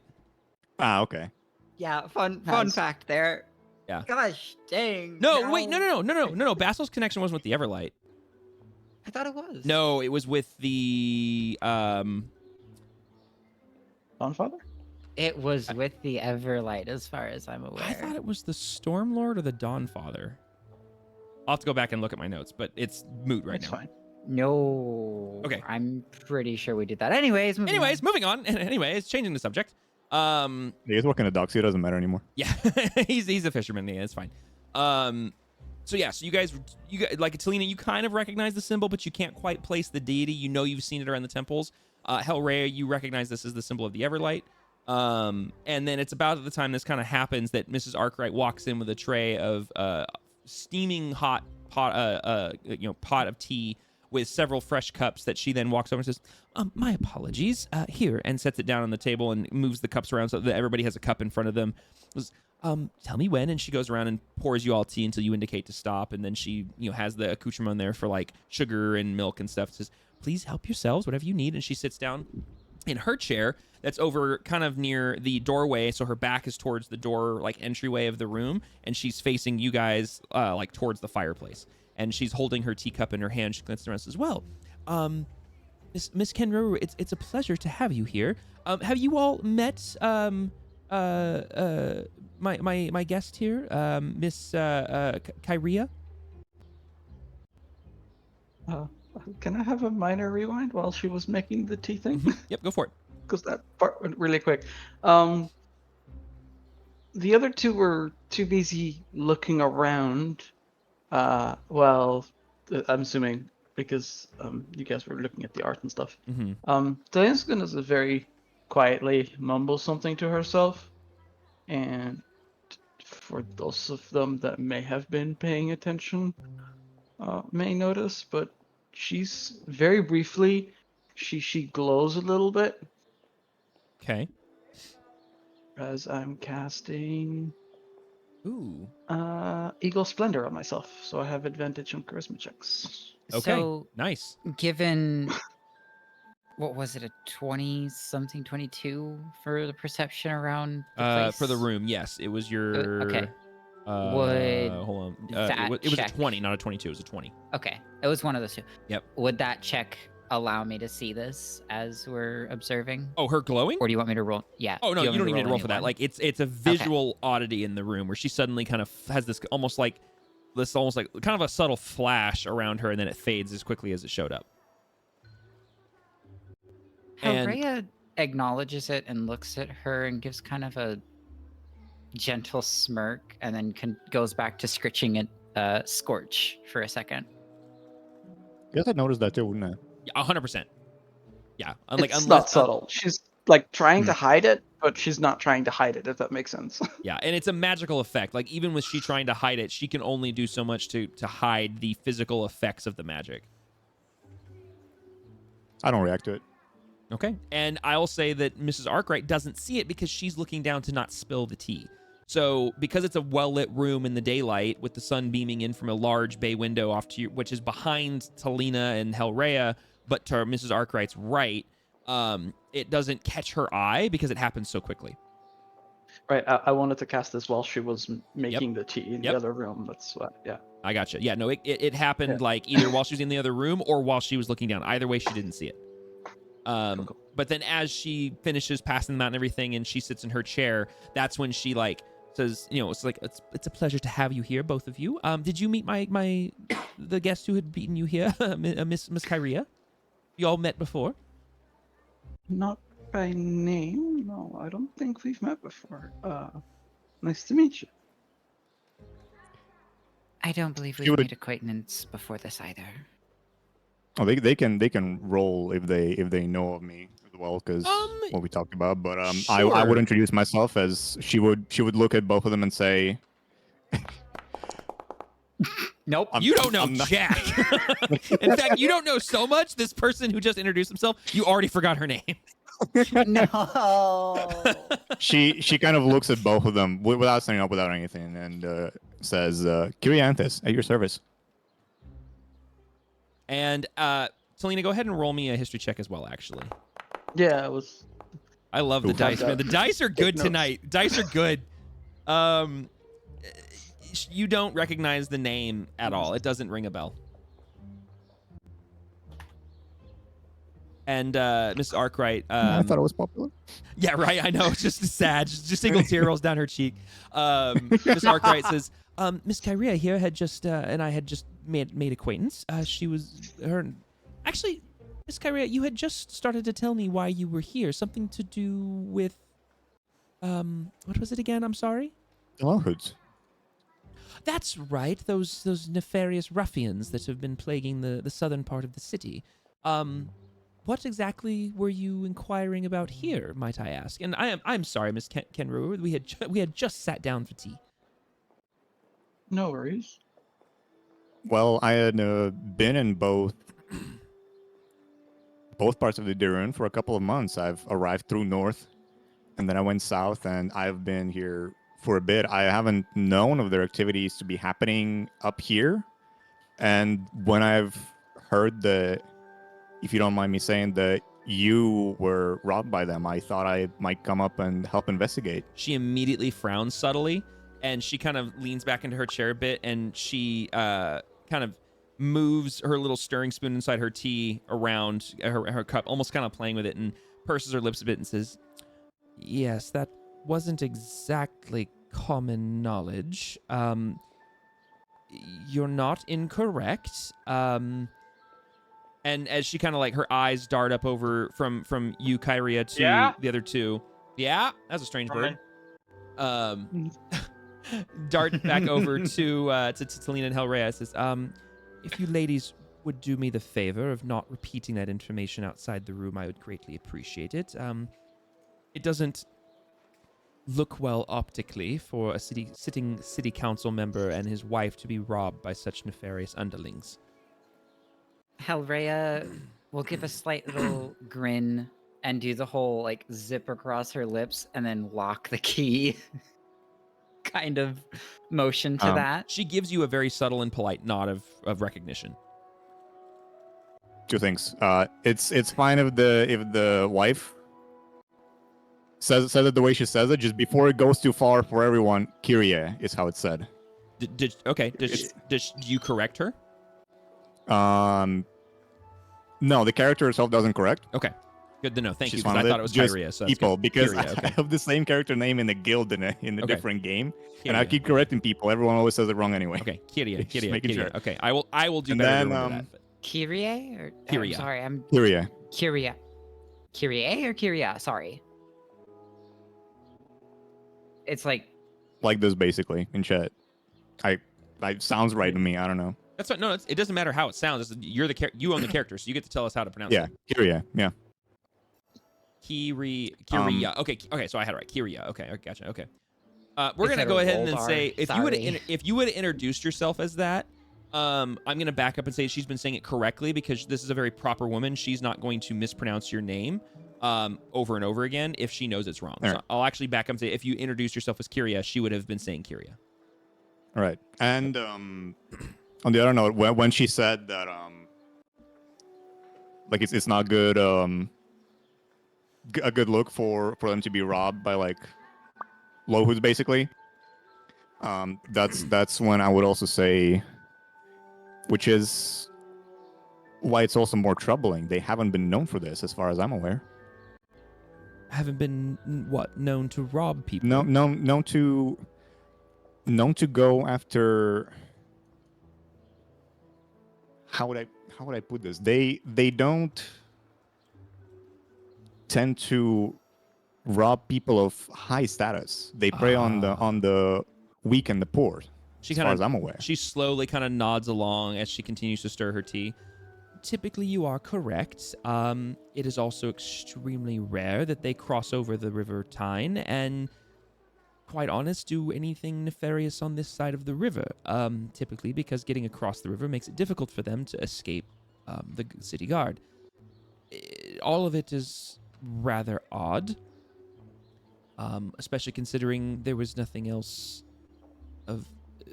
Ah, okay. Yeah, fun Nice. fact there. Yeah. Gosh dang. No, wait, no. Basil's connection wasn't with the Everlight. I thought it was. No, it was with the Dawnfather? It was with the Everlight, as far as I'm aware. I thought it was the Stormlord or the Dawnfather. I'll have to go back and look at my notes, but it's moot right That's now. fine. No. Okay. I'm pretty sure we did that. Anyways, Moving on. Anyways, changing the subject. He's working a dock, so it doesn't matter anymore. Yeah, he's a fisherman. Yeah, it's fine. So yeah, so you guys, like Talina, you kind of recognize the symbol, but you can't quite place the deity. You know you've seen it around the temples. Hellraya, you recognize this as the symbol of the Everlight. And then it's about at the time this kind of happens that Mrs. Arkwright walks in with a tray of steaming hot pot of tea with several fresh cups that she then walks over and says, my apologies, here, and sets it down on the table and moves the cups around so that everybody has a cup in front of them. Goes, tell me when, and she goes around and pours you all tea until you indicate to stop, and then she, has the accoutrement there for like sugar and milk and stuff. Says, please help yourselves, whatever you need, and she sits down in her chair that's over kind of near the doorway, so her back is towards the door, like entryway of the room, and she's facing you guys like towards the fireplace, and she's holding her teacup in her hand. She glances around and says, well, Miss Kenru, it's a pleasure to have you here. Have you all met my guest here, Miss Kyria? Can I have a minor rewind while she was making the tea thing? Yep, go for it. Because that part went really quick. The other two were too busy looking around. Well, I'm assuming because you guys were looking at the art and stuff. Diane's gonna very quietly mumble something to herself, and for those of them that may have been paying attention, may notice, but she's very briefly, she glows a little bit. Okay. As I'm casting Ooh. Eagle Splendor on myself, so I have advantage on charisma checks. Okay. So, Nice. given what was it, a 20-something, 22 for the perception around the place? For the room, yes, it was your. Okay. Hold on. that it was a check- 20, not a 22. It was a 20. Okay, it was one of those two. Yep. Would that check allow me to see this as we're observing? Oh, her glowing? Or do you want me to roll? Yeah. Oh no, you don't even need to roll for that. anyone? Like it's a visual oddity in the room where she suddenly kind of has this almost like kind of a subtle flash around her, and then it fades as quickly as it showed up. And Rhea acknowledges it and looks at her and gives kind of a gentle smirk, and then goes back to scritching at Scorch for a second. I guess I noticed that too, wouldn't I? yeah, 100%. Yeah, It's not subtle. She's like trying to hide it, but she's not trying to hide it, if that makes sense. Yeah, and it's a magical effect. Like even with she trying to hide it, she can only do so much to hide the physical effects of the magic. I don't react to it. Okay. And I'll say that Mrs. Arkwright doesn't see it because she's looking down to not spill the tea. So because it's a well-lit room in the daylight with the sun beaming in from a large bay window off to you, which is behind Talina and Helrea, but to Mrs. Arkwright's right, it doesn't catch her eye because it happens so quickly. Right. I wanted to cast this while she was making the tea in the other room. That's what. Yeah. I gotcha. Yeah. No, it happened like either while she was in the other room or while she was looking down. Either way, she didn't see it. Cool. But then as she finishes passing them out and everything, and she sits in her chair, that's when she like says, it's like it's a pleasure to have you here, both of you. Did you meet the guest who had beaten you here, Miss Kyria? You all met before? Not by name. No, I don't think we've met before. Nice to meet you. I don't believe You we've would- made acquaintance before this either. Oh, they can roll if they know of me as well, because what we talked about. But I sure. would introduce myself as she would look at both of them and say, Nope. You don't know I'm not- jack. In fact, you don't know so much. This person who just introduced himself, you already forgot her name. No. she kind of looks at both of them without standing up, without anything, and says, "Kyrianthes, at your service." And Selena, go ahead and roll me a history check as well, actually. Yeah, it was. I love the Ooh. dice, man. The dice are good notes. tonight. Dice are good. You don't recognize the name at all. It doesn't ring a bell. And Miss Arkwright. I thought it was popular. Yeah, right. I know. It's just sad. Just a single tear rolls down her cheek. Miss Arkwright says, Miss Kyria here had just, and I had just made acquaintance. She was her. Actually, Miss Kyria, you had just started to tell me why you were here. Something to do with, what was it again? I'm sorry. The Lawhoods. That's right. Those nefarious ruffians that have been plaguing the southern part of the city. What exactly were you inquiring about here, might I ask? And I'm sorry, Miss Kenru. We had just sat down for tea. No worries. Well, I had been in both both parts of the Darun for a couple of months. I've arrived through north, and then I went south, and I've been here for a bit. I haven't known of their activities to be happening up here, and when I've heard that, if you don't mind me saying, that you were robbed by them, I thought I might come up and help investigate. She immediately frowns subtly, and she kind of leans back into her chair a bit, and she kind of moves her little stirring spoon inside her tea around her cup, almost kind of playing with it, and purses her lips a bit and says, "Yes, that wasn't exactly common knowledge. You're not incorrect." And as she kind of like her eyes dart up over from you, Kyria, to the other two. Yeah, that's a strange bird. Dart back over to Talina and Hellrhea. Says, if you ladies would do me the favor of not repeating that information outside the room, I would greatly appreciate it. It doesn't look well optically for a sitting city council member and his wife to be robbed by such nefarious underlings. Hellrhea will give a slight little grin and do the whole like zip across her lips and then lock the key kind of motion to that. She gives you a very subtle and polite nod of recognition. Two things. It's fine if the wife says it the way she says it, just before it goes too far for everyone. Kyrie is how it's said. Does you correct her? No, the character herself doesn't correct. Okay, good to know. Thank She's you, because I thought it was just Kyria. So people, because Kyria, okay. I have the same character name in the guild in a Okay. different game, and I Kyria. keep correcting people. Everyone always says it wrong anyway. Okay, Kyria, Just Kyria, making Kyria. sure. Okay, I will do And better then, to remember that. But Kyrie or Kyria. I'm sorry, I'm Kyrie. Kyria. Kyrie or Kyria? Sorry. It's like Like this basically in chat. I sounds right to me. I don't know. that's what. No, it doesn't matter how it sounds. You're you own the character, so you get to tell us how to pronounce Yeah, it. Kyrie. Yeah. Kyria. Okay. So I had it right. Kyria. Okay, I gotcha. Okay. We're Is gonna that go a ahead and then rolled say R? if you would have introduced yourself as that, I'm gonna back up and say she's been saying it correctly because this is a very proper woman. She's not going to mispronounce your name over and over again if she knows it's wrong. All So right. I'll actually back up and say if you introduced yourself as Kyria, she would have been saying Kyria. All right. And on the other note, when she said that like it's not good a good look for them to be robbed by like low hoods basically. That's when I would also say, which is why it's also more troubling. They haven't been known for this, as far as I'm aware. Haven't been known to rob people. Known to go after. How would I put this? They don't tend to rob people of high status. They prey on the weak and the poor. She as far as I'm aware. She slowly kind of nods along as she continues to stir her tea. Typically, you are correct. It is also extremely rare that they cross over the River Tyne and, quite honest, do anything nefarious on this side of the river. Typically, because getting across the river makes it difficult for them to escape the city guard. All of it is rather odd, especially considering there was nothing else of...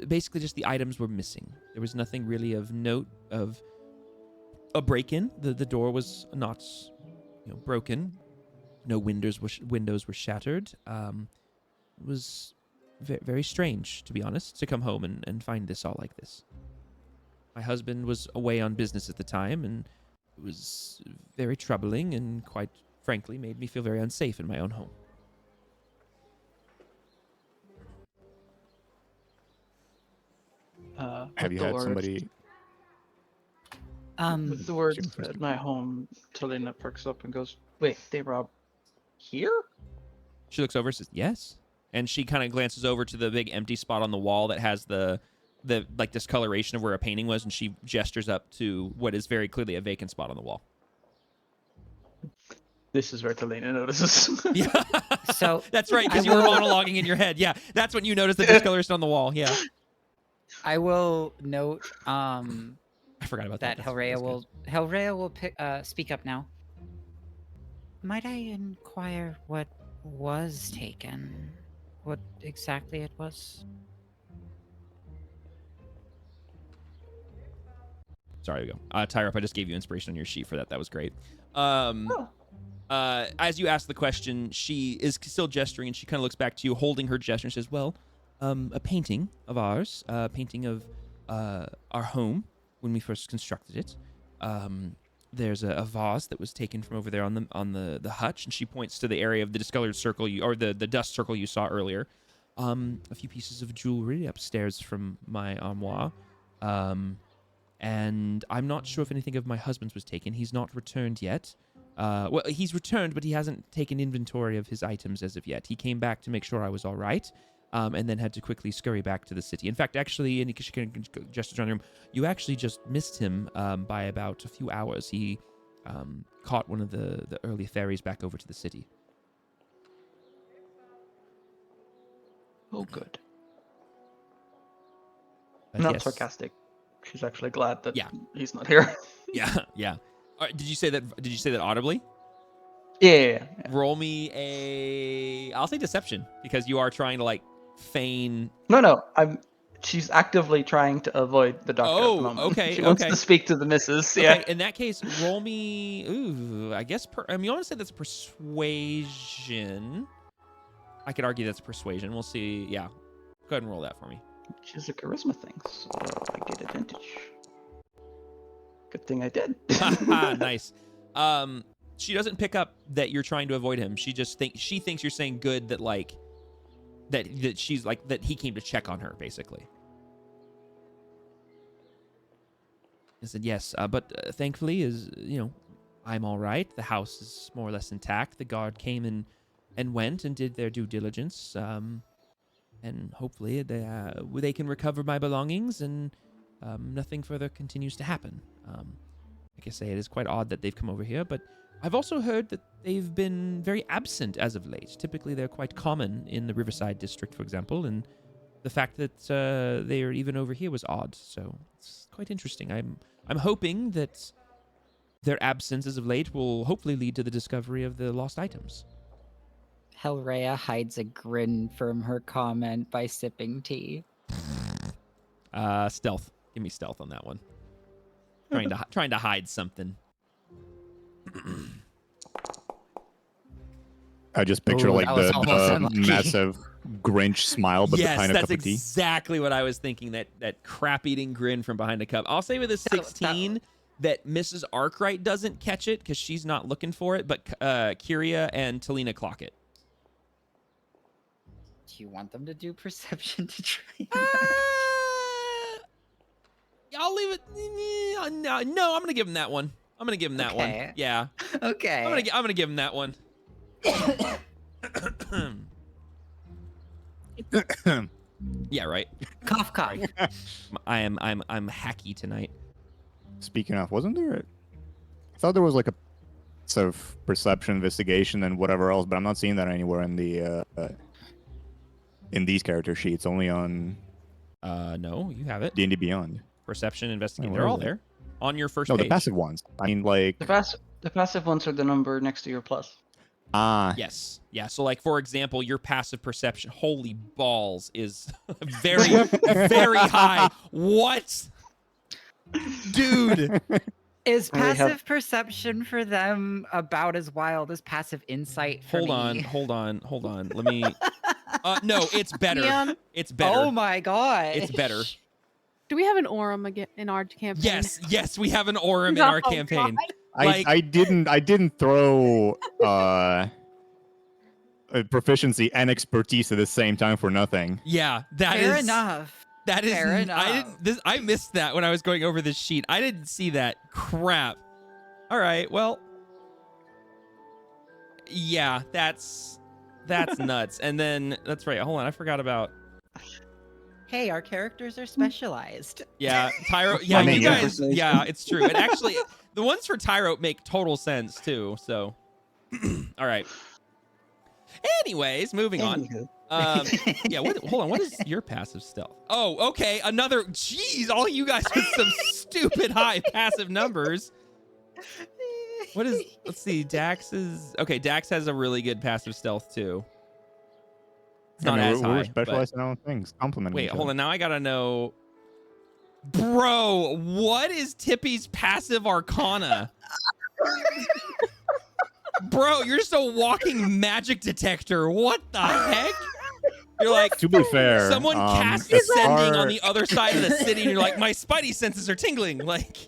Basically, just the items were missing. There was nothing really of note of a break-in. The door was not, broken. No windows were shattered. It was very strange, to be honest, to come home and find this all like this. My husband was away on business at the time, and it was very troubling and, quite frankly, made me feel very unsafe in my own home. Have you had somebody? With the words at my home, Talina perks up and goes, "Wait, they robbed here?" She looks over and says, "Yes." And she kind of glances over to the big empty spot on the wall that has the like discoloration of where a painting was, and she gestures up to what is very clearly a vacant spot on the wall. This is where Talina notices. Yeah. So That's right, because you were monologuing in your head. Yeah, that's when you noticed the discoloration on the wall. Yeah. I will note I forgot about that. that Hellrhea will speak up now. Might I inquire what was taken? What exactly it was? Sorry, we go. Tyrup, I just gave you inspiration on your sheet for that. That was great. As you ask the question, she is still gesturing, and she kind of looks back to you, holding her gesture, and says, "Well, a painting of ours, a painting of our home when we first constructed it. There's a vase that was taken from over there on the hutch," and she points to the area of the discolored circle the dust circle you saw earlier. A few pieces of jewelry upstairs from my armoire. And I'm not sure if anything of my husband's was taken. He's not returned yet. Well, he's returned, but he hasn't taken inventory of his items as of yet. He came back to make sure I was all right, and then had to quickly scurry back to the city. In fact, actually, and she can gesture around the room, you actually just missed him by about a few hours. He caught one of the early ferries back over to the city. Oh, good. But Not yes. sarcastic. She's actually glad that Yeah. he's not here. Yeah, yeah. All right, did you say that audibly? Yeah. Roll me I'll say deception, because you are trying to like feign. No. She's actively trying to avoid the doctor at the moment. Okay, She wants okay. to speak to the missus. Okay, Yeah. in that case, roll me. Ooh, I guess. I mean, you want to say that's persuasion? I could argue that's persuasion. We'll see. Yeah, go ahead and roll that for me. She's a charisma thing, so I get advantage. Good thing I did. Nice. She doesn't pick up that you're trying to avoid him. She thinks you're saying good, that like that she's like that he came to check on her, basically. I said yes, but thankfully, I'm all right. The house is more or less intact. The guard came and went and did their due diligence, and hopefully they can recover my belongings, and nothing further continues to happen. Like I say, it is quite odd that they've come over here, but I've also heard that they've been very absent as of late. Typically, they're quite common in the Riverside district, for example, and the fact that they are even over here was odd. So it's quite interesting. I'm hoping that their absence as of late will hopefully lead to the discovery of the lost items. Helrea hides a grin from her comment by sipping tea. Stealth. Give me stealth on that one. Trying to hide something. I just picture Ooh, like that was the almost unlucky. massive Grinch smile, but Yes, behind a that's cup of tea. exactly what I was thinking. That crap-eating grin from behind a cup. I'll say with a 16 that Mrs. Arkwright doesn't catch it because she's not looking for it, but Kyria and Talina clock it. Do you want them to do perception to try? I'll leave it. No, I'm gonna give him that one. I'm gonna give him that one. Okay. Yeah. Okay. I'm gonna give him that one. Yeah, right. Cough, cough. I'm hacky tonight. Speaking of, wasn't there? I thought there was like a sort of perception, investigation, and whatever else, but I'm not seeing that anywhere in the in these character sheets. Only on No, you have it. D&D Beyond. Perception, investigation. Where They're is all it? there on your first No, page. the passive ones. I mean, like The passive ones are the number next to your plus. Yes. Yeah. So, like, for example, your passive perception, holy balls, is very, very high. What? Dude. Is I have- passive perception for them about as wild as passive insight for Hold me? on. Let me. No, it's better. Leon? It's better. Oh my god. It's better. Do we have an Orem again in our campaign? Yes, we have an Orem in our Oh, campaign. God. Like- I didn't throw proficiency and expertise at the same time for nothing. Yeah, that is Fair enough. That is. Fair enough. I missed that when I was going over this sheet. I didn't see that. Crap. All right. Well. Yeah, that's nuts. And then that's right. Hold on, I forgot about. Hey, our characters are specialized. Yeah, Tyro. Yeah, I mean, you yeah. guys. Yeah, it's true. And actually, the ones for Tyro make total sense too. So, all right. Anyways, moving on. Anywho. Yeah. Hold on. What is your passive stealth? Oh, okay. Another. Jeez, all you guys with some stupid high passive numbers. What is? Let's see. Dax is okay. Dax has a really good passive stealth too. It's not as we're high. But specialized in our own things, complimenting wait, each hold other. on. Now I gotta know, bro. What is Tippy's passive arcana? Bro, you're just a walking magic detector. What the heck? You're like, To be fair, someone cast as ascending far- on the other side of the city, and you're like, my spidey senses are tingling. Like,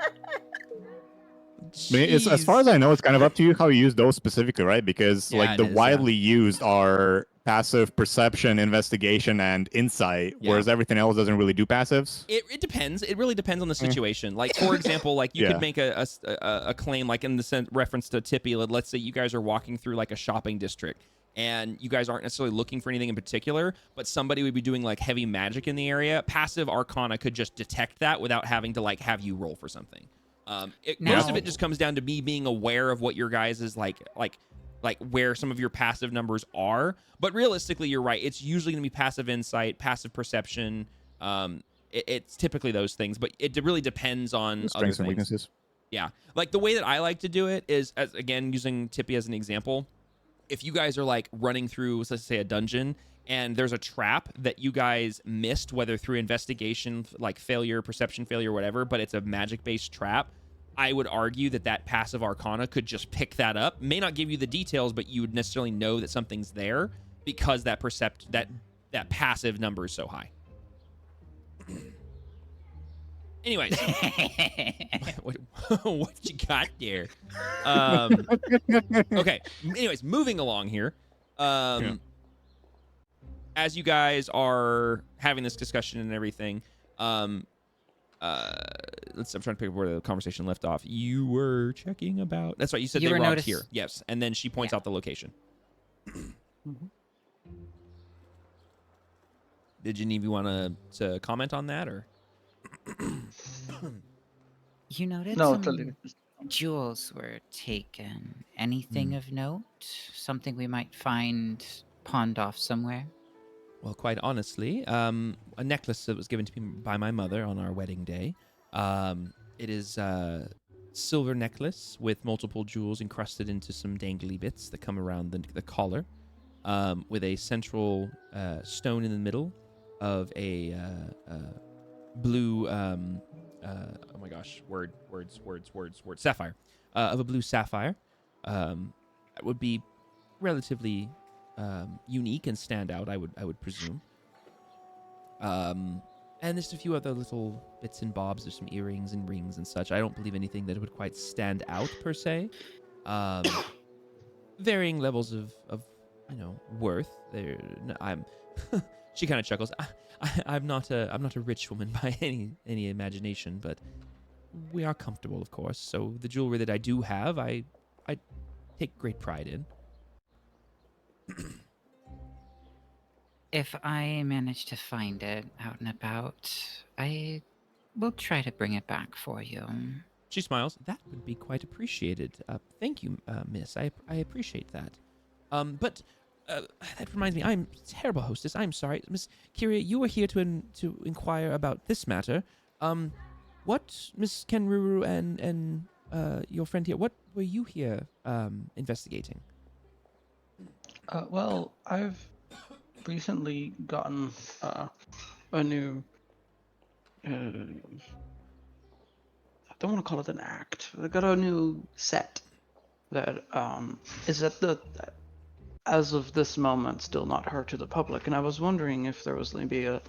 I mean, it's, as far jeez. as I know, it's kind of up to you how you use those specifically, right? Because Yeah, like it the is, yeah. widely used are passive perception, investigation, and insight, Yeah. whereas everything else doesn't really do passives. It depends. It really depends on the situation. Like, for example, like you Yeah. could make a claim, like in the reference to Tippy. Let's say you guys are walking through like a shopping district, and you guys aren't necessarily looking for anything in particular, but somebody would be doing like heavy magic in the area. Passive Arcana could just detect that without having to like have you roll for something. Most of it just comes down to me being aware of what your guys is like where some of your passive numbers are. But realistically, you're right. It's usually going to be passive insight, passive perception. It's typically those things, but it really depends on other Strengths and things. weaknesses. Yeah. Like the way that I like to do it is, as again, using Tippy as an example, if you guys are like running through, let's say, a dungeon, and there's a trap that you guys missed, whether through investigation, like failure, perception failure, whatever, but it's a magic-based trap, I would argue that passive arcana could just pick that up. May not give you the details, but you would necessarily know that something's there because that passive number is so high. Anyways, what you got there? Okay. Anyways, moving along here. As you guys are having this discussion and everything, I'm trying to pick up where the conversation left off. You were checking about. That's right. You said You they were robbed here. Yes, and then she points out the location. Did any of you want to comment on that, or? You noted No, some totally. jewels were taken. Anything of note? Something we might find pawned off somewhere? Well, quite honestly, a necklace that was given to me by my mother on our wedding day. It is a silver necklace with multiple jewels encrusted into some dangly bits that come around the collar, with a central stone in the middle of a blue. Oh my gosh! Words. Sapphire. Of a blue sapphire. That would be relatively unique and stand out, I would presume. And there's a few other little bits and bobs. There's some earrings and rings and such. I don't believe anything that would quite stand out per se. Varying levels of worth. I'm. She kind of chuckles. I'm not a rich woman by any imagination, but we are comfortable, of course. So the jewelry that I do have, I take great pride in. If I manage to find it out and about, I will try to bring it back for you. She smiles. That would be quite appreciated. Thank you, miss. I appreciate that. But that reminds me, I'm a terrible hostess. I'm sorry. Miss Kyria, you were here to inquire about this matter. What, Miss Kenruru and your friend here, what were you here investigating? Well, I've recently gotten a new. I don't want to call it an act. I got a new set that is as of this moment, still not heard to the public. And I was wondering if there was maybe a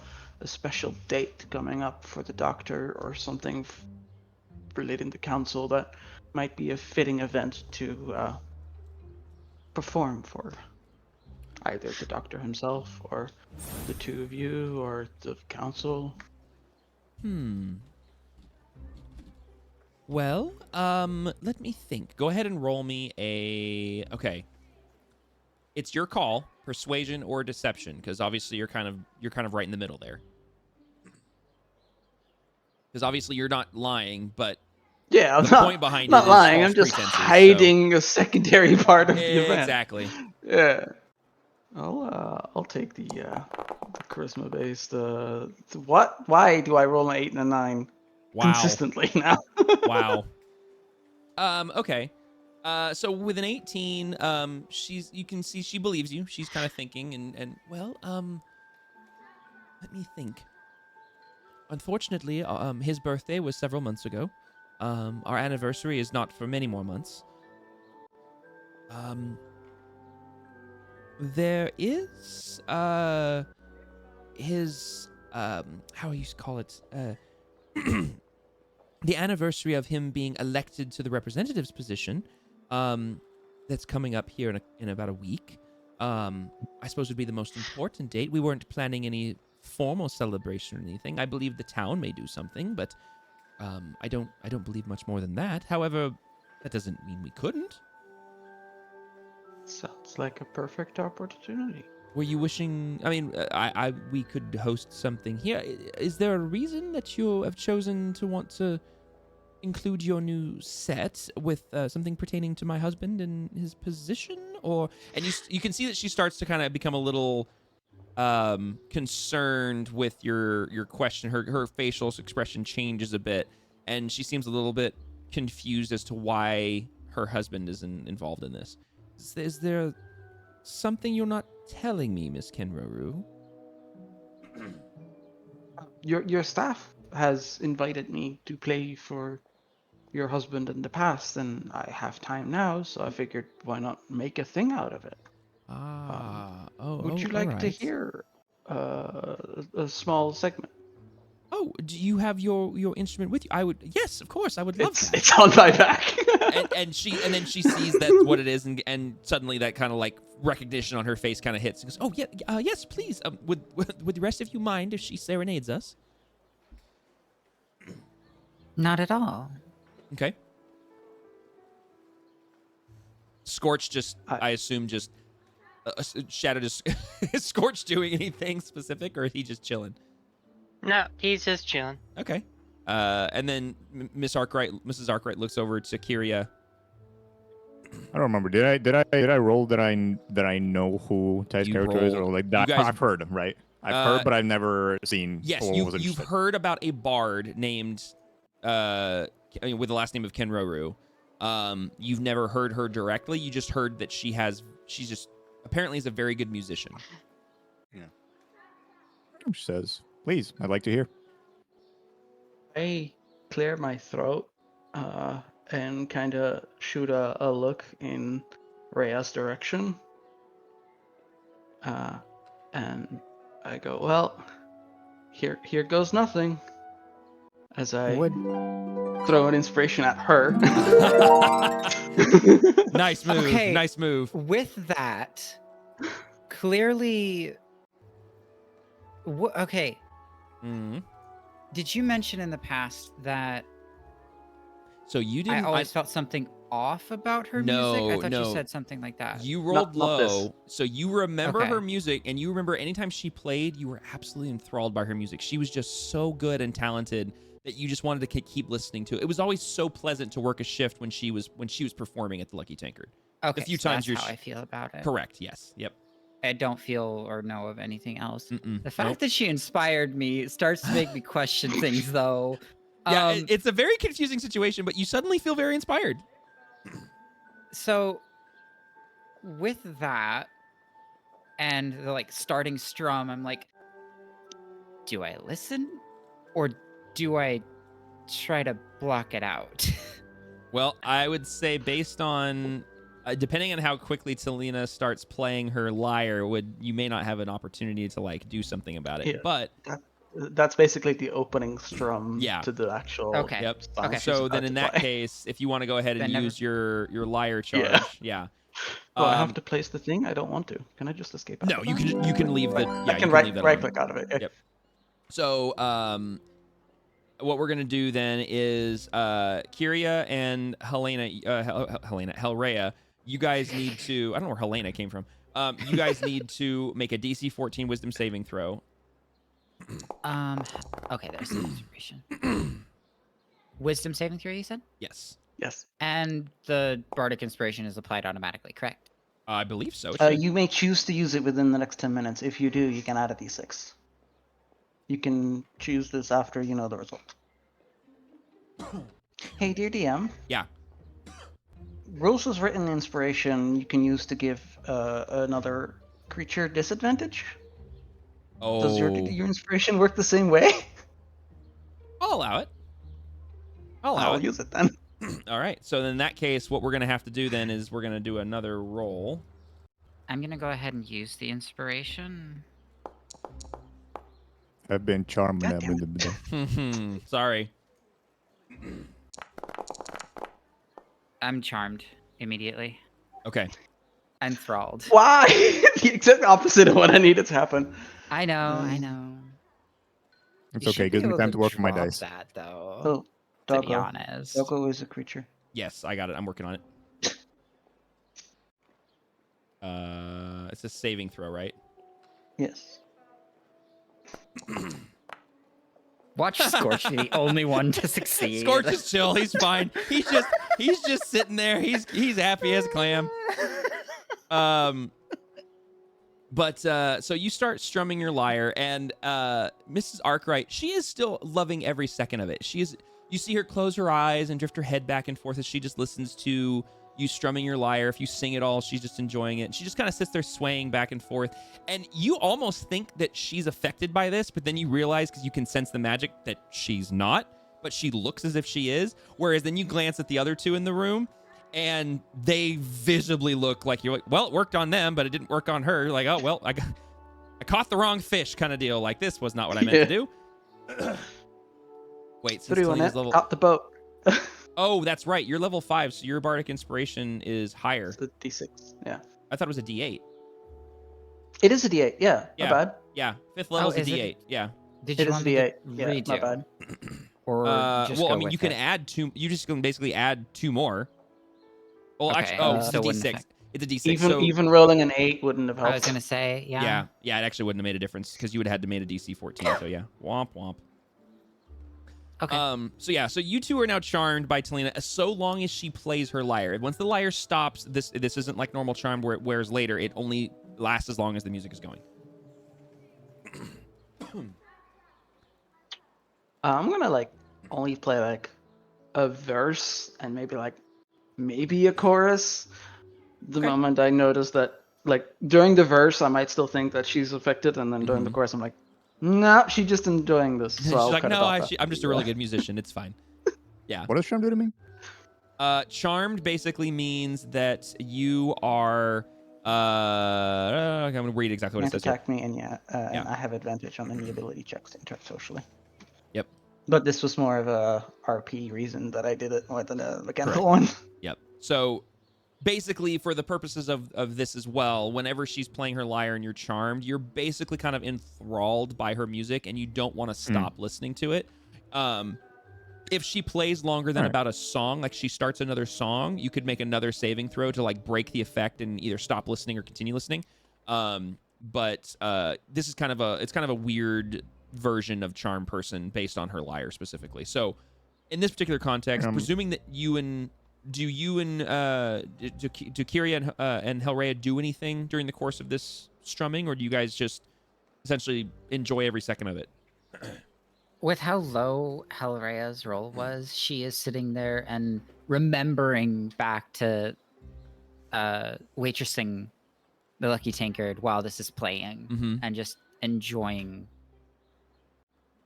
special date coming up for the doctor or something relating to council that might be a fitting event to perform for either the doctor himself or the two of you or the council. Well, let me think. Go ahead and roll me a. Okay. It's your call, persuasion or deception, because obviously you're kind of right in the middle there. Because obviously you're not lying, but Yeah, I'm the point behind not it is lying. false I'm just pretenses, so- hiding a secondary part of the event. Exactly. Yeah. I'll take the charisma based. What? Why do I roll an 8 and a 9 Wow. consistently now? Wow. Okay. So with an 18, you can see she believes you. She's kind of thinking and well, let me think. Unfortunately, his birthday was several months ago. Our anniversary is not for many more months. There is his how do you call it? The anniversary of him being elected to the representative's position. That's coming up here in about a week. I suppose would be the most important date. We weren't planning any formal celebration or anything. I believe the town may do something, but I don't believe much more than that. However, that doesn't mean we couldn't. Sounds like a perfect opportunity. Were you wishing? I mean, we could host something here. Is there a reason that you have chosen to want to include your new set with something pertaining to my husband and his position? And you can see that she starts to kind of become a little concerned with your question. Her facial expression changes a bit, and she seems a little bit confused as to why her husband is involved in this. Is there something you're not telling me, Miss Kenroru? Your staff has invited me to play for your husband in the past, and I have time now, so I figured why not make a thing out of it. Would you like to hear a small segment? Oh, do you have your instrument with you? Yes, of course, I would love that. It's on my back. and then she sees that's what it is, and suddenly that kind of like recognition on her face kind of hits. And goes, oh yeah, yes, please. Would the rest of you mind if she serenades us? Not at all. Okay. Scorch I assume just Shadow just is Scorch doing anything specific, or is he just chilling? No, he's just chilling. Okay. And then Mrs. Arkwright looks over to Kyria. I don't remember. Did I roll that I know who Ty's character is, or like that? I've heard, right? I've heard, but I've never seen. Yes, you've heard about a bard named with the last name of Kenroru. You've never heard her directly. You just heard that she's just apparently is a very good musician. Yeah. She says, "Please, I'd like to hear." I clear my throat and kind of shoot a look in Rhea's direction. And I go, well, here goes nothing. As I throw an inspiration at her. Nice move. Okay. Nice move. With that, clearly... Okay. Mm-hmm. Did you mention in the past that so you didn't? I always felt something off about her music? I thought you said something like that. You rolled low, so you remember Okay. her music, and you remember anytime she played, you were absolutely enthralled by her music. She was just so good and talented that you just wanted to keep listening to. It was always so pleasant to work a shift when she was performing at the Lucky Tankard. Okay, a few so times that's how I feel about it. Correct. Yes. Yep. I don't feel or know of anything else. Mm-mm. The fact that she inspired me starts to make me question things, though. Yeah, it's a very confusing situation, but you suddenly feel very inspired. So, with that and the like starting strum, I'm like, do I listen or do I try to block it out? Well, I would say based on depending on how quickly Talina starts playing her lyre, you may not have an opportunity to like do something about it. Yeah, but that's basically the opening strum Yeah. to the actual. Okay. Yep. song Okay. she's So about then to in that play. case, if you want to go ahead and Then use your lyre charge, Yeah. yeah. Oh, I have to place the thing? I don't want to. Can I just escape out No, of you that? can leave the I yeah, can you can leave that right alone. click out of it. Yep. So what we're gonna do then is Kyria and Helrea, you guys need to I don't know where Helena came from. You guys need to make a DC 14 wisdom saving throw. Okay, there's the inspiration. Wisdom saving throw, you said? Yes. Yes. And the bardic inspiration is applied automatically, correct? I believe so. It should. You may choose to use it within the next 10 minutes. If you do, you can add a d6. You can choose this after you know the result. Hey, dear DM. Yeah. rules was written inspiration you can use to give another creature disadvantage. Does your Oh, inspiration work the same way? I'll allow it. I'll allow I'll it. use it then. All right. So in that case, what we're gonna have to do then is we're gonna do another roll. I'm gonna go ahead and use the inspiration. I've been charmed. God damn Sorry. I'm charmed immediately. Okay. Enthralled. Why? The exact opposite of what I needed to happen. I know, I know. It's You okay. should be Gives me able time to to work on my drop dice. that though. Oh, To be Doggo. honest. Doggo is a creature. Yes, I got it. I'm working on it. It's a saving throw, right? Yes. Watch Scorch be the only one to succeed. Scorch is chill. He's fine. He's just sitting there. He's happy as a clam. But so you start strumming your lyre, and Mrs. Arkwright, she is still loving every second of it. You see her close her eyes and drift her head back and forth as she just listens to you strumming your lyre. If you sing it all, she's just enjoying it. She just kind of sits there swaying back and forth. And you almost think that she's affected by this, but then you realize, because you can sense the magic, that she's not, but she looks as if she is. Whereas then you glance at the other two in the room, and they visibly look like you're like, well, it worked on them, but it didn't work on her. Like, oh, well, I caught the wrong fish kind of deal. Like, this was not what I meant to do. Wait, since Talina's level... Out the boat. Oh, that's right. You're level 5, so your bardic inspiration is higher. It's a D6. Yeah. I thought it was a D8. It is a D8. Yeah. Yeah. My bad. Yeah. 5th level is a is it? D8. Yeah. Did It you is want a me D8. to Yeah. redo? My bad. Or just well, go I mean, with you can it? add 2. You just can basically add 2 more. Well, Okay, actually, oh, it's a still wouldn't D6. affect- It's a D6. Even so, even rolling an 8 wouldn't have helped. I was gonna say, yeah, it actually wouldn't have made a difference because you would have had to made a DC 14. So yeah, womp womp. Okay. So yeah, so you two are now charmed by Talina so long as she plays her lyre. Once the lyre stops, this isn't like normal charm where it wears later. It only lasts as long as the music is going. I'm gonna like only play like a verse and maybe a chorus. The Okay. moment I notice that, like during the verse, I might still think that she's affected, and then during the Mhm. chorus, I'm like, no, she's just enjoying this. So She's I'll like, cut it no, off I'm just a really good musician. It's fine. Yeah. What does charm do to me? Charmed basically means that you are. I'm gonna read exactly what it Can't says here. attack me, and and Yeah. I have advantage on any ability checks to interact socially. Yep. But this was more of a RP reason that I did it more than a mechanical Correct. one. Yep. So basically, for the purposes of this as well, whenever she's playing her lyre and you're charmed, you're basically kind of enthralled by her music and you don't want to stop listening to it. If she plays longer than about a song, like she starts another song, you could make another saving throw to like break the effect and either stop listening or continue listening. But this is kind of a weird version of charm person based on her lyre specifically. So in this particular context, presuming that do Kyria and Hellraya do anything during the course of this strumming, or do you guys just essentially enjoy every second of it? With how low Hellraya's roll was, she is sitting there and remembering back to waitressing the Lucky Tankard while this is playing and just enjoying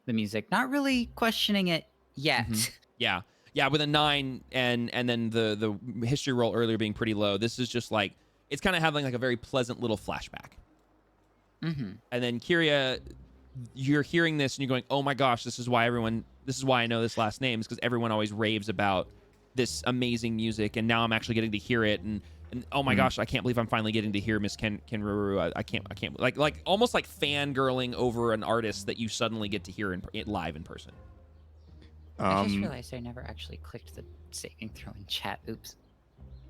the music. Not really questioning it yet. Yeah. Yeah, with a 9 and then the history roll earlier being pretty low, this is just like, it's kind of having like a very pleasant little flashback. And then Kyria, you're hearing this and you're going, oh my gosh, this is why I know this last name, is because everyone always raves about this amazing music, and now I'm actually getting to hear it, and oh my gosh, I can't believe I'm finally getting to hear Miss Kenruru. I can't like almost like fangirling over an artist that you suddenly get to hear live in person. I just realized I never actually clicked the saving throw in chat. Oops.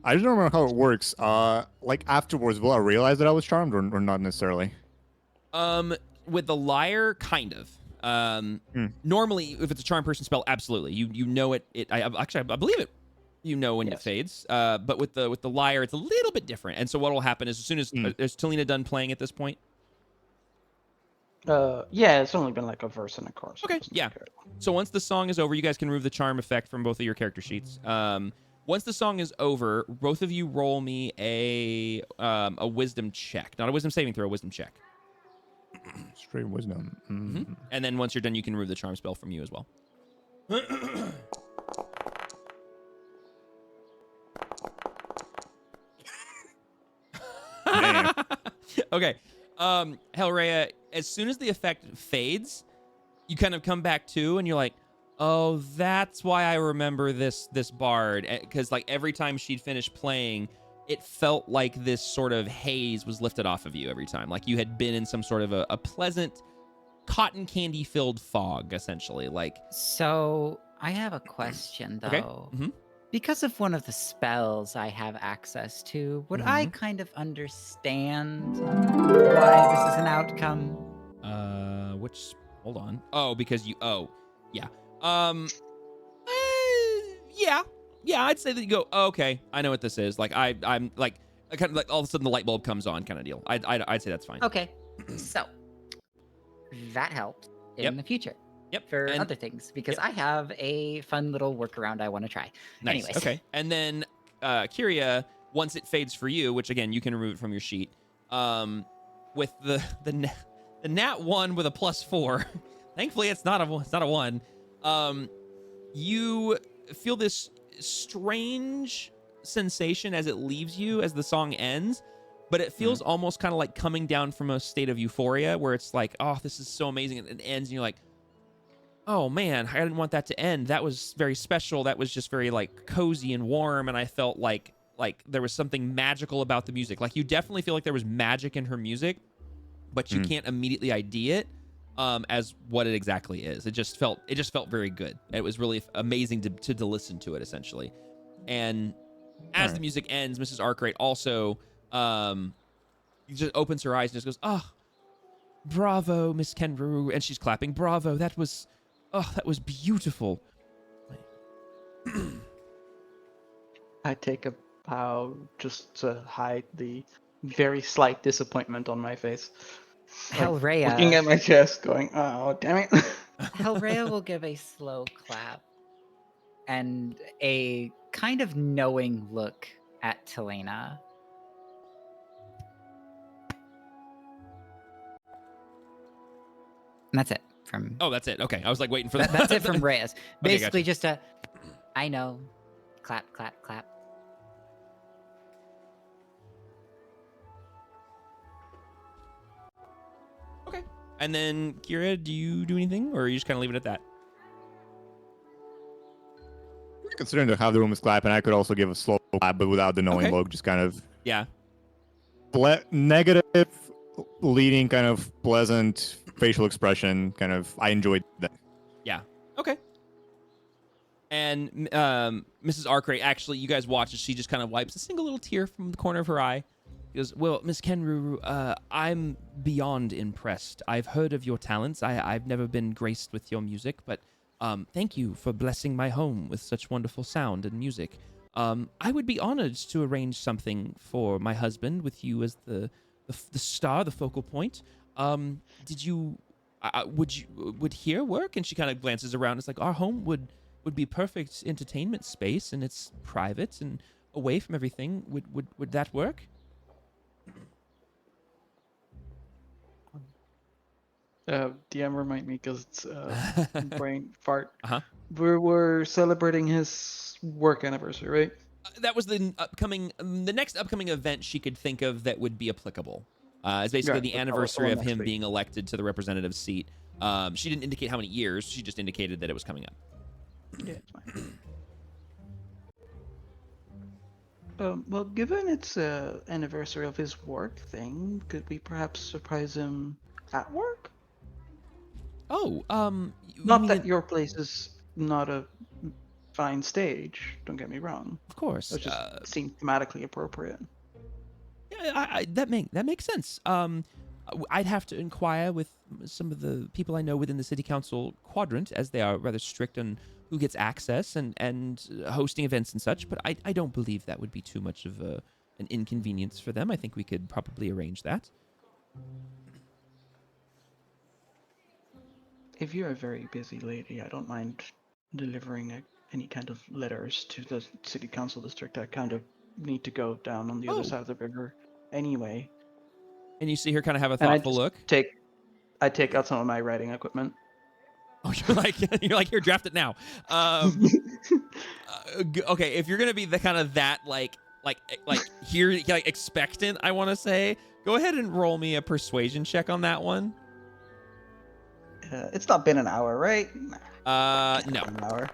I just don't remember how it works. Like afterwards, will I realize that I was charmed or not necessarily? With the lyre, kind of. Normally, if it's a charm person spell, absolutely. You know it. I believe it. You know when it fades. But with the lyre, it's a little bit different. And so what will happen is as soon as is Talina done playing at this point? Yeah, it's only been like a verse and a chorus. Okay, yeah. So once the song is over, you guys can remove the charm effect from both of your character sheets. Once the song is over, both of you roll me a wisdom check. Not a wisdom saving throw, a wisdom check. Straight wisdom. And then once you're done, you can remove the charm spell from you as well. Damn. Okay. Hellraya, as soon as the effect fades, you kind of come back to and you're like, oh, that's why I remember this bard. Because like every time she'd finish playing, it felt like this sort of haze was lifted off of you every time. Like you had been in some sort of a pleasant cotton candy filled fog, essentially. Like, So I have a question though. okay. Mm-hmm. Because of one of the spells I have access to, would I kind of understand why this is an outcome? Hold on. Oh, because yeah. Yeah, I'd say that you go, oh, okay, I know what this is. Like I'm like, I kind of like all of a sudden the light bulb comes on kind of deal. I'd say that's fine. Okay, so that helped in the future. Yep. For other things, because I have a fun little workaround I want to try. Nice. Anyways. Okay. And then Kyria, once it fades for you, which again you can remove it from your sheet, with the nat 1 with a +4. Thankfully, it's not a 1. You feel this strange sensation as it leaves you as the song ends, but it feels almost kind of like coming down from a state of euphoria where it's like, oh, this is so amazing, and it ends, and you're like, oh man, I didn't want that to end. That was very special. That was just very like cozy and warm, and I felt like there was something magical about the music. Like you definitely feel like there was magic in her music, but you can't immediately ID it as what it exactly is. It just felt very good. It was really amazing to listen to it essentially. And as the music ends, Mrs. Arkwright also just opens her eyes and just goes, "Oh, bravo, Miss Kenru," and she's clapping. "Bravo, that was beautiful." I take a bow just to hide the very slight disappointment on my face. Hellraya. Looking at my chest, going, "Oh, damn it!" Hellraya will give a slow clap and a kind of knowing look at Telena. And that's it from. Oh, that's it. Okay, I was like waiting for that. That's it from Reyes. Basically, gotcha. just a. I know. Clap, clap, clap. Okay. And then, Kira, do you do anything, or are you just kind of leave it at that? Considering how the room is clapping, I could also give a slow clap, but without the knowing Okay. look, just kind of Yeah. negative, leading, kind of pleasant facial expression. Kind of, I enjoyed that. Yeah. Okay. And Mrs. Arkwright, actually, you guys watch as she just kind of wipes a single little tear from the corner of her eye. She goes, "Well, Miss Kenru, I'm beyond impressed. I've heard of your talents. I've never been graced with your music, but thank you for blessing my home with such wonderful sound and music. I would be honored to arrange something for my husband with you as the star, the focal point. Would here work?" And she kind of glances around. It's like, our home would be perfect entertainment space, and it's private and away from everything. Would that work? DM remind me because it's brain fart. Uh-huh. We're celebrating his work anniversary, right? That was the next upcoming event she could think of that would be applicable. It's basically Right, the but anniversary of next him week. being elected to the representative seat. She didn't indicate how many years. She just indicated that it was coming up. Yeah, it's fine. Well, given it's anniversary of his work thing, could we perhaps surprise him at work? Oh, you Not mean that your place is not a fine stage. Don't get me wrong. of course. It just seemed thematically appropriate. Yeah, that makes sense. I'd have to inquire with some of the people I know within the city council quadrant, as they are rather strict on who gets access and hosting events and such. But I don't believe that would be too much of an inconvenience for them. I think we could probably arrange that. If you're a very busy lady, I don't mind delivering any kind of letters to the city council district, I kind of need to go down on the other Oh. side of the river anyway. And you see her kind of have a And I thoughtful just look. take out some of my writing equipment. Oh, you're like, here, draft it now. Okay, if you're gonna be the kind of that like here like expectant, I want to say, go ahead and roll me a persuasion check on that one. It's not been an hour, right? No. An hour.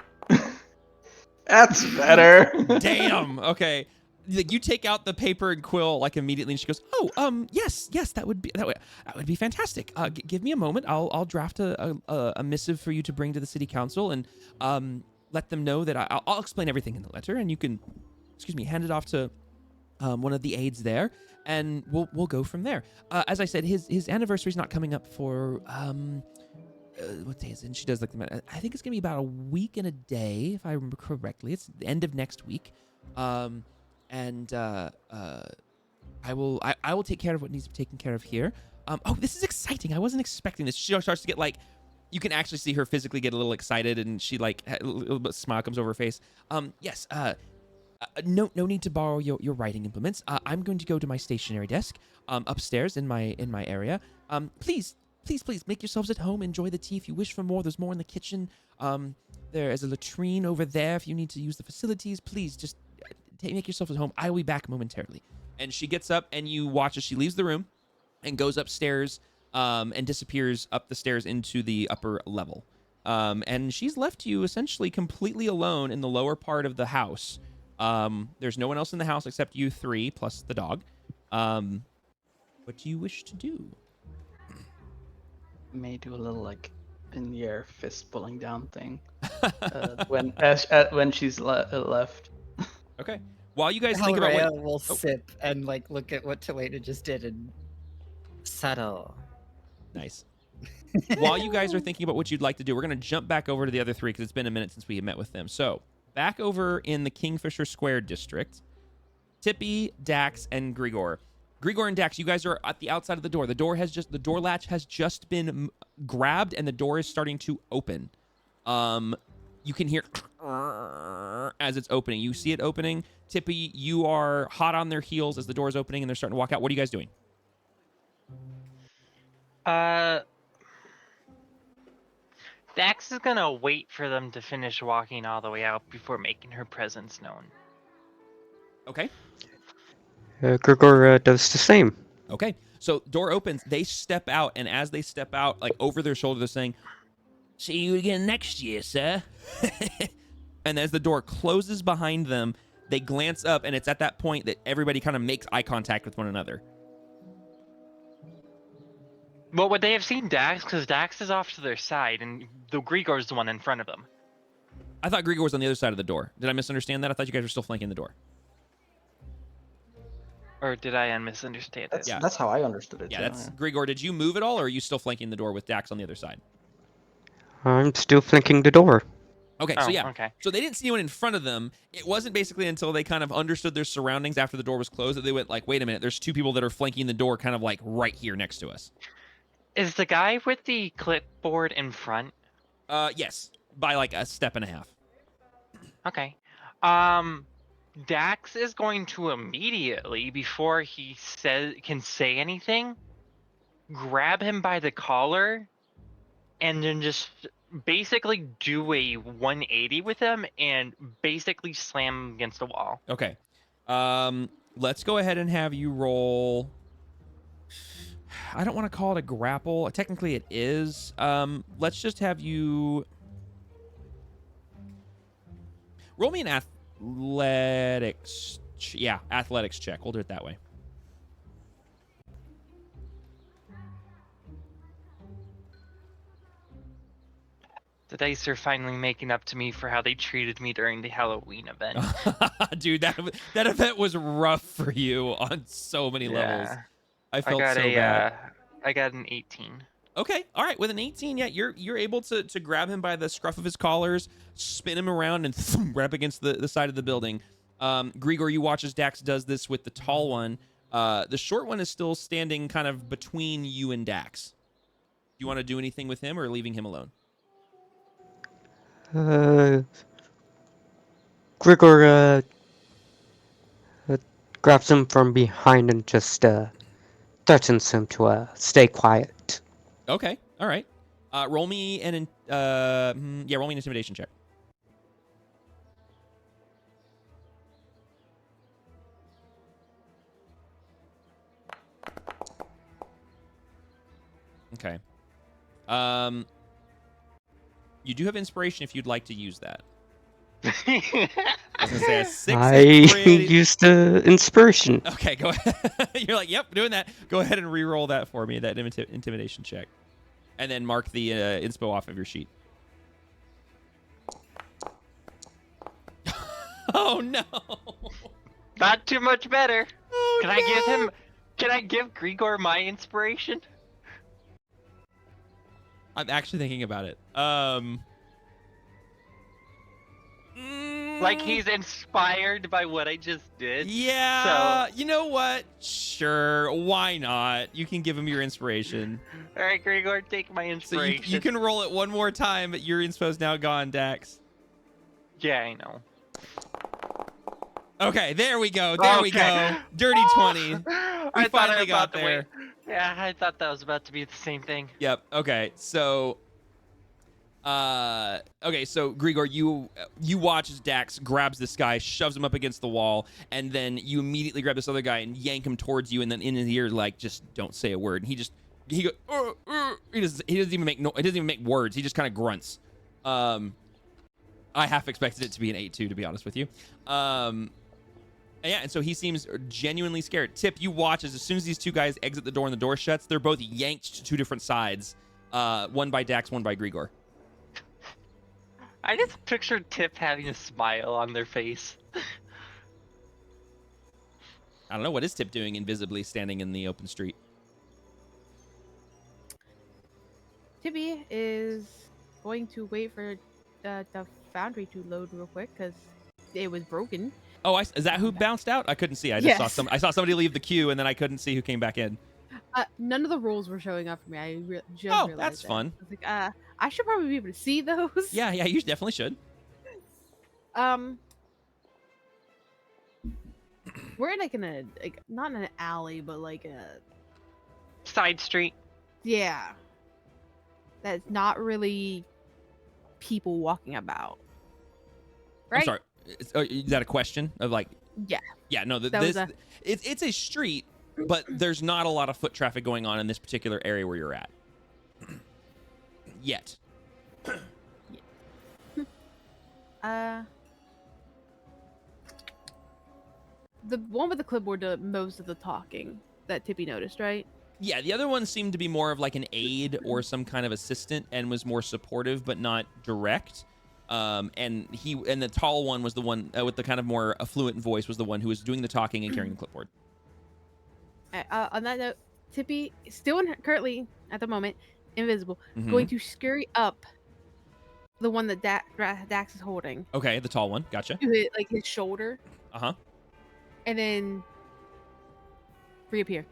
That's better. Damn. Okay. Like, you take out the paper and quill like immediately, and she goes, "Oh, yes, that would be fantastic. Give me a moment. I'll draft a missive for you to bring to the city council, and let them know that I'll explain everything in the letter, and you can, hand it off to one of the aides there, and we'll go from there. As I said, his anniversary's not coming up for what day is it?" And she does like I think it's gonna be about a week and a day, if I remember correctly. It's the end of next week. And I will take care of what needs to be taken care of here. Oh, this is exciting. I wasn't expecting this. She starts to get like, you can actually see her physically get a little excited, and she like a little bit smile comes over her face. Yes. No need to borrow your writing implements. I'm going to go to my stationery desk upstairs in my area. Please make yourselves at home. Enjoy the tea. If you wish for more, there's more in the kitchen. There is a latrine over there if you need to use the facilities. Please just make yourself at home. I will be back momentarily. And she gets up, and you watch as she leaves the room and goes upstairs and disappears up the stairs into the upper level. And she's left you essentially completely alone in the lower part of the house. There's no one else in the house except you three plus the dog. What do you wish to do? May do a little like in the air fist pulling down thing when she's left. Okay. While you guys think about what... will sip and like look at what Talena just did and settle. Nice. While you guys are thinking about what you'd like to do, we're going to jump back over to the other three because it's been a minute since we met with them. So, back over in the Kingfisher Square district, Tippy, Dax, and Grigor. Grigor and Dax, you guys are at the outside of the door. The door latch has just been grabbed, and the door is starting to open. You can hear as it's opening. You see it opening. Tippy, you are hot on their heels as the door is opening, and they're starting to walk out. What are you guys doing? Dax is gonna wait for them to finish walking all the way out before making her presence known. Okay. Grigor does the same. Okay. So door opens. They step out, and as they step out, like over their shoulder, they're saying, "See you again next year, sir." And as the door closes behind them, they glance up, and it's at that point that everybody kind of makes eye contact with one another. Well, would they have seen Dax? Because Dax is off to their side, and the Grigor's the one in front of them. I thought Grigor was on the other side of the door. Did I misunderstand that? I thought you guys were still flanking the door. Or did I misunderstand it? Yeah. That's how I understood it. Yeah, too, that's Grigor. Did you move at all, or are you still flanking the door with Dax on the other side? I'm still flanking the door. Okay, Oh, so yeah. okay. So they didn't see anyone in front of them. It wasn't basically until they kind of understood their surroundings after the door was closed that they went like, wait a minute, there's two people that are flanking the door kind of like right here next to us. Is the guy with the clipboard in front? Yes, by like a step and a half. Okay. Dax is going to immediately, before he can say anything, grab him by the collar and then just basically do a 180 with him and basically slam him against the wall. Okay. Let's go ahead and have you roll. I don't want to call it a grapple. Technically it is. Let's just have you roll me an athletics. Athletics check. We'll do it that way. The dice are finally making up to me for how they treated me during the Halloween event. Dude, that event was rough for you on so many levels. I felt so bad. I got an 18. Okay, all right. With an 18, yeah, you're able to grab him by the scruff of his collars, spin him around, and thump, right up against the side of the building. Grigor, you watch as Dax does this with the tall one. The short one is still standing kind of between you and Dax. Do you want to do anything with him or leaving him alone? Grigor grabs him from behind and just threatens him to stay quiet. Okay. All right. Roll me an roll me an intimidation check. Okay. You do have inspiration if you'd like to use that. I was gonna say a 6 I is pretty... used the inspiration. Okay, go ahead. You're like, yep, doing that. Go ahead and re-roll that for me, that intimidation check. And then mark the inspo off of your sheet. Oh, no. Not too much better. Oh, Can I give Grigor my inspiration? I'm actually thinking about it. Like he's inspired by what I just did. Yeah. You know what? Sure. Why not? You can give him your inspiration. All right, Grigor, take my So inspiration. you can roll it one more time, but your inspo's now gone, Dax. Yeah, I know. Okay, there we go. There we go. Dirty 20. We finally got there. Yeah, I thought that was about to be the same thing. Yep. Okay. So Grigor, you watch as Dax grabs this guy, shoves him up against the wall, and then you immediately grab this other guy and yank him towards you, and then in his ear, like, just don't say a word. And he goes, he doesn't even make words. He just kind of grunts. I half expected it to be an 8-2, to be honest with you. And so he seems genuinely scared. Tip, you watch as soon as these two guys exit the door and the door shuts, they're both yanked to two different sides. One by Dax, one by Grigor. I just pictured Tip having a smile on their face. I don't know. What is Tip doing invisibly standing in the open street? Tippy is going to wait for the foundry to load real quick because it was broken. Oh, is that who bounced out? I couldn't see. I saw somebody leave the queue, and then I couldn't see who came back in. None of the rules were showing up for me. I just realized that's that. fun. I was like, I should probably be able to see those. Yeah, you definitely should. We're like in a not in an alley, but like a Side street. yeah. That's not really people walking about. Right? I'm sorry. Is that a question of like? Yeah. Yeah. No. Was It's a street, but there's not a lot of foot traffic going on in this particular area where you're at. Yet. The one with the clipboard did most of the talking that Tippy noticed, right? Yeah, the other one seemed to be more of like an aide or some kind of assistant and was more supportive but not direct. And the tall one was the one with the kind of more affluent voice was the one who was doing the talking and carrying the clipboard. On that note, Tippy, still currently at the moment invisible, Mhm. going to scurry up the one that Dax is holding. Okay, the tall one. Gotcha. To his shoulder. Uh-huh. And then reappear.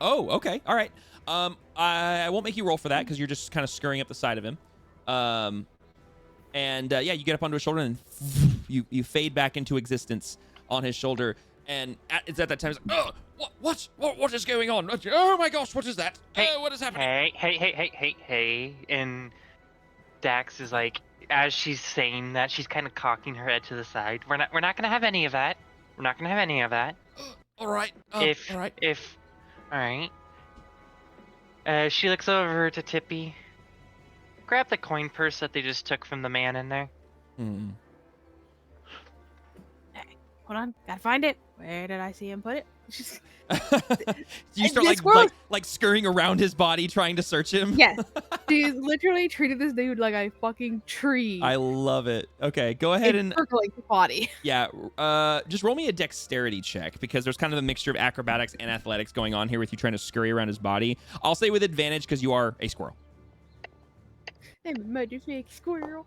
Oh, okay. All right. I won't make you roll for that because you're just kind of scurrying up the side of him. You get up onto his shoulder and you fade back into existence on his shoulder. And it's at that time, he's like, what is going on? Oh my gosh, what is that? Hey, what is happening? Hey. And Dax is like, as she's saying that, she's kind of cocking her head to the side. We're not gonna have any of that. We're not gonna have any of that. All right. All right. She looks over to Tippy. Grab the coin purse that they just took from the man in there. Hmm. Hey, hold on, gotta find it. Where did I see him put it? You start like scurrying around his body trying to search him? Yes. She literally treated this dude like a fucking tree. I love it. Okay, go ahead and circling the body. Yeah, just roll me a dexterity check because there's kind of a mixture of acrobatics and athletics going on here with you trying to scurry around his body. I'll say with advantage because you are a squirrel. Hey, motherfucking squirrel.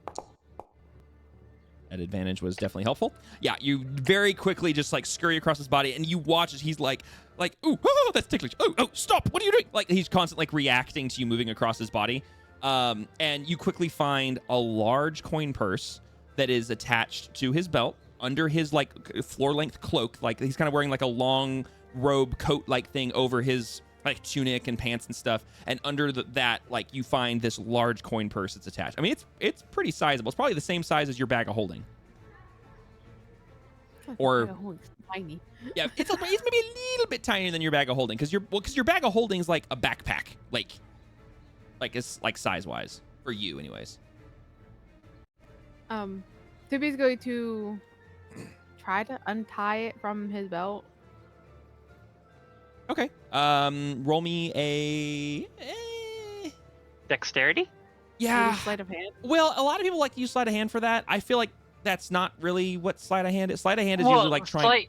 That advantage was definitely helpful. Yeah, you very quickly just like scurry across his body and you watch as he's like, ooh, oh, that's ticklish. Oh, stop. What are you doing? Like he's constantly like reacting to you moving across his body. And you quickly find a large coin purse that is attached to his belt. under his like floor-length cloak, like he's kind of wearing like a long robe coat-like thing over his like tunic and pants and stuff, and under that, like, you find this large coin purse that's attached. I mean, it's pretty sizable. It's probably the same size as your bag of holding. Or tiny. yeah, it's maybe a little bit tinier than your bag of holding, because your bag of holding is like a backpack, like it's like size-wise for you, anyways. Tippy's going to try to untie it from his belt. Okay. Roll me a. Dexterity? Yeah. Maybe sleight of hand. Well, a lot of people like to use sleight of hand for that. I feel like that's not really what sleight of hand is. Sleight of hand is usually like trying.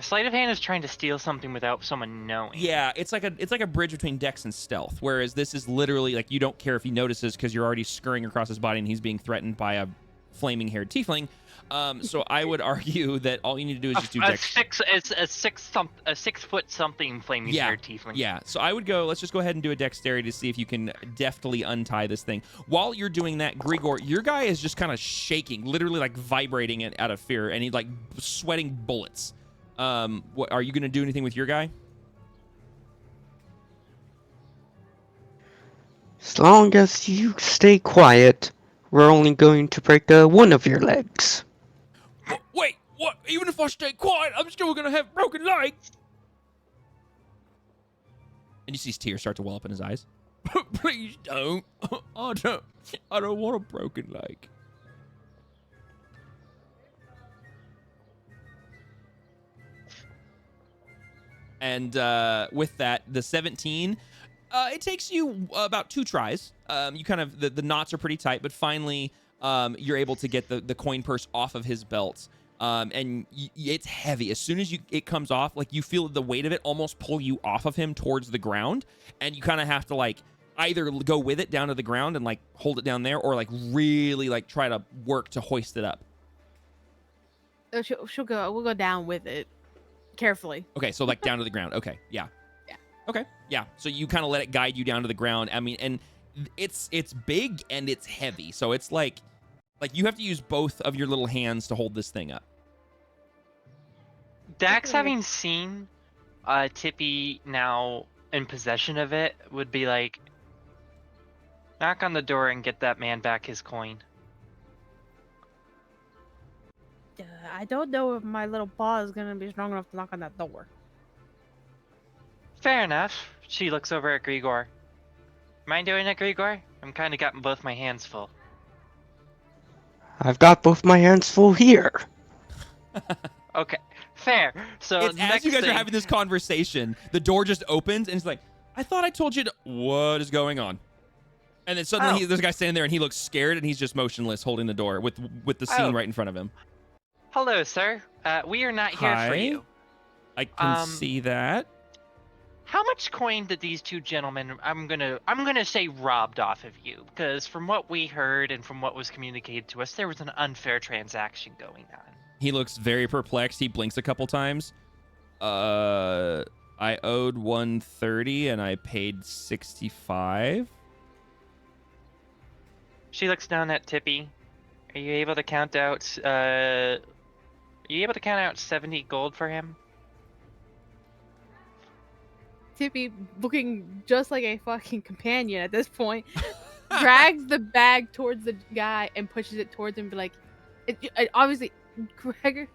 Sleight of hand is trying to steal something without someone knowing. Yeah, it's like a bridge between dex and stealth. Whereas this is literally like you don't care if he notices because you're already scurrying across his body and he's being threatened by a flaming-haired tiefling. So I would argue that all you need to do is just do dex. A 6 foot something flaming haired tiefling. Yeah. So I would go. Let's just go ahead and do a dexterity to see if you can deftly untie this thing. While you're doing that, Grigor, your guy is just kind of shaking, literally like vibrating it out of fear, and he's like sweating bullets. What are you gonna do anything with your guy? As long as you stay quiet, we're only going to break one of your legs. Wait, what? Even if I stay quiet, I'm still gonna have broken legs. And you see his tears start to well up in his eyes. Please don't. I don't want a broken leg. And with that, the 17, it takes you about 2 tries. You kind of the knots are pretty tight, but finally you're able to get the coin purse off of his belt. And it's heavy. As soon as it comes off, like you feel the weight of it almost pull you off of him towards the ground, and you kind of have to like either go with it down to the ground and like hold it down there, or like really like try to work to hoist it up. She'll go. We'll go down with it carefully. Okay, so like down to the ground. Okay, yeah. Okay, yeah. So you kind of let it guide you down to the ground. I mean, and it's big and it's heavy, so it's like you have to use both of your little hands to hold this thing up. Dax, having seen Tippy now in possession of it, would be like, knock on the door and get that man back his coin. I don't know if my little paw is gonna be strong enough to knock on that door. Fair enough. She looks over at Grigor. Mind doing it, Grigor? I'm kind of got both my hands full. I've got both my hands full here. Okay, fair. So As next you guys thing, are having this conversation, the door just opens and it's like, I thought I told you to. What is going on? And then suddenly there's a guy standing there and he looks scared and he's just motionless, holding the door with the scene right in front of him. Hello, sir. We are not here for you. I can see that. How much coin did these two gentlemen, I'm gonna say, robbed off of you? Because from what we heard and from what was communicated to us, there was an unfair transaction going on. He looks very perplexed. He blinks a couple times. I owed 130 and I paid 65. She looks down at Tippy. Are you able to count out 70 gold for him? Tippy, looking just like a fucking companion at this point, drags the bag towards the guy and pushes it towards him. Be like, obviously, Gregor,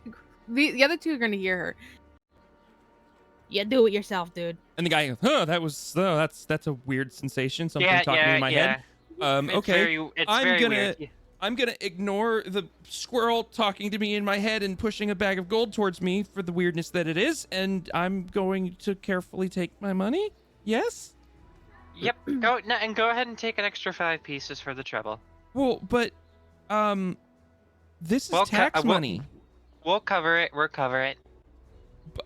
the other two are gonna hear her. Yeah, do it yourself, dude. And the guy goes, that's a weird sensation. Something talking in my head. Okay, I'm gonna ignore the squirrel talking to me in my head and pushing a bag of gold towards me for the weirdness that it is, and I'm going to carefully take my money. Yes. Yep. Go ahead and take an extra 5 pieces for the trouble. Well, but this is tax money. We'll cover it. We'll cover it.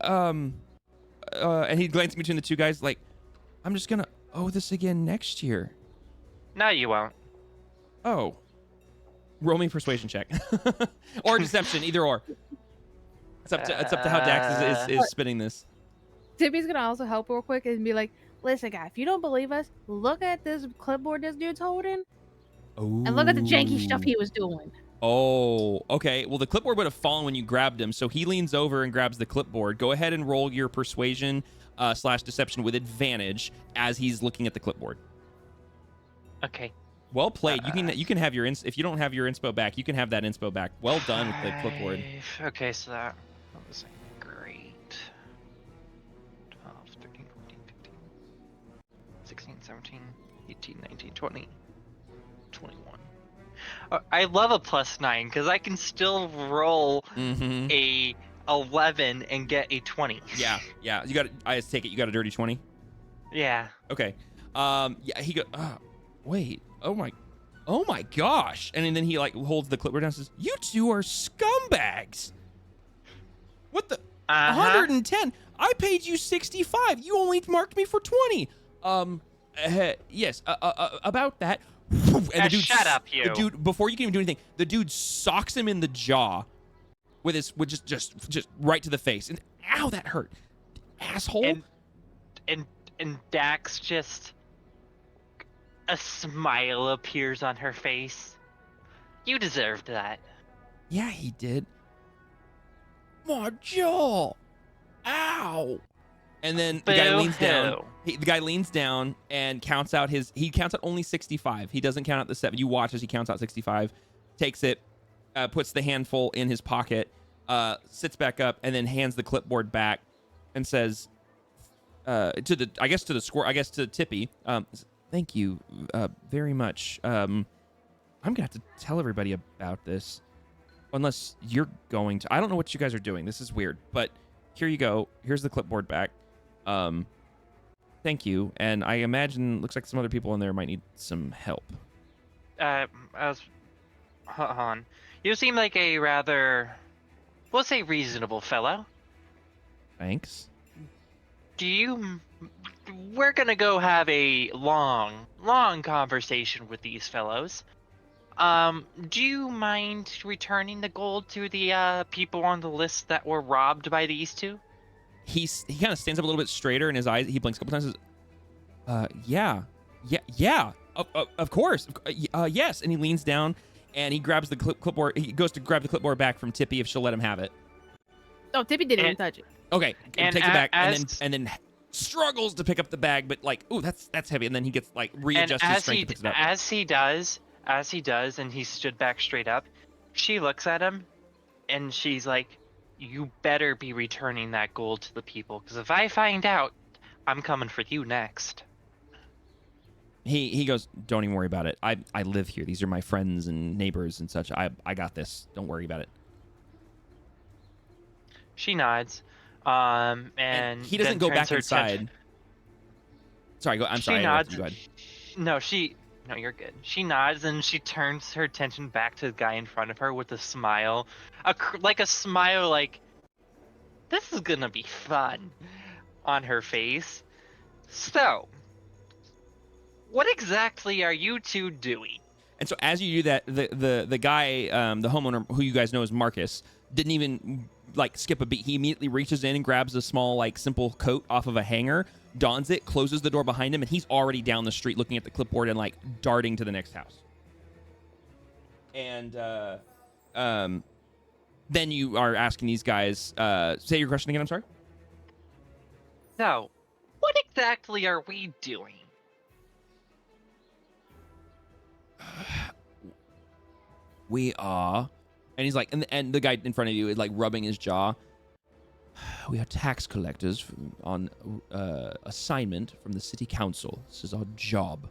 And he glanced between the two guys like, I'm just gonna owe this again next year. No, you won't. Oh. Roll me a persuasion check. Or deception, either or. It's up to how Dax is spinning this. Tippy's gonna also help real quick and be like, listen, guy, if you don't believe us, look at this clipboard this dude's holding. Oh. And look at the janky stuff he was doing. Oh, okay. Well, the clipboard would have fallen when you grabbed him, so he leans over and grabs the clipboard. Go ahead and roll your persuasion / deception with advantage as he's looking at the clipboard. Okay. Well played. You can have your if you don't have your inspo back, you can have that inspo back. Well done with the clipboard. Okay, so that was great. 12, 13, 14, 15, 16, 17, 18, 19, 20, 21. I love a +9 because I can still roll a 11 and get a 20. Yeah. You got. I take it you got a dirty 20. Yeah. Okay. Yeah. He go. Wait. Oh my gosh. And then he like holds the clipboard down and says, "You two are scumbags. What the? 110. I paid you 65. You only marked me for 20. Yes. About that." And the dude, shut up, you. The dude, before you can even do anything, the dude socks him in the jaw with just right to the face. And ow, that hurt, asshole. And Dax just a smile appears on her face. You deserved that. Yeah, he did. My jaw. Ow. And then the guy leans down. The guy leans down and counts out he counts out only 65. He doesn't count out the 7. You watch as he counts out 65, takes it, puts the handful in his pocket, sits back up, and then hands the clipboard back and says, to Tippy, thank you very much. I'm gonna have to tell everybody about this, unless you're going to. I don't know what you guys are doing. This is weird, but here you go. Here's the clipboard back. Thank you. And I imagine looks like some other people in there might need some help. Hold on. You seem like a rather, we'll say, reasonable fellow. Thanks. We're gonna go have a long conversation with these fellows. Do you mind returning the gold to the people on the list that were robbed by these two? He kind of stands up a little bit straighter, and his eyes, he blinks a couple times and says, yeah, of course, yes. And he leans down and he grabs the clipboard. He goes to grab the clipboard back from Tippy if she'll let him have it. Oh, Tippy didn't even touch it. Okay, and takes it back and then struggles to pick up the bag, but like, ooh, that's heavy. And then he gets like readjusts his strength and picks it up. As he does, and he stood back straight up, she looks at him, and she's like, "You better be returning that gold to the people, because if I find out, I'm coming for you next." He goes, "Don't even worry about it. I live here. These are my friends and neighbors and such. I got this. Don't worry about it." She nods, and he doesn't go back inside. Sorry, I'm sorry. She nods. Go ahead. No, you're good. She nods and she turns her attention back to the guy in front of her with a smile, like a smile, like this is gonna be fun, on her face. So, what exactly are you two doing? And so as you do that, the guy, the homeowner who you guys know as Marcus, didn't even like skip a beat. He immediately reaches in and grabs a small, like, simple coat off of a hanger, dons it, closes the door behind him, and he's already down the street looking at the clipboard and like darting to the next house. And then you are asking these guys, say your question again, I'm sorry? So, what exactly are we doing? We are, and he's like, and the guy in front of you is like rubbing his jaw. We are tax collectors on assignment from the city council. This is our job.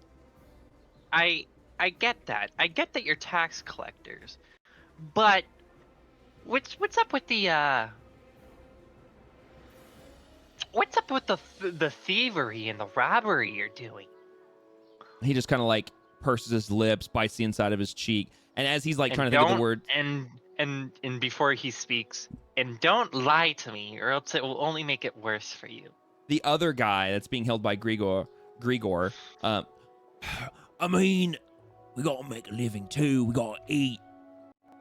I get that. I get that you're tax collectors, but what's up with the what's up with the thievery and the robbery you're doing? He just kind of like purses his lips, bites the inside of his cheek, and as he's like trying to think of the word, and before he speaks, and don't lie to me, or else it will only make it worse for you. The other guy that's being held by Grigor, I mean, we gotta make a living too. We gotta eat.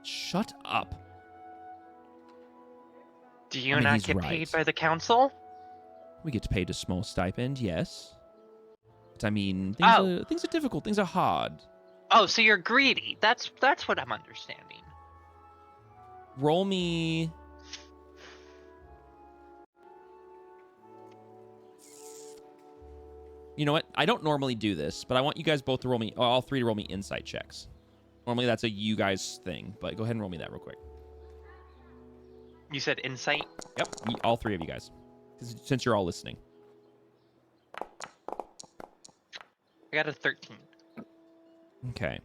Shut up. Do you not get paid by the council? We get paid a small stipend, yes. But I mean, things are difficult. Things are hard. Oh, so you're greedy. That's what I'm understanding. roll me. You know what? I don't normally do this, but I want you guys both to roll me, all three to roll me insight checks. Normally that's a you guys thing, but go ahead and roll me that real quick. You said insight? Yep, all three of you guys, since you're all listening. I got a 13. Okay.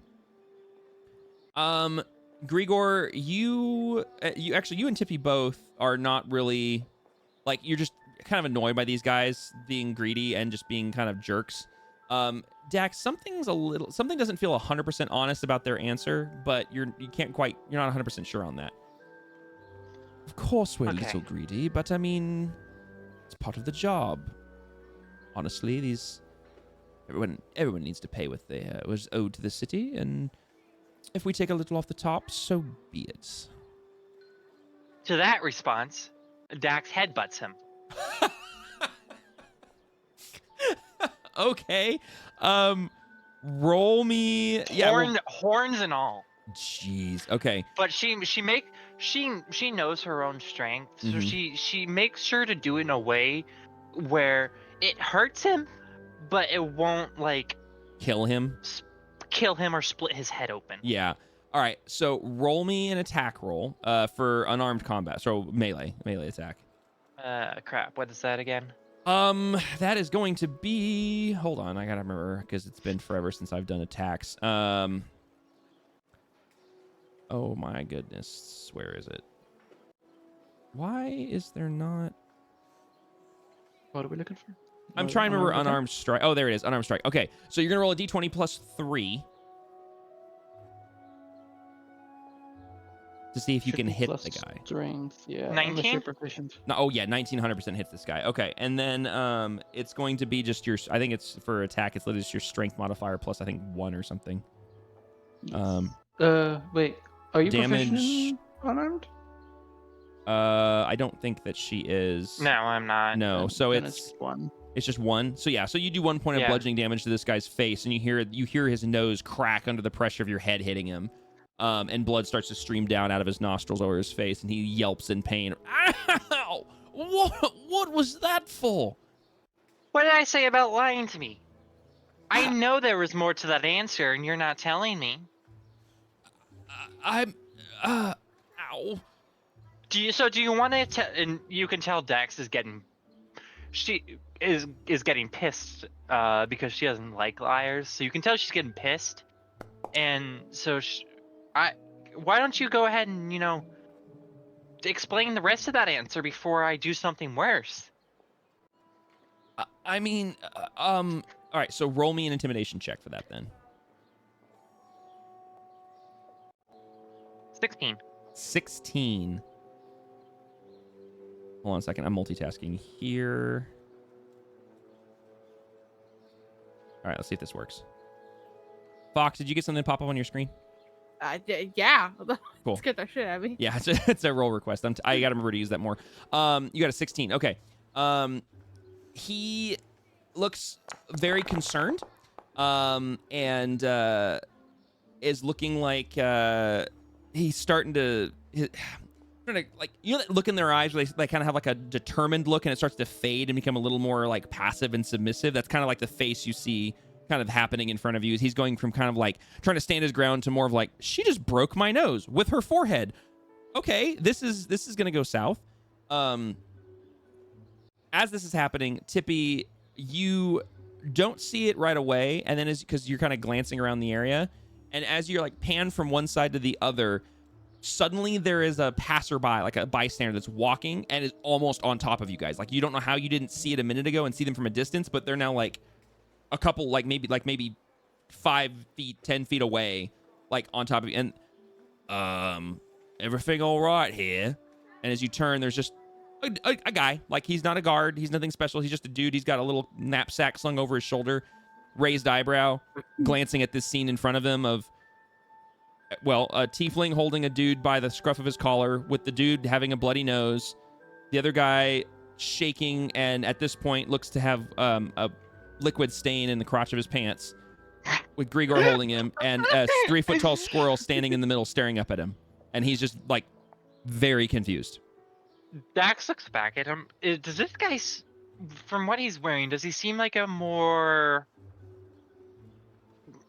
Grigor, you and Tippy both are not really, like, you're just kind of annoyed by these guys being greedy and just being kind of jerks. Dax, something doesn't feel 100% honest about their answer, but you're not 100% sure on that. Of course we're a little greedy, but I mean, it's part of the job. Honestly, everyone needs to pay what they was owed to the city, and if we take a little off the top, so be it. To that response, Dax headbutts him. Okay. Roll me. Yeah. Horns and all. Jeez. Okay. But she knows her own strength, so she makes sure to do it in a way where it hurts him, but it won't like kill him or split his head open. Yeah. All right. So roll me an attack roll for unarmed combat. So melee attack. Crap. What is that again? That is going to be. Hold on, I gotta remember because it's been forever since I've done attacks. Oh my goodness, where is it? Why is there not? What are we looking for? I'm trying to remember unarmed strike. Oh, there it is, unarmed strike. Okay, so you're gonna roll a d20 plus 3 to see if you can hit the guy. Strength, yeah. 19? No, oh yeah, 1900% hits this guy. Okay, and then it's going to be just your. I think it's for attack. It's literally just your strength modifier plus I think 1 or something. Wait, are you damage proficient in unarmed? I don't think that she is. No, I'm not. No, so Then it's 1. It's just 1. So yeah, so you do 1 point of bludgeoning damage to this guy's face, and you hear his nose crack under the pressure of your head hitting him. And blood starts to stream down out of his nostrils over his face, and he yelps in pain. Ow! What was that for? What did I say about lying to me? I know there was more to that answer, and you're not telling me. Ow. Do you want to? And you can tell Dax is getting. She is getting pissed because she doesn't like liars. So you can tell she's getting pissed, and so why don't you go ahead and explain the rest of that answer before I do something worse? I mean, all right. So roll me an intimidation check for that then. 16. Hold on a second. I'm multitasking here. All right. Let's see if this works. Fox, did you get something to pop up on your screen? Yeah. Cool. Let's get that shit at me. Yeah, it's a roll request. I got to remember to use that more. You got a 16. Okay. He looks very concerned, and is looking like he's starting to like that look in their eyes where they kind of have like a determined look, and it starts to fade and become a little more like passive and submissive. That's kind of like the face you see kind of happening in front of you. He's going from kind of like trying to stand his ground to more of like, she just broke my nose with her forehead. Okay, this is gonna go south. As this is happening, Tippy, you don't see it right away, and then because you're kind of glancing around the area, and as you're like pan from one side to the other, suddenly there is a passerby, like a bystander that's walking and is almost on top of you guys. Like you don't know how you didn't see it a minute ago and see them from a distance, but they're now like a couple, like maybe 5 feet, 10 feet away, like on top of you. And everything all right here? And as you turn, there's just a guy. Like he's not a guard. He's nothing special. He's just a dude. He's got a little knapsack slung over his shoulder, raised eyebrow, glancing at this scene in front of him of, well, a tiefling holding a dude by the scruff of his collar with the dude having a bloody nose. The other guy shaking and at this point looks to have a liquid stain in the crotch of his pants, with Grigor holding him, and a 3-foot tall squirrel standing in the middle staring up at him. And he's just like very confused. Dax looks back at him. Does this guy, from what he's wearing, does he seem like a more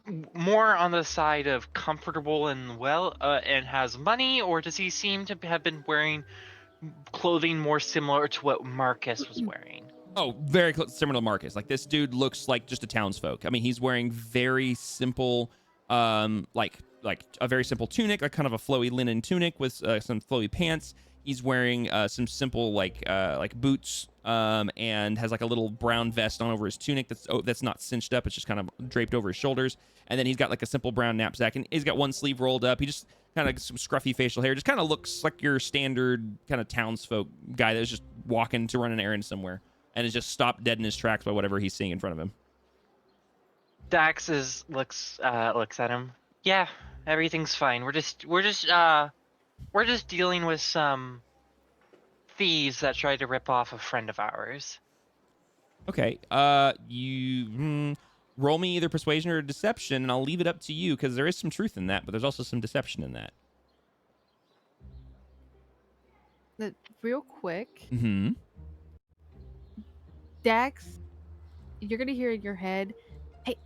on the side of comfortable and and has money, or does he seem to have been wearing clothing more similar to what Marcus was wearing? Oh, very similar to Marcus. Like, this dude looks like just a townsfolk. I mean, he's wearing very simple, like a very simple tunic, like kind of a flowy linen tunic with some flowy pants. He's wearing some simple like boots, and has like a little brown vest on over his tunic that's not cinched up. It's just kind of draped over his shoulders. And then he's got like a simple brown knapsack, and he's got one sleeve rolled up. He just kind of some scruffy facial hair. Just kind of looks like your standard kind of townsfolk guy that's just walking to run an errand somewhere, and is just stopped dead in his tracks by whatever he's seeing in front of him. Dax looks at him. Yeah, everything's fine. We're just dealing with some thieves that tried to rip off a friend of ours. Okay. You roll me either persuasion or deception, and I'll leave it up to you because there is some truth in that, but there's also some deception in that. Real quick, Mm-hmm. Dax, you're gonna hear in your head, "Hey,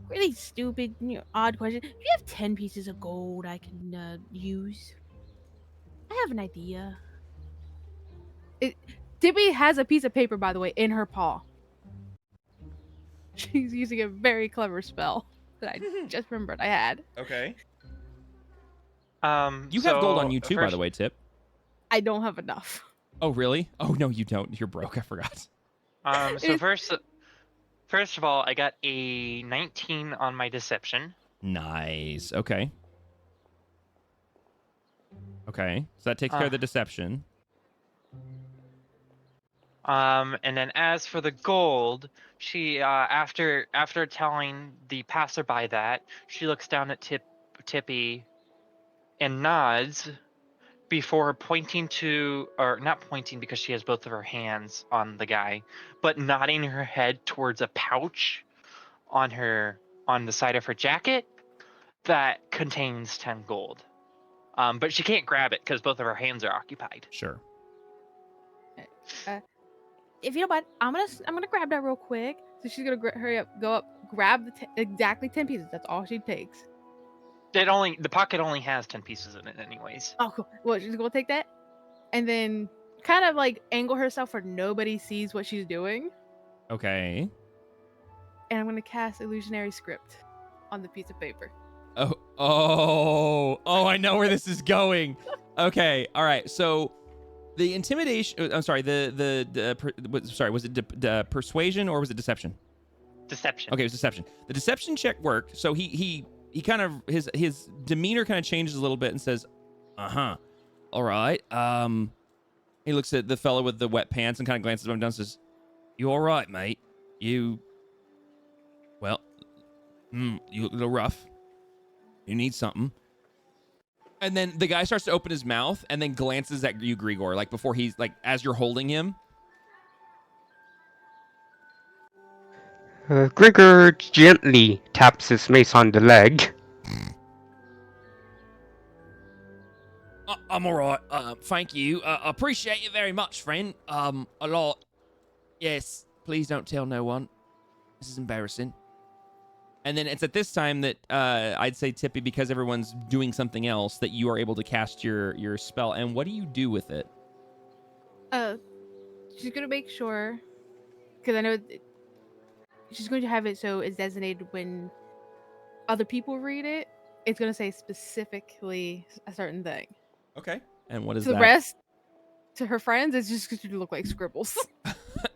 really stupid, odd question. Do you have 10 pieces of gold I can use? I have an idea." Tippy has a piece of paper, by the way, in her paw. She's using a very clever spell that I just remembered I had. Okay. You have gold on you too, by the way, Tip. I don't have enough. Oh, really? Oh, no, you don't. You're broke. I forgot. So first of all, I got a 19 on my deception. Nice. Okay. Okay. So that takes care of the deception. And then as for the gold, she after telling the passerby that, she looks down at Tippy and nods before pointing to, or not pointing because she has both of her hands on the guy, but nodding her head towards a pouch on the side of her jacket that contains 10 gold. But she can't grab it because both of her hands are occupied. Sure. If you don't mind, I'm gonna grab that real quick. So she's gonna hurry up, go up, grab exactly 10 pieces. That's all she takes. The pocket only has 10 pieces in it anyways. Oh, cool. Well, she's gonna take that, and then kind of like angle herself where nobody sees what she's doing. Okay. And I'm gonna cast illusionary script on the piece of paper. Oh, I know where this is going. Okay. All right. So the intimidation, I'm sorry, was it persuasion or was it deception? Deception. Okay, it was deception. The deception check worked. So he kind of, his demeanor kind of changes a little bit and says, all right. He looks at the fellow with the wet pants and kind of glances at him down and says, "You all right, mate? You look a little rough. You need something." And then the guy starts to open his mouth and then glances at you, Grigor, like before he's like, as you're holding him. Grigor gently taps his mace on the leg. I'm all right. Thank you. Appreciate it very much, friend. A lot. Yes. Please don't tell no one. This is embarrassing. And then it's at this time that I'd say, Tippy, because everyone's doing something else, that you are able to cast your spell. And what do you do with it? She's gonna make sure, because I know she's going to have it so it's designated when other people read it. It's gonna say specifically a certain thing. Okay. And what is To that? the rest, to her friends, it's just going to look like scribbles.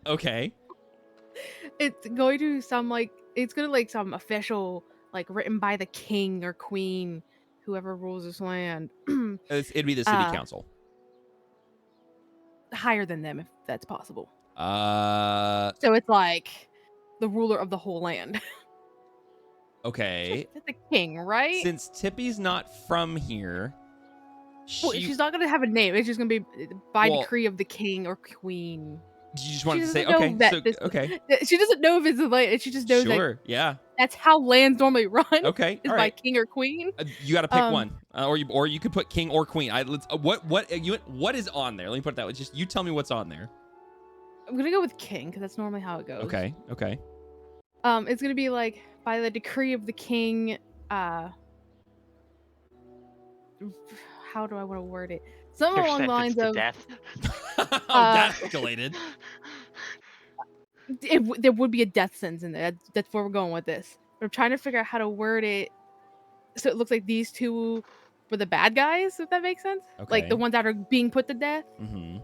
Okay. It's going to some official, like written by the king or queen, whoever rules this land. It'd be the city council. Higher than them, if that's possible. So it's like the ruler of the whole land. Okay. It's the king, right? Since Tippy's not from here, she's not going to have a name. It's just going to be by decree of the king or queen. You just wanted to say, okay, okay. She doesn't know if it's a land. She just knows sure, yeah. That's how lands normally run. Okay, Is all by right. king or queen. You got to pick Um, one, or you could put king or queen. What is on there? Let me put it that way. Just you tell me what's on there. I'm gonna go with king because that's normally how it goes. Okay. It's gonna be like by the decree of the king. How do I want to word it? Something They're along the lines sentenced to of death. Oh, that escalated. there would be a death sentence in there. That's where we're going with this. But I'm trying to figure out how to word it so it looks like these two were the bad guys, if that makes sense. Like the Okay. ones that are being put to death. Mm-hmm.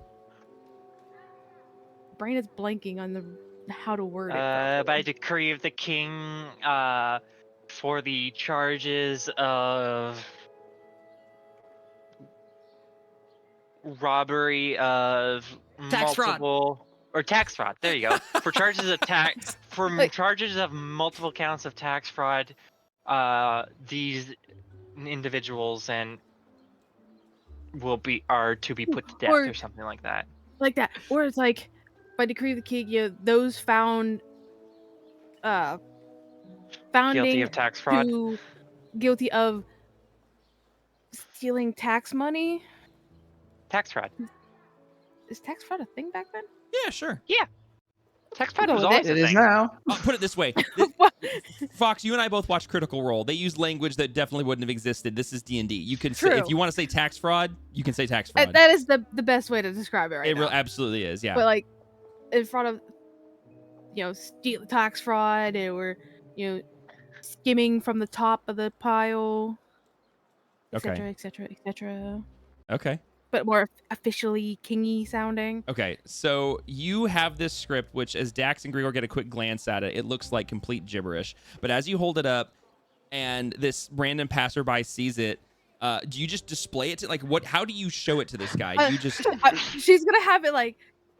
Brain is blanking on the how to word it. By properly. decree of the king, for the charges of robbery of Tax fraud. multiple or tax fraud. There you go. For charges of Like- charges of multiple counts of tax fraud, these individuals are to be put to death Or- or something like that. like that, or it's like by decree of the king, those found founding Guilty of tax fraud. guilty of stealing tax money. Tax fraud. Is tax fraud a thing back then? Yeah, sure. Tax fraud go was with always It a is thing. now. I'll put it this way. Fox, you and I both watched Critical Role. They use language that definitely wouldn't have existed. This is D&D. You can say, if True. you want to say tax fraud, you can say tax fraud. That is the best way to describe it right now. Absolutely is, yeah. But like in front of steal tax fraud, or skimming from the top of the pile, Okay. etc., etc. Okay. But more officially kingy sounding. Okay, so you have this script, which as Dax and Grigor get a quick glance at it, it looks like complete gibberish. But as you hold it up and this random passerby sees it, do you just display it to, like, what? How do you show it to this guy? Do you just... She's gonna have it like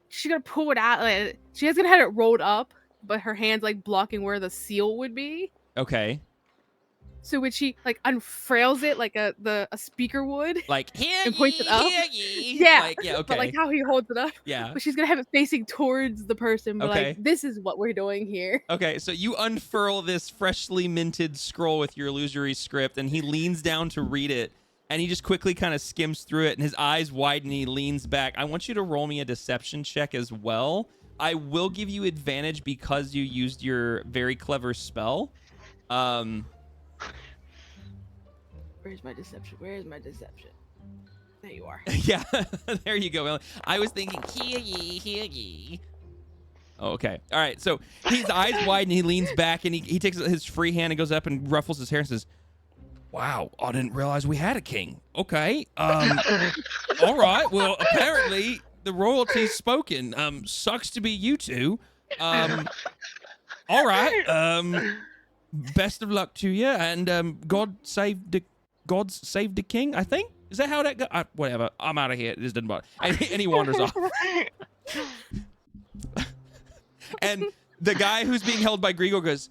she's gonna pull it out. Like, she's gonna have it rolled up, but her hands like blocking where the seal would be. Okay. So when she like unfurls it like a speaker would, Like, hear and points ye, it up. hear ye. Yeah, Like, yeah, okay. but like how he holds it up. Yeah. But she's gonna have it facing towards the person, but Okay. like this is what we're doing here. Okay, so you unfurl this freshly minted scroll with your illusory script, and he leans down to read it, and he just quickly kind of skims through it, and his eyes widen, and he leans back. I want you to roll me a deception check as well. I will give you advantage because you used your very clever spell. Where's my deception? Where is my deception? There you are. Yeah, there you go. I was thinking, hear ye, hear ye. Oh, okay. All right. So his eyes widen, he leans back, and he takes his free hand and goes up and ruffles his hair and says, "Wow, I didn't realize we had a king. Okay. All right. Well, apparently the royalty's spoken. Sucks to be you two. All right. Best of luck to you, and God save the king, I think. Is that how that goes? Whatever. I'm out of here. This doesn't matter. And he wanders off. And the guy who's being held by Grigor goes,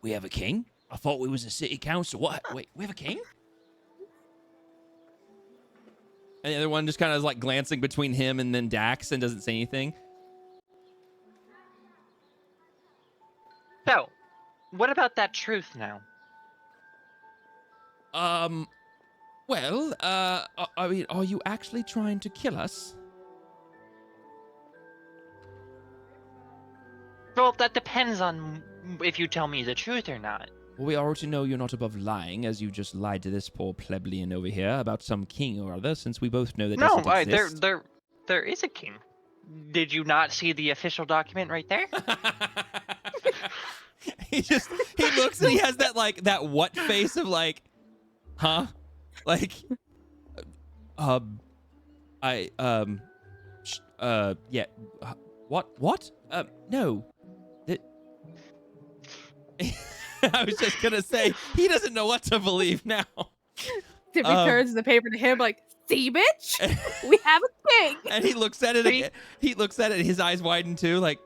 "We have a king? I thought we was a city council. What? Wait, we have a king?" And the other one just kind of is like glancing between him and then Dax and doesn't say anything. So, what about that truth now? Well, I mean, are you actually trying to kill us? Well, that depends on if you tell me the truth or not. Well, we already know you're not above lying, as you just lied to this poor plebeian over here about some king or other, since we both know that No, doesn't exist. there is a king. Did you not see the official document right there? he looks and he has that that what face of like, huh? Like, yeah, what? No. I was just gonna say he doesn't know what to believe now. Tippy turns the paper to him like, "See, bitch, we have a king." And he looks at it again. He looks at it. His eyes widen too. Like,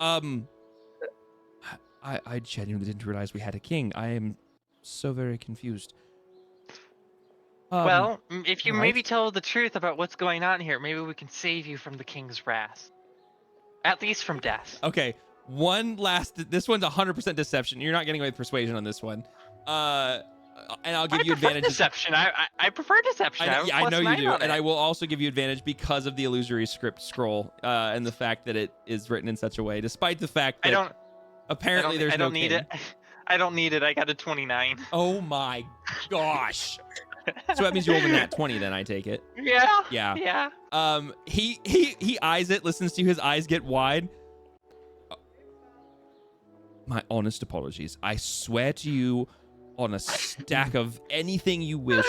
I genuinely didn't realize we had a king. I am so very confused. Well, if you right. maybe tell the truth about what's going on here, maybe we can save you from the king's wrath. At least from death. Okay, One last. This one's 100% deception. You're not getting away with persuasion on this one. And I'll give you advantage. Deception. I prefer deception. I know you do, and I I will also give you advantage because of the illusory script scroll and the fact that it is written in such a way, despite the fact that apparently there's no need king. it. I don't need it. I got a 29. Oh my gosh. So that means you rolled a nat 20 then, I take it. Yeah. Yeah. Yeah. He eyes it, listens to you, his eyes get wide. My honest apologies. I swear to you on a stack of anything you wish,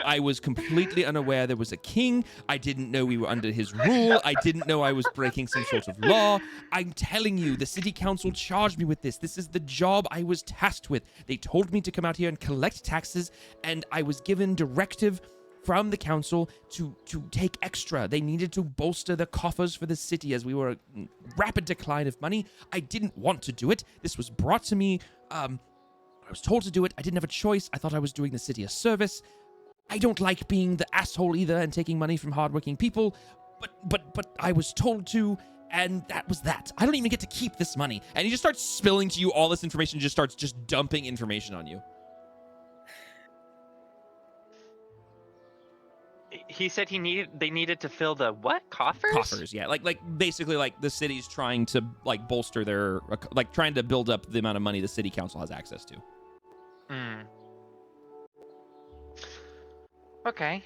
I was completely unaware there was a king. I didn't know we were under his rule. I didn't know I was breaking some sort of law. I'm telling you, the city council charged me with this. This is the job I was tasked with. They told me to come out here and collect taxes, and I was given directive from the council to take extra. They needed to bolster the coffers for the city as we were in rapid decline of money. I didn't want to do it. This was brought to me. I was told to do it. I didn't have a choice. I thought I was doing the city a service. I don't like being the asshole either and taking money from hardworking people, but I was told to, and that was that. I don't even get to keep this money. And he just starts spilling to you all this information, just starts just dumping information on you. He said they needed to fill the what? Coffers? Coffers, yeah. Like basically like the city's trying to like bolster their, like trying to build up the amount of money the city council has access to. Okay.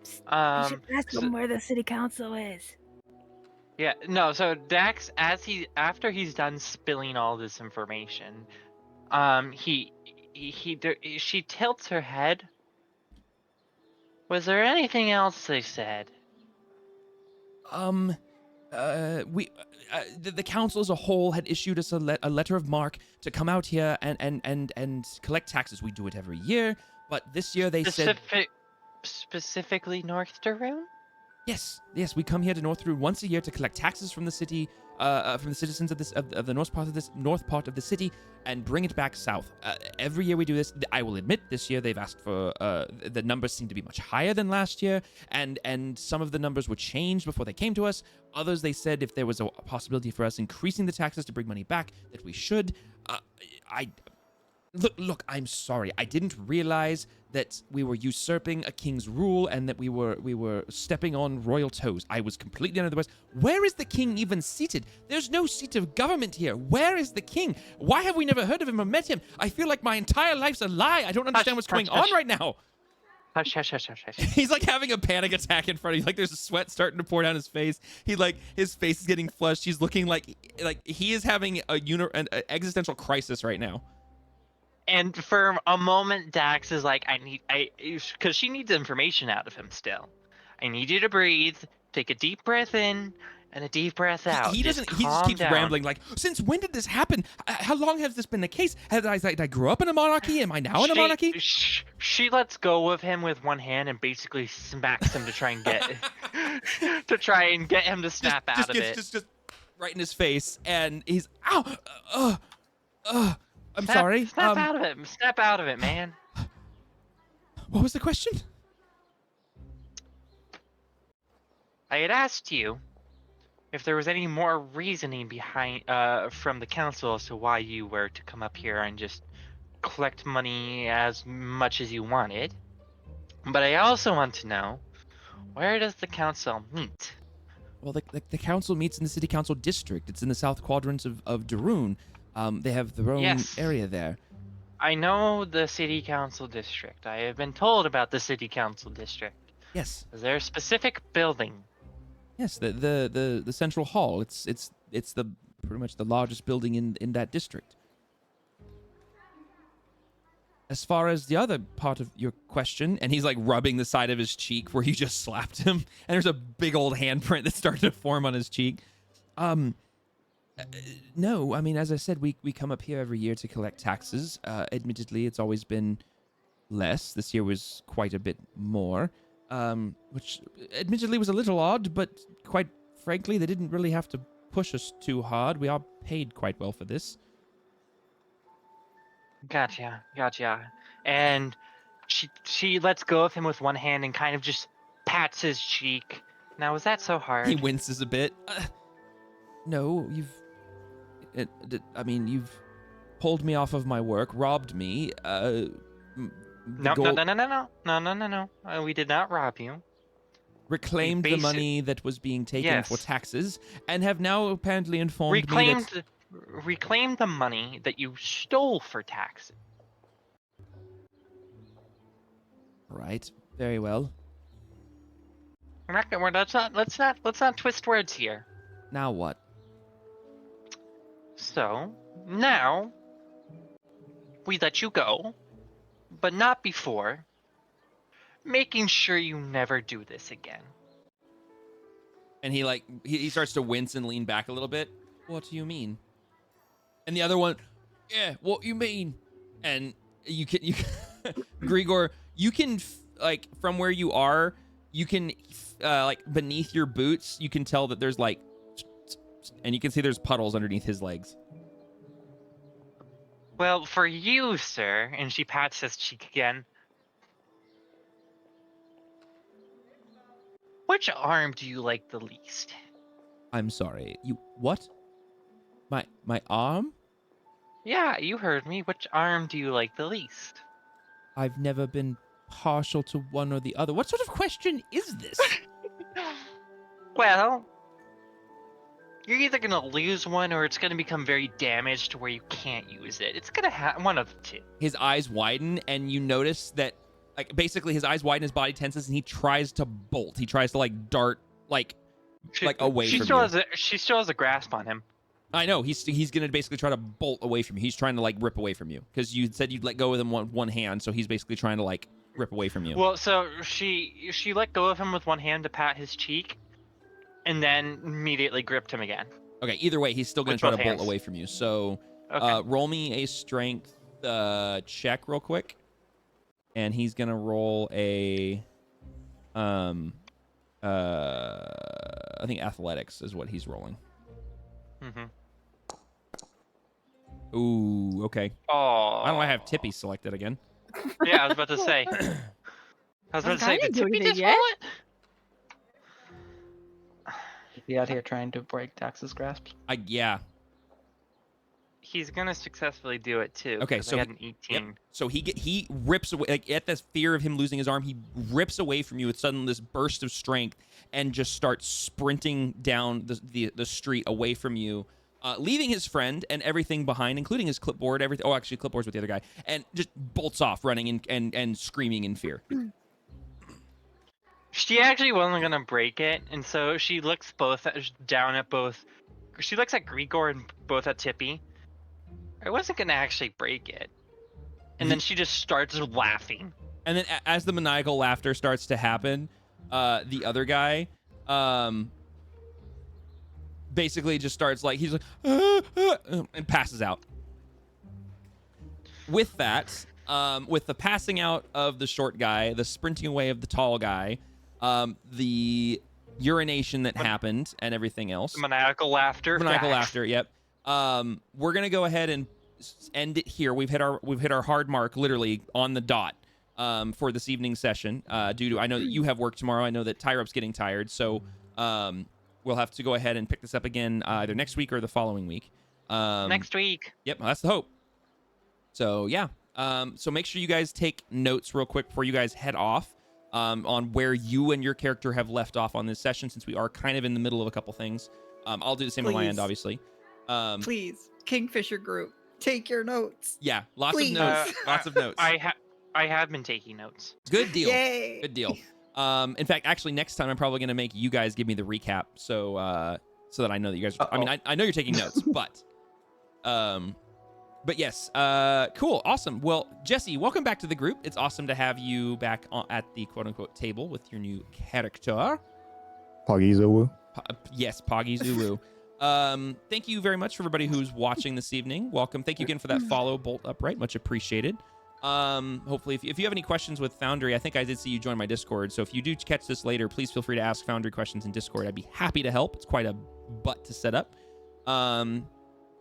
You should ask him where the city council is. Yeah, no, so Dax, after he's done spilling all this information, she tilts her head. Was there anything else they said? The council as a whole had issued us a letter of marque to come out here and collect taxes. We do it every year, but this year they said specifically North Daroon? Yes, we come here to North Daroon once a year to collect taxes from the city, from the citizens of the north part of the city, and bring it back south. Every year we do this. I will admit, this year they've asked for the numbers seem to be much higher than last year, and some of the numbers were changed before they came to us. Others they said if there was a possibility for us increasing the taxes to bring money back, that we should. Look, I'm sorry. I didn't realize that we were usurping a king's rule and that we were stepping on royal toes. I was completely under the west. Where is the king even seated? There's no seat of government here. Where is the king? Why have we never heard of him or met him? I feel like my entire life's a lie. I don't understand what's going on right now. Hush. He's like having a panic attack in front of you. Like there's a sweat starting to pour down his face. His face is getting flushed. He's looking like he is having an existential crisis right now. And for a moment, Dax is like, because she needs information out of him still. I need you to breathe, take a deep breath in, and a deep breath out. He just keeps rambling like, since when did this happen? How long has this been the case? Did I grow up in a monarchy? Am I now in a monarchy? She lets go of him with one hand and basically smacks him to try and get him to snap out of it. Just right in his face, and he's I'm sorry. Snap out of it. Snap out of it, man. What was the question? I had asked you if there was any more reasoning behind from the council as to why you were to come up here and just collect money as much as you wanted. But I also want to know, where does the council meet? Well, the council meets in the city council district. It's in the south quadrant of Daroon. They have their own area there. I know the city council district. I have been told about the city council district. Yes. Is there a specific building? Yes, the central hall. It's the pretty much the largest building in that district. As far as the other part of your question, and he's like rubbing the side of his cheek where you just slapped him, and there's a big old handprint that started to form on his cheek. No, I mean, as I said, we come up here every year to collect taxes. Admittedly, it's always been less. This year was quite a bit more, which admittedly was a little odd, but quite frankly, they didn't really have to push us too hard. We are paid quite well for this. Gotcha. And she lets go of him with one hand and kind of just pats his cheek. Now, was that so hard? He winces a bit. No, I mean, you've pulled me off of my work, robbed me. No, no. We did not rob you. Reclaimed the money that was being taken for taxes, and have now apparently informed me that... Reclaimed the money that you stole for taxes. Right. Very well. Let's not twist words here. Now what? So now we let you go, but not before making sure you never do this again. And he starts to wince and lean back a little bit. What do you mean? And the other one, yeah, what you mean? And you Grigor, you can like from where you are, you can like beneath your boots, you can tell that there's like, and you can see there's puddles underneath his legs. Well, for you, sir, and she pats his cheek again. Which arm do you like the least? I'm sorry. You what? My arm? Yeah, you heard me. Which arm do you like the least? I've never been partial to one or the other. What sort of question is this? Well, you're either gonna lose one or it's gonna become very damaged to where you can't use it. It's gonna have one of the two. His eyes widen, and you notice that, like, basically his eyes widen, his body tenses, and he tries to bolt. He tries to like dart, like away from you. She still has a grasp on him. I know he's gonna basically try to bolt away from you. He's trying to like rip away from you because you said you'd let go with him one hand, so he's basically trying to like rip away from you. Well, so she let go of him with one hand to pat his cheek, and then immediately gripped him again. Okay, either way, he's still gonna With try to both bolt hands. away from you. So Okay. roll me a strength check real quick, and he's gonna roll a I think athletics is what he's rolling. Mm-hmm. Ooh, okay. Oh. Why don't I have Tippy selected again? Yeah, I was about to say. Did Tippy just yet? roll it? Is he out here trying to break Dax's grasp? Yeah. He's gonna successfully do it too. Okay, 'cause so I had an 18. Yep. So he rips away, like, at this fear of him losing his arm, he rips away from you with sudden this burst of strength and just starts sprinting down the street away from you, leaving his friend and everything behind, including his clipboard. Everything. Oh, actually, clipboard's with the other guy, and just bolts off, running and screaming in fear. She actually wasn't gonna break it, and so she looks down at both. She looks at Grigor and both at Tippy. I wasn't gonna actually break it, and then she just starts laughing. And then as the maniacal laughter starts to happen, the other guy, basically just starts like he's like and passes out. With that, with the passing out of the short guy, the sprinting away of the tall guy, the urination that happened, and everything else. Maniacal laughter. Maniacal facts. laughter. Yep. We're gonna go ahead and end it here. We've hit our hard mark, literally on the dot, for this evening's session. Due to I know that you have work tomorrow. I know that Tyrup's getting tired, so we'll have to go ahead and pick this up again either next week or the following week. Next week. Yep, that's the hope. So yeah. So make sure you guys take notes real quick before you guys head off. On where you and your character have left off on this session, since we are kind of in the middle of a couple things. I'll do the same on my end, Please. obviously. Please, Kingfisher group, take your notes. Yeah, lots Please. of notes. Lots of notes. I have been taking notes. Good deal. Yay. Good deal. In fact, actually, next time I'm probably going to make you guys give me the recap, so that I know that you guys. I mean, I know you're taking notes, but yes, cool, awesome. Well, Jesse, welcome back to the group. It's awesome to have you back at the quote-unquote table with your new character. Poggies Yes, Poggy Zulu. Thank you very much for everybody who's watching this evening. Welcome. Thank you again for that follow, Bolt Upright. Much appreciated. Hopefully, if you have any questions with Foundry, I think I did see you join my Discord. So if you do catch this later, please feel free to ask Foundry questions in Discord. I'd be happy to help. It's quite a butt to set up.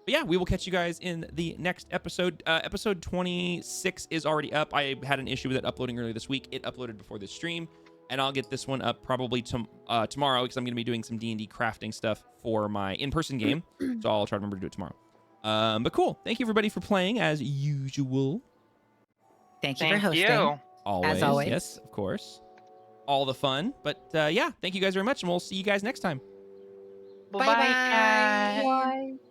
But yeah, we will catch you guys in the next episode. Episode 26 is already up. I had an issue with it uploading earlier this week. It uploaded before this stream, and I'll get this one up probably tomorrow because I'm going to be doing some D&D crafting stuff for my in-person game. So I'll try to remember to do it tomorrow. But cool. Thank you everybody for playing as usual. Thank you for Thank hosting. you. Always. always. Yes, of course. All the fun. But yeah, thank you guys very much, and we'll see you guys next time. Bye-bye, Bye-bye. guys. Bye.